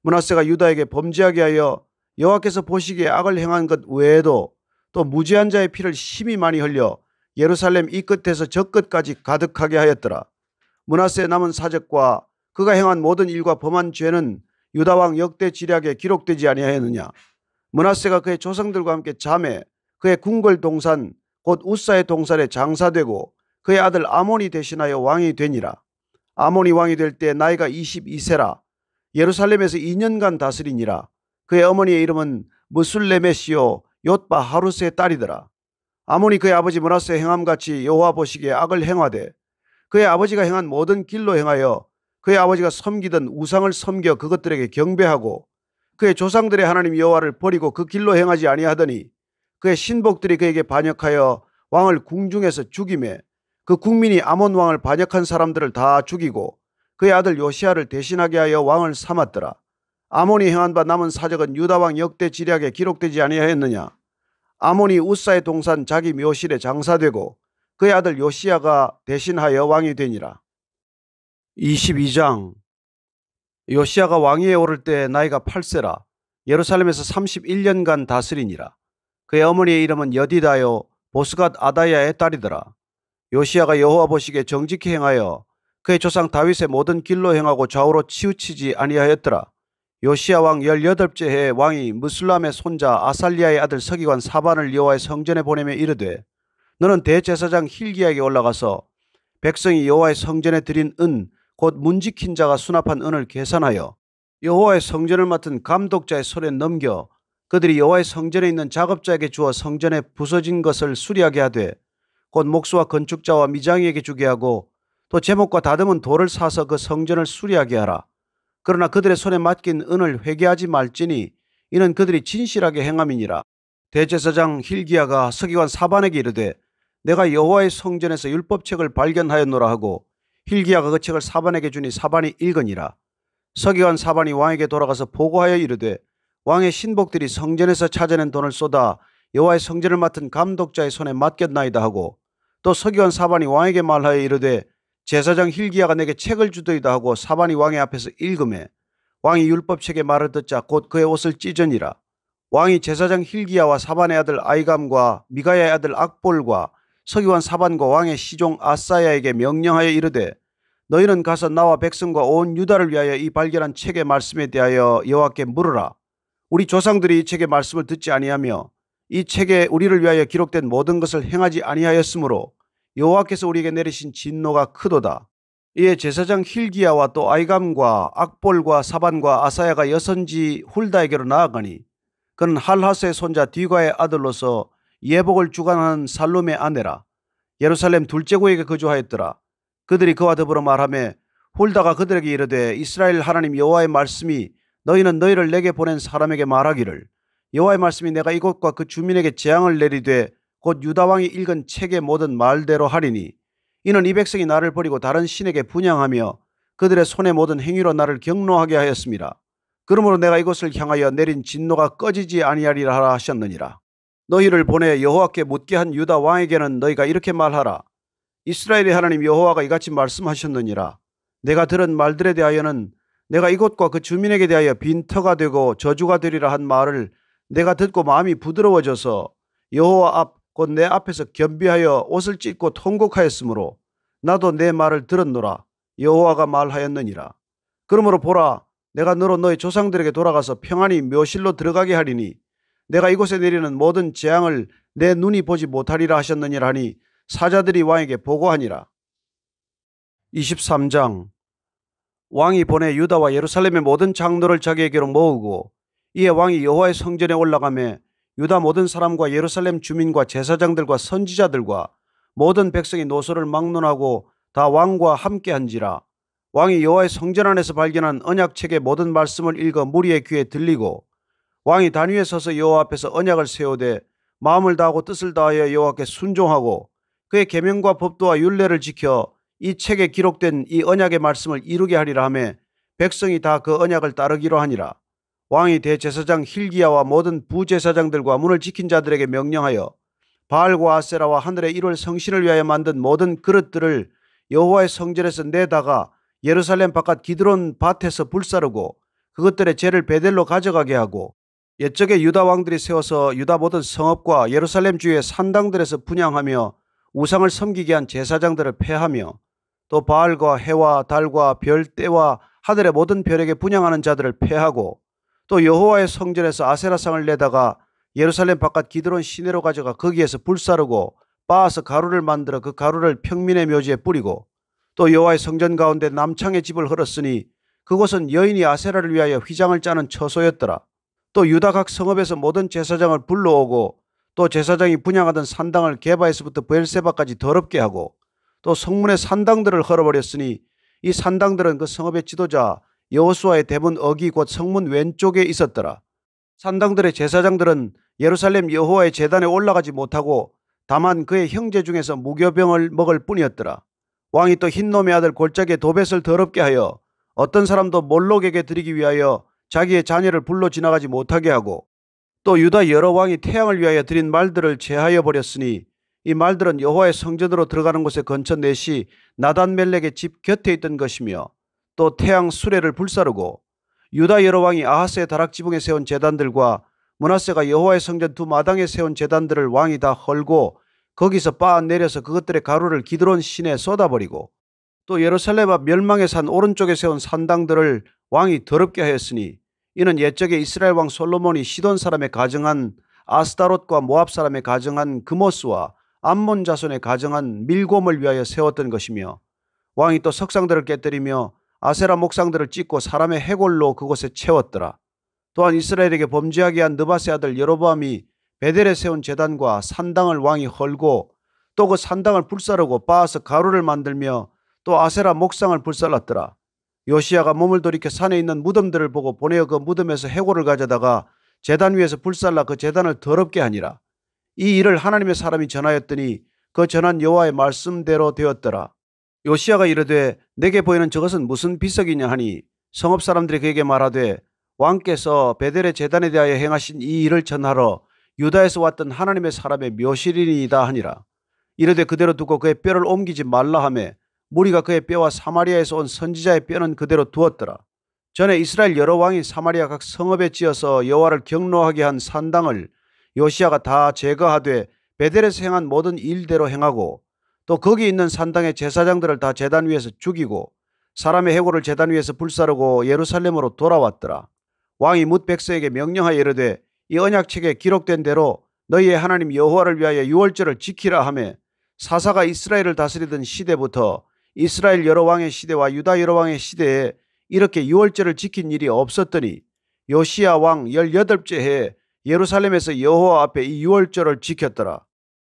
므낫세가 유다에게 범죄하게 하여 여호와께서 보시기에 악을 행한 것 외에도 또 무죄한 자의 피를 심히 많이 흘려 예루살렘 이 끝에서 저 끝까지 가득하게 하였더라. 므낫세의 남은 사적과 그가 행한 모든 일과 범한 죄는 유다왕 역대 지략에 기록되지 아니하였느냐. 므낫세가 그의 조상들과 함께 잠에 그의 궁궐 동산 곧 우사의 동산에 장사되고 그의 아들 아몬이 대신하여 왕이 되니라. 아몬이 왕이 될 때 나이가 22세라 예루살렘에서 2년간 다스리니라. 그의 어머니의 이름은 무술레메시오 옅바 하루스의 딸이더라. 아몬이 그의 아버지 므낫세의 행함같이 여호와 보시기에 악을 행하되 그의 아버지가 행한 모든 길로 행하여 그의 아버지가 섬기던 우상을 섬겨 그것들에게 경배하고 그의 조상들의 하나님 여호와를 버리고 그 길로 행하지 아니하더니 그의 신복들이 그에게 반역하여 왕을 궁중에서 죽이매 그 국민이 아몬 왕을 반역한 사람들을 다 죽이고 그의 아들 요시야를 대신하게 하여 왕을 삼았더라. 아몬이 행한 바 남은 사적은 유다 왕 역대 지략에 기록되지 아니하였느냐. 아몬이 우사의 동산 자기 묘실에 장사되고 그의 아들 요시야가 대신하여 왕이 되니라. 22장. 요시야가 왕위에 오를 때 나이가 8세라 예루살렘에서 31년간 다스리니라. 그의 어머니의 이름은 여디다요 보스갓 아다야의 딸이더라. 요시야가 여호와 보시기에 정직히 행하여 그의 조상 다윗의 모든 길로 행하고 좌우로 치우치지 아니하였더라. 요시야 왕 18째 해에 왕이 무슬람의 손자 아살리아의 아들 서기관 사반을 여호와의 성전에 보내며 이르되 너는 대제사장 힐기야에게 올라가서 백성이 여호와의 성전에 드린 은 곧 문지킨 자가 수납한 은을 계산하여 여호와의 성전을 맡은 감독자의 손에 넘겨 그들이 여호와의 성전에 있는 작업자에게 주어 성전에 부서진 것을 수리하게 하되 곧 목수와 건축자와 미장이에게 주게 하고 또 제목과 다듬은 돌을 사서 그 성전을 수리하게 하라. 그러나 그들의 손에 맡긴 은을 회개하지 말지니 이는 그들이 진실하게 행함이니라. 대제사장 hil기야가 서기관 사반에게 이르되 내가 여호와의 성전에서 율법책을 발견하였노라 하고 hil기야가 그 책을 사반에게 주니 사반이 읽으니라. 서기관 사반이 왕에게 돌아가서 보고하여 이르되 왕의 신복들이 성전에서 찾아낸 돈을 쏟아 여호와의 성전을 맡은 감독자의 손에 맡겼나이다 하고 또 서기관 사반이 왕에게 말하여 이르되 제사장 hil기야가 내게 책을 주더이다 하고 사반이 왕의 앞에서 읽음에 왕이 율법책의 말을 듣자 곧 그의 옷을 찢으니라. 왕이 제사장 hil기야와 사반의 아들 아이감과 미가야의 아들 악볼과 서기관 사반과 왕의 시종 아사야에게 명령하여 이르되 너희는 가서 나와 백성과 온 유다를 위하여 이 발견한 책의 말씀에 대하여 여호와께 물으라. 우리 조상들이 이 책의 말씀을 듣지 아니하며 이 책에 우리를 위하여 기록된 모든 것을 행하지 아니하였으므로 여호와께서 우리에게 내리신 진노가 크도다. 이에 제사장 hil기야와 또 아이감과 악볼과 사반과 아사야가 여선지 훌다에게로 나아가니 그는 할하스의 손자 디과의 아들로서 예복을 주관하는 살룸의 아내라. 예루살렘 둘째 구역에 거주하였더라. 그들이 그와 더불어 말하며 훌다가 그들에게 이르되 이스라엘 하나님 여호와의 말씀이 너희는 너희를 내게 보낸 사람에게 말하기를 여호와의 말씀이 내가 이곳과 그 주민에게 재앙을 내리되 곧 유다 왕이 읽은 책의 모든 말대로 하리니 이는 이 백성이 나를 버리고 다른 신에게 분향하며 그들의 손의 모든 행위로 나를 경노하게 하였습니다. 그러므로 내가 이곳을 향하여 내린 진노가 꺼지지 아니하리라 하라 하셨느니라. 너희를 보내 여호와께 묻게 한 유다 왕에게는 너희가 이렇게 말하라. 이스라엘의 하나님 여호와가 이같이 말씀하셨느니라. 내가 들은 말들에 대하여는 내가 이곳과 그 주민에게 대하여 빈터가 되고 저주가 되리라 한 말을 내가 듣고 마음이 부드러워져서 여호와 앞 곧 내 앞에서 겸비하여 옷을 찢고 통곡하였으므로 나도 내 말을 들었노라. 여호와가 말하였느니라. 그러므로 보라 내가 너로 너희 조상들에게 돌아가서 평안히 묘실로 들어가게 하리니 내가 이곳에 내리는 모든 재앙을 내 눈이 보지 못하리라 하셨느니라 하니 사자들이 왕에게 보고하니라. 23장. 왕이 보내 유다와 예루살렘의 모든 장로를 자기에게로 모으고 이에 왕이 여호와의 성전에 올라가매 유다 모든 사람과 예루살렘 주민과 제사장들과 선지자들과 모든 백성이 노소를 막론하고 다 왕과 함께한지라. 왕이 여호와의 성전 안에서 발견한 언약책의 모든 말씀을 읽어 무리의 귀에 들리고 왕이 단 위에 서서 여호와 앞에서 언약을 세우되 마음을 다하고 뜻을 다하여 여호와께 순종하고 그의 계명과 법도와 율례를 지켜 이 책에 기록된 이 언약의 말씀을 이루게 하리라 하며 백성이 다 그 언약을 따르기로 하니라. 왕이 대제사장 hil기야와 모든 부제사장들과 문을 지킨 자들에게 명령하여 바알과 아세라와 하늘의 일월 성신을 위하여 만든 모든 그릇들을 여호와의 성전에서 내다가 예루살렘 바깥 기드론 밭에서 불사르고 그것들의 재를 베델로 가져가게 하고 옛적에 유다 왕들이 세워서 유다 모든 성읍과 예루살렘 주위의 산당들에서 분향하며 우상을 섬기게 한 제사장들을 폐하며 또 바알과 해와 달과 별 때와 하늘의 모든 별에게 분향하는 자들을 폐하고 또 여호와의 성전에서 아세라상을 내다가 예루살렘 바깥 기드론 시내로 가져가 거기에서 불사르고 빻아서 가루를 만들어 그 가루를 평민의 묘지에 뿌리고 또 여호와의 성전 가운데 남창의 집을 헐었으니 그곳은 여인이 아세라를 위하여 휘장을 짜는 처소였더라. 또 유다 각 성읍에서 모든 제사장을 불러오고 또 제사장이 분향하던 산당을 게바에서부터 브엘세바까지 더럽게 하고 또 성문의 산당들을 헐어버렸으니 이 산당들은 그 성읍의 지도자 여호수아의 대문 어기 곧 성문 왼쪽에 있었더라. 산당들의 제사장들은 예루살렘 여호와의 제단에 올라가지 못하고 다만 그의 형제 중에서 무교병을 먹을 뿐이었더라. 왕이 또 흰놈의 아들 골짜기의 도벳을 더럽게 하여 어떤 사람도 몰록에게 드리기 위하여 자기의 자녀를 불러 지나가지 못하게 하고 또 유다 여러 왕이 태양을 위하여 드린 말들을 제하여 버렸으니 이 말들은 여호와의 성전으로 들어가는 곳에 근처 넷이 나단멜렉의 집 곁에 있던 것이며 또 태양 수레를 불사르고 유다 여러 왕이 아하스의 다락지붕에 세운 제단들과 므낫세가 여호와의 성전 두 마당에 세운 제단들을 왕이 다 헐고 거기서 빻아 내려서 그것들의 가루를 기드론 시내에 쏟아버리고 또 예루살렘 앞 멸망의 산 오른쪽에 세운 산당들을 왕이 더럽게 하였으니 이는 옛적에 이스라엘 왕 솔로몬이 시돈 사람의 가정한 아스다롯과 모압 사람의 가정한 그모스와 암몬 자손의 가정한 밀곰을 위하여 세웠던 것이며 왕이 또 석상들을 깨뜨리며 아세라 목상들을 찢고 사람의 해골로 그곳에 채웠더라. 또한 이스라엘에게 범죄하게 한 느밧의 아들 여로보암이 베델에 세운 제단과 산당을 왕이 헐고 또 그 산당을 불사르고 빻아서 가루를 만들며 또 아세라 목상을 불살랐더라. 요시야가 몸을 돌이켜 산에 있는 무덤들을 보고 보내어 그 무덤에서 해골을 가져다가 제단 위에서 불살라 그 제단을 더럽게 하니라. 이 일을 하나님의 사람이 전하였더니 그 전한 여호와의 말씀대로 되었더라. 요시야가 이르되 내게 보이는 저것은 무슨 비석이냐 하니 성읍 사람들이 그에게 말하되 왕께서 베델의 제단에 대하여 행하신 이 일을 전하러 유다에서 왔던 하나님의 사람의 묘실이니이다 하니라. 이르되 그대로 두고 그의 뼈를 옮기지 말라 하며 무리가 그의 뼈와 사마리아에서 온 선지자의 뼈는 그대로 두었더라. 전에 이스라엘 여러 왕이 사마리아 각 성읍에 지어서 여호와를 경노하게 한 산당을 요시야가 다 제거하되 베델에서 행한 모든 일대로 행하고 또 거기 있는 산당의 제사장들을 다 제단 위에서 죽이고 사람의 해골을 제단 위에서 불사르고 예루살렘으로 돌아왔더라. 왕이 뭇 백성에게 명령하여 이르되 이 언약책에 기록된 대로 너희의 하나님 여호와를 위하여 유월절을 지키라 하며 사사가 이스라엘을 다스리던 시대부터 이스라엘 여러 왕의 시대와 유다 여러 왕의 시대에 이렇게 유월절을 지킨 일이 없었더니 요시야 왕 18째 해에 예루살렘에서 여호와 앞에 이 유월절을 지켰더라.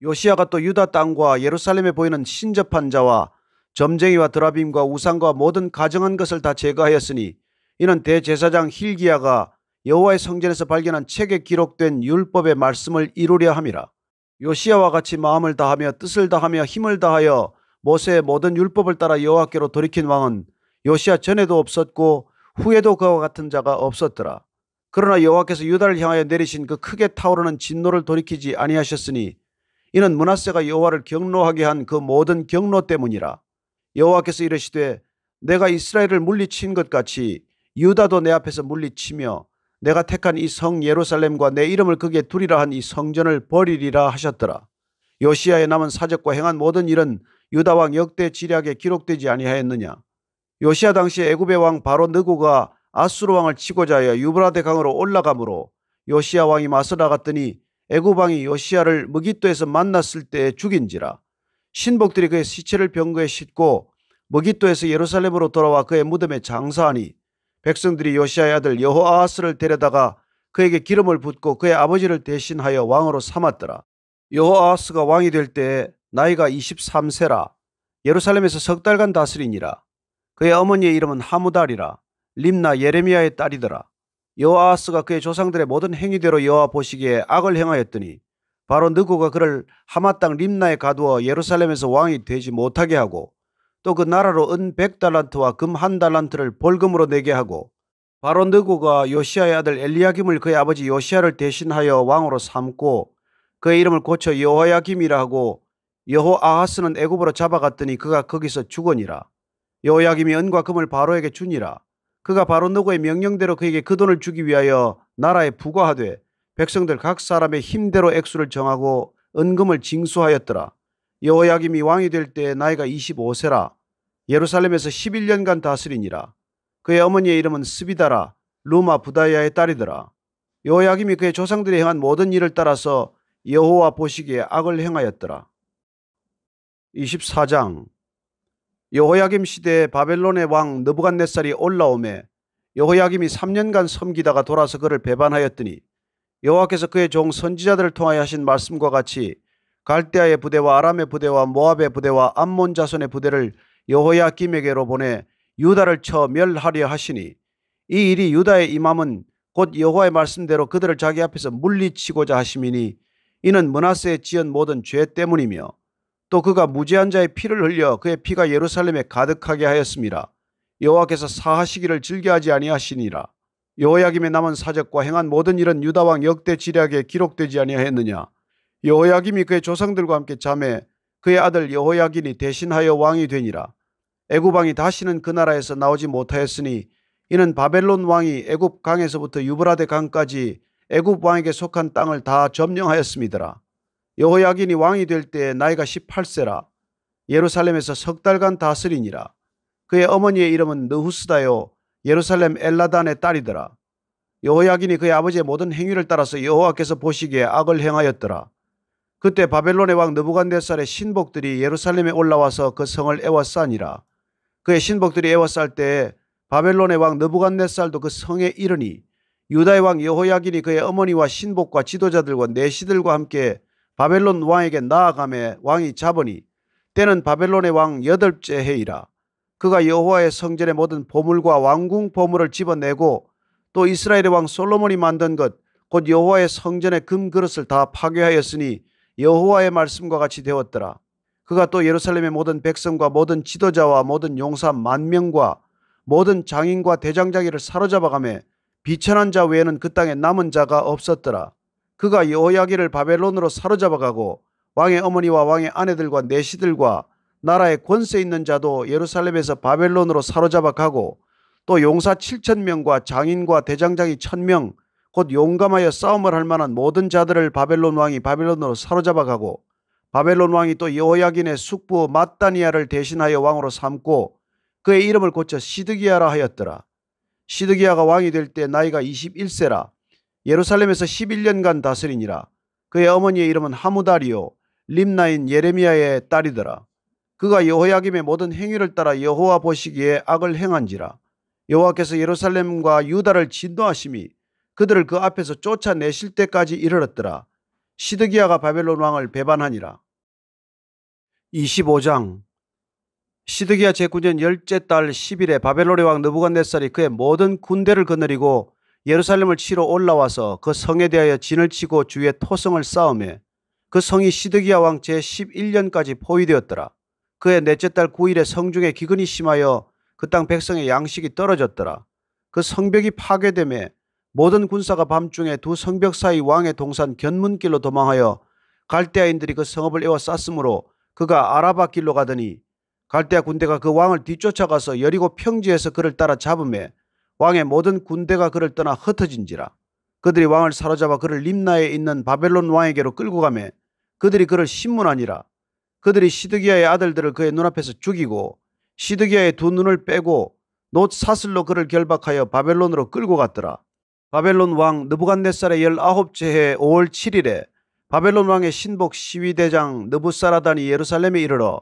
요시야가 또 유다 땅과 예루살렘에 보이는 신접한 자와 점쟁이와 드라빔과 우상과 모든 가정한 것을 다 제거하였으니 이는 대제사장 힐기야가 여호와의 성전에서 발견한 책에 기록된 율법의 말씀을 이루려 함이라. 요시야와 같이 마음을 다하며 뜻을 다하며 힘을 다하여 모세의 모든 율법을 따라 여호와께로 돌이킨 왕은 요시야 전에도 없었고 후에도 그와 같은 자가 없었더라. 그러나 여호와께서 유다를 향하여 내리신 그 크게 타오르는 진노를 돌이키지 아니하셨으니 이는 므낫세가 여호와를 경노하게 한 그 모든 경노 때문이라. 여호와께서 이르시되 내가 이스라엘을 물리친 것 같이 유다도 내 앞에서 물리치며 내가 택한 이 성 예루살렘과 내 이름을 거기에 두리라 한 이 성전을 버리리라 하셨더라. 요시야의 남은 사적과 행한 모든 일은 유다 왕 역대 지략에 기록되지 아니하였느냐. 요시야 당시에 애굽의 왕 바로 느고가 아수르 왕을 치고자 하여 유브라데 강으로 올라가므로 요시야 왕이 맞서 나갔더니 애굽 왕이 요시야를 무깃도에서 만났을 때에 죽인지라. 신복들이 그의 시체를 병거에 싣고 무깃도에서 예루살렘으로 돌아와 그의 무덤에 장사하니 백성들이 요시야의 아들 여호아하스를 데려다가 그에게 기름을 붓고 그의 아버지를 대신하여 왕으로 삼았더라. 여호아하스가 왕이 될 때에 나이가 23세라. 예루살렘에서 석 달간 다스리니라. 그의 어머니의 이름은 하무달이라. 림나 예레미야의 딸이더라. 여호아하스가 그의 조상들의 모든 행위대로 여호와 보시기에 악을 행하였더니 바로 느고가 그를 하마 땅 림나에 가두어 예루살렘에서 왕이 되지 못하게 하고 또 그 나라로 은 100달란트와 금 1달란트를 벌금으로 내게 하고 바로 느고가 요시야의 아들 엘리야김을 그의 아버지 요시야를 대신하여 왕으로 삼고 그의 이름을 고쳐 여호야김이라 하고 여호아하스는 애굽으로 잡아갔더니 그가 거기서 죽으니라. 여호야김이 은과 금을 바로에게 주니라. 그가 바로 느고의 명령대로 그에게 그 돈을 주기 위하여 나라에 부과하되 백성들 각 사람의 힘대로 액수를 정하고 은금을 징수하였더라. 여호야김이 왕이 될 때 나이가 25세라. 예루살렘에서 11년간 다스리니라. 그의 어머니의 이름은 스비다라. 루마 부다야의 딸이더라. 여호야김이 그의 조상들이 행한 모든 일을 따라서 여호와 보시기에 악을 행하였더라. 24장. 여호야김 시대에 바벨론의 왕 느부갓네살이 올라오매 여호야김이 3년간 섬기다가 돌아서 그를 배반하였더니 여호와께서 그의 종 선지자들을 통하여 하신 말씀과 같이 갈대아의 부대와 아람의 부대와 모압의 부대와 암몬 자손의 부대를 여호야김에게로 보내 유다를 쳐 멸하려 하시니 이 일이 유다에 임함은 곧 여호와의 말씀대로 그들을 자기 앞에서 물리치고자 하심이니 이는 므낫세에 지은 모든 죄 때문이며 또 그가 무죄한 자의 피를 흘려 그의 피가 예루살렘에 가득하게 하였음이라. 여호와께서 사하시기를 즐겨하지 아니하시니라. 여호야김의 남은 사적과 행한 모든 일은 유다 왕 역대 지략에 기록되지 아니하였느냐. 여호야김이 그의 조상들과 함께 잠에 그의 아들 여호야긴이 대신하여 왕이 되니라. 애굽 왕이 다시는 그 나라에서 나오지 못하였으니 이는 바벨론 왕이 애굽 강에서부터 유브라데 강까지 애굽 왕에게 속한 땅을 다 점령하였음이더라. 여호야긴이 왕이 될 때 나이가 18세라. 예루살렘에서 석 달간 다스리니라. 그의 어머니의 이름은 느후스다요 예루살렘 엘라단의 딸이더라. 여호야긴이 그의 아버지의 모든 행위를 따라서 여호와께서 보시기에 악을 행하였더라. 그때 바벨론의 왕 느부갓네살의 신복들이 예루살렘에 올라와서 그 성을 에워싸니라. 그의 신복들이 에워쌀 때에 바벨론의 왕 느부갓네살도 그 성에 이르니 유다의 왕 여호야긴이 그의 어머니와 신복과 지도자들과 내시들과 함께 바벨론 왕에게 나아가매 왕이 잡으니 때는 바벨론의 왕 8째 해이라. 그가 여호와의 성전의 모든 보물과 왕궁 보물을 집어내고 또 이스라엘의 왕 솔로몬이 만든 것 곧 여호와의 성전의 금 그릇을 다 파괴하였으니 여호와의 말씀과 같이 되었더라. 그가 또 예루살렘의 모든 백성과 모든 지도자와 모든 용사 10,000명과 모든 장인과 대장자기를 사로잡아가매 비천한 자 외에는 그 땅에 남은 자가 없었더라. 그가 여호야기를 바벨론으로 사로잡아가고 왕의 어머니와 왕의 아내들과 내시들과 나라의 권세 있는 자도 예루살렘에서 바벨론으로 사로잡아가고 또 용사 7,000명과 장인과 대장장이 1,000명 곧 용감하여 싸움을 할 만한 모든 자들을 바벨론 왕이 바벨론으로 사로잡아가고 바벨론 왕이 또 여호야긴의 숙부 mat단이야를 대신하여 왕으로 삼고 그의 이름을 고쳐 시드기야라 하였더라. 시드기야가 왕이 될 때 나이가 21세라. 예루살렘에서 11년간 다스리니라. 그의 어머니의 이름은 하무다리요 림나인 예레미야의 딸이더라. 그가 여호야김의 모든 행위를 따라 여호와 보시기에 악을 행한지라. 여호와께서 예루살렘과 유다를 진노하심이 그들을 그 앞에서 쫓아내실 때까지 이르렀더라. 시드기야가 바벨론 왕을 배반하니라. 25장. 시드기야 제9년 10째 달 10일에 바벨론의 왕 느부갓네살이 그의 모든 군대를 거느리고 예루살렘을 치러 올라와서 그 성에 대하여 진을 치고 주위에 토성을 쌓으매 그 성이 시드기야 왕 제11년까지 포위되었더라. 그의 넷째 달 9일에 성중에 기근이 심하여 그 땅 백성의 양식이 떨어졌더라. 그 성벽이 파괴되매 모든 군사가 밤중에 두 성벽 사이 왕의 동산 견문길로 도망하여 갈대아인들이 그 성읍을 에워쌌으므로 그가 아라바 길로 가더니 갈대아 군대가 그 왕을 뒤쫓아가서 여리고 평지에서 그를 따라 잡음에 왕의 모든 군대가 그를 떠나 흩어진지라. 그들이 왕을 사로잡아 그를 림나에 있는 바벨론 왕에게로 끌고 가매 그들이 그를 신문하니라. 그들이 시드기야의 아들들을 그의 눈앞에서 죽이고 시드기야의 두 눈을 빼고 놋 사슬로 그를 결박하여 바벨론으로 끌고 갔더라. 바벨론 왕 느부갓네살의 19째 해 5월 7일에 바벨론 왕의 신복 시위대장 느부사라단이 예루살렘에 이르러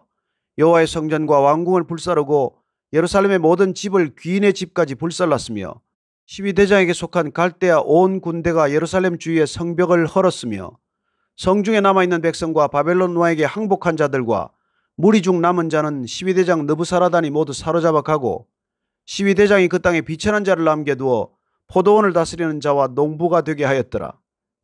여호와의 성전과 왕궁을 불사르고 예루살렘의 모든 집을 귀인의 집까지 불살랐으며 시위대장에게 속한 갈대아 온 군대가 예루살렘 주위의 성벽을 헐었으며 성중에 남아있는 백성과 바벨론 왕에게 항복한 자들과 무리 중 남은 자는 시위대장 느부사라단이 모두 사로잡아 가고 시위대장이 그 땅에 비천한 자를 남겨두어 포도원을 다스리는 자와 농부가 되게 하였더라.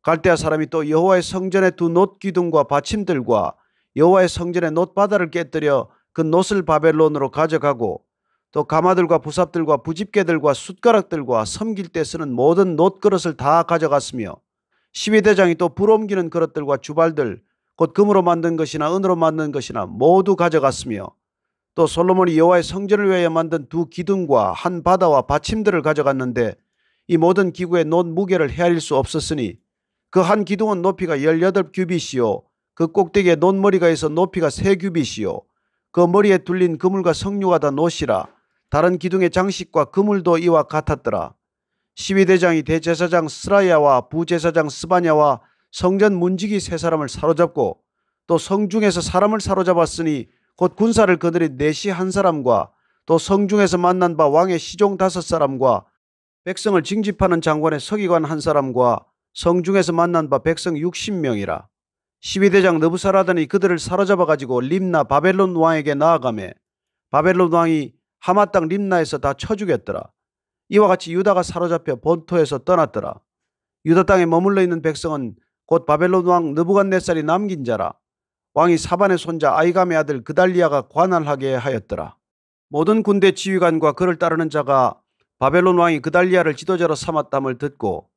갈대아 사람이 또 여호와의 성전의 두 놋 기둥과 받침들과 여호와의 성전의 놋 바다를 깨뜨려 그 놋을 바벨론으로 가져가고 또 가마들과 부삽들과 부집개들과 숟가락들과 섬길 때 쓰는 모든 놋 그릇을 다 가져갔으며 시위대장이 또 불 옮기는 그릇들과 주발들 곧 금으로 만든 것이나 은으로 만든 것이나 모두 가져갔으며 또 솔로몬이 여호와의 성전을 위하여 만든 두 기둥과 한 바다와 받침들을 가져갔는데 이 모든 기구의 놋 무게를 헤아릴 수 없었으니 그 한 기둥은 높이가 18규빗이요 그 꼭대기에 놋머리가 있어 높이가 3규빗이요 그 머리에 둘린 그물과 석류가 다 놋이라. 다른 기둥의 장식과 그물도 이와 같았더라. 시위대장이 대제사장 스라야와 부제사장 스바냐와 성전 문지기 3사람을 사로잡고 또 성중에서 사람을 사로잡았으니 곧 군사를 거느린 내시 1사람과 또 성중에서 만난 바 왕의 시종 5사람과 백성을 징집하는 장관의 서기관 1사람과 성중에서 만난 바 백성 60명이라. 시위대장 느부사라단이 그들을 사로잡아 가지고 림나 바벨론 왕에게 나아가매 바벨론 왕이 하마 땅 림나에서 다 쳐 죽였더라. 이와 같이 유다가 사로잡혀 본토에서 떠났더라. 유다 땅에 머물러 있는 백성은 곧 바벨론 왕 느부갓네살이 남긴 자라. 왕이 사반의 손자 아이감의 아들 그달리아가 관할하게 하였더라. 모든 군대 지휘관과 그를 따르는 자가 바벨론 왕이 그달리아를 지도자로 삼았담을 듣고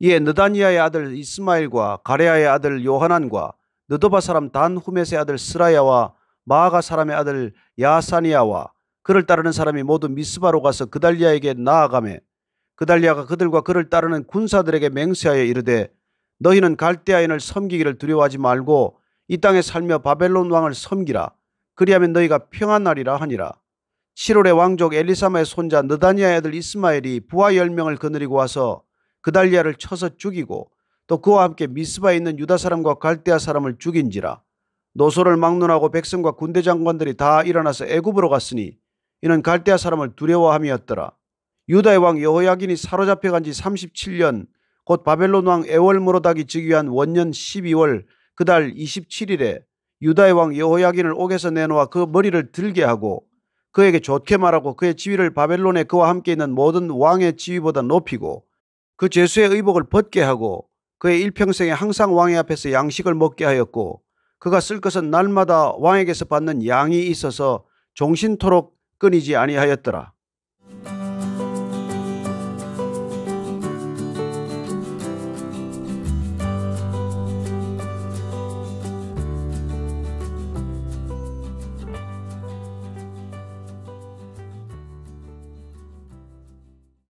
이에 느다니아의 아들 이스마엘과 가레아의 아들 요하난과 느도바 사람 단후мет의 아들 스라야와 마아가 사람의 아들 야사니아와 그를 따르는 사람이 모두 미스바로 가서 그달리아에게 나아가매 그달리아가 그들과 그를 따르는 군사들에게 맹세하여 이르되 너희는 갈대아인을 섬기기를 두려워하지 말고 이 땅에 살며 바벨론 왕을 섬기라. 그리하면 너희가 평안하리라 하니라. 7월에 왕족 엘리사마의 손자 느다니아의 아들 이스마엘이 부하 10명을 거느리고 와서 그달리아를 쳐서 죽이고 또 그와 함께 미스바에 있는 유다 사람과 갈대아 사람을 죽인지라. 노소를 막론하고 백성과 군대 장관들이 다 일어나서 애굽으로 갔으니 이는 갈대아 사람을 두려워함이었더라. 유다의 왕 여호야긴이 사로잡혀간 지 37년, 곧 바벨론 왕 에월므로닥이 즉위한 원년 12월 그달 27일에 유다의 왕 여호야긴을 옥에서 내놓아 그 머리를 들게 하고 그에게 좋게 말하고 그의 지위를 바벨론에 그와 함께 있는 모든 왕의 지위보다 높이고 그 죄수의 의복을 벗게 하고 그의 일평생에 항상 왕의 앞에서 양식을 먹게 하였고 그가 쓸 것은 날마다 왕에게서 받는 양이 있어서 종신토록 끊이지 아니하였더라.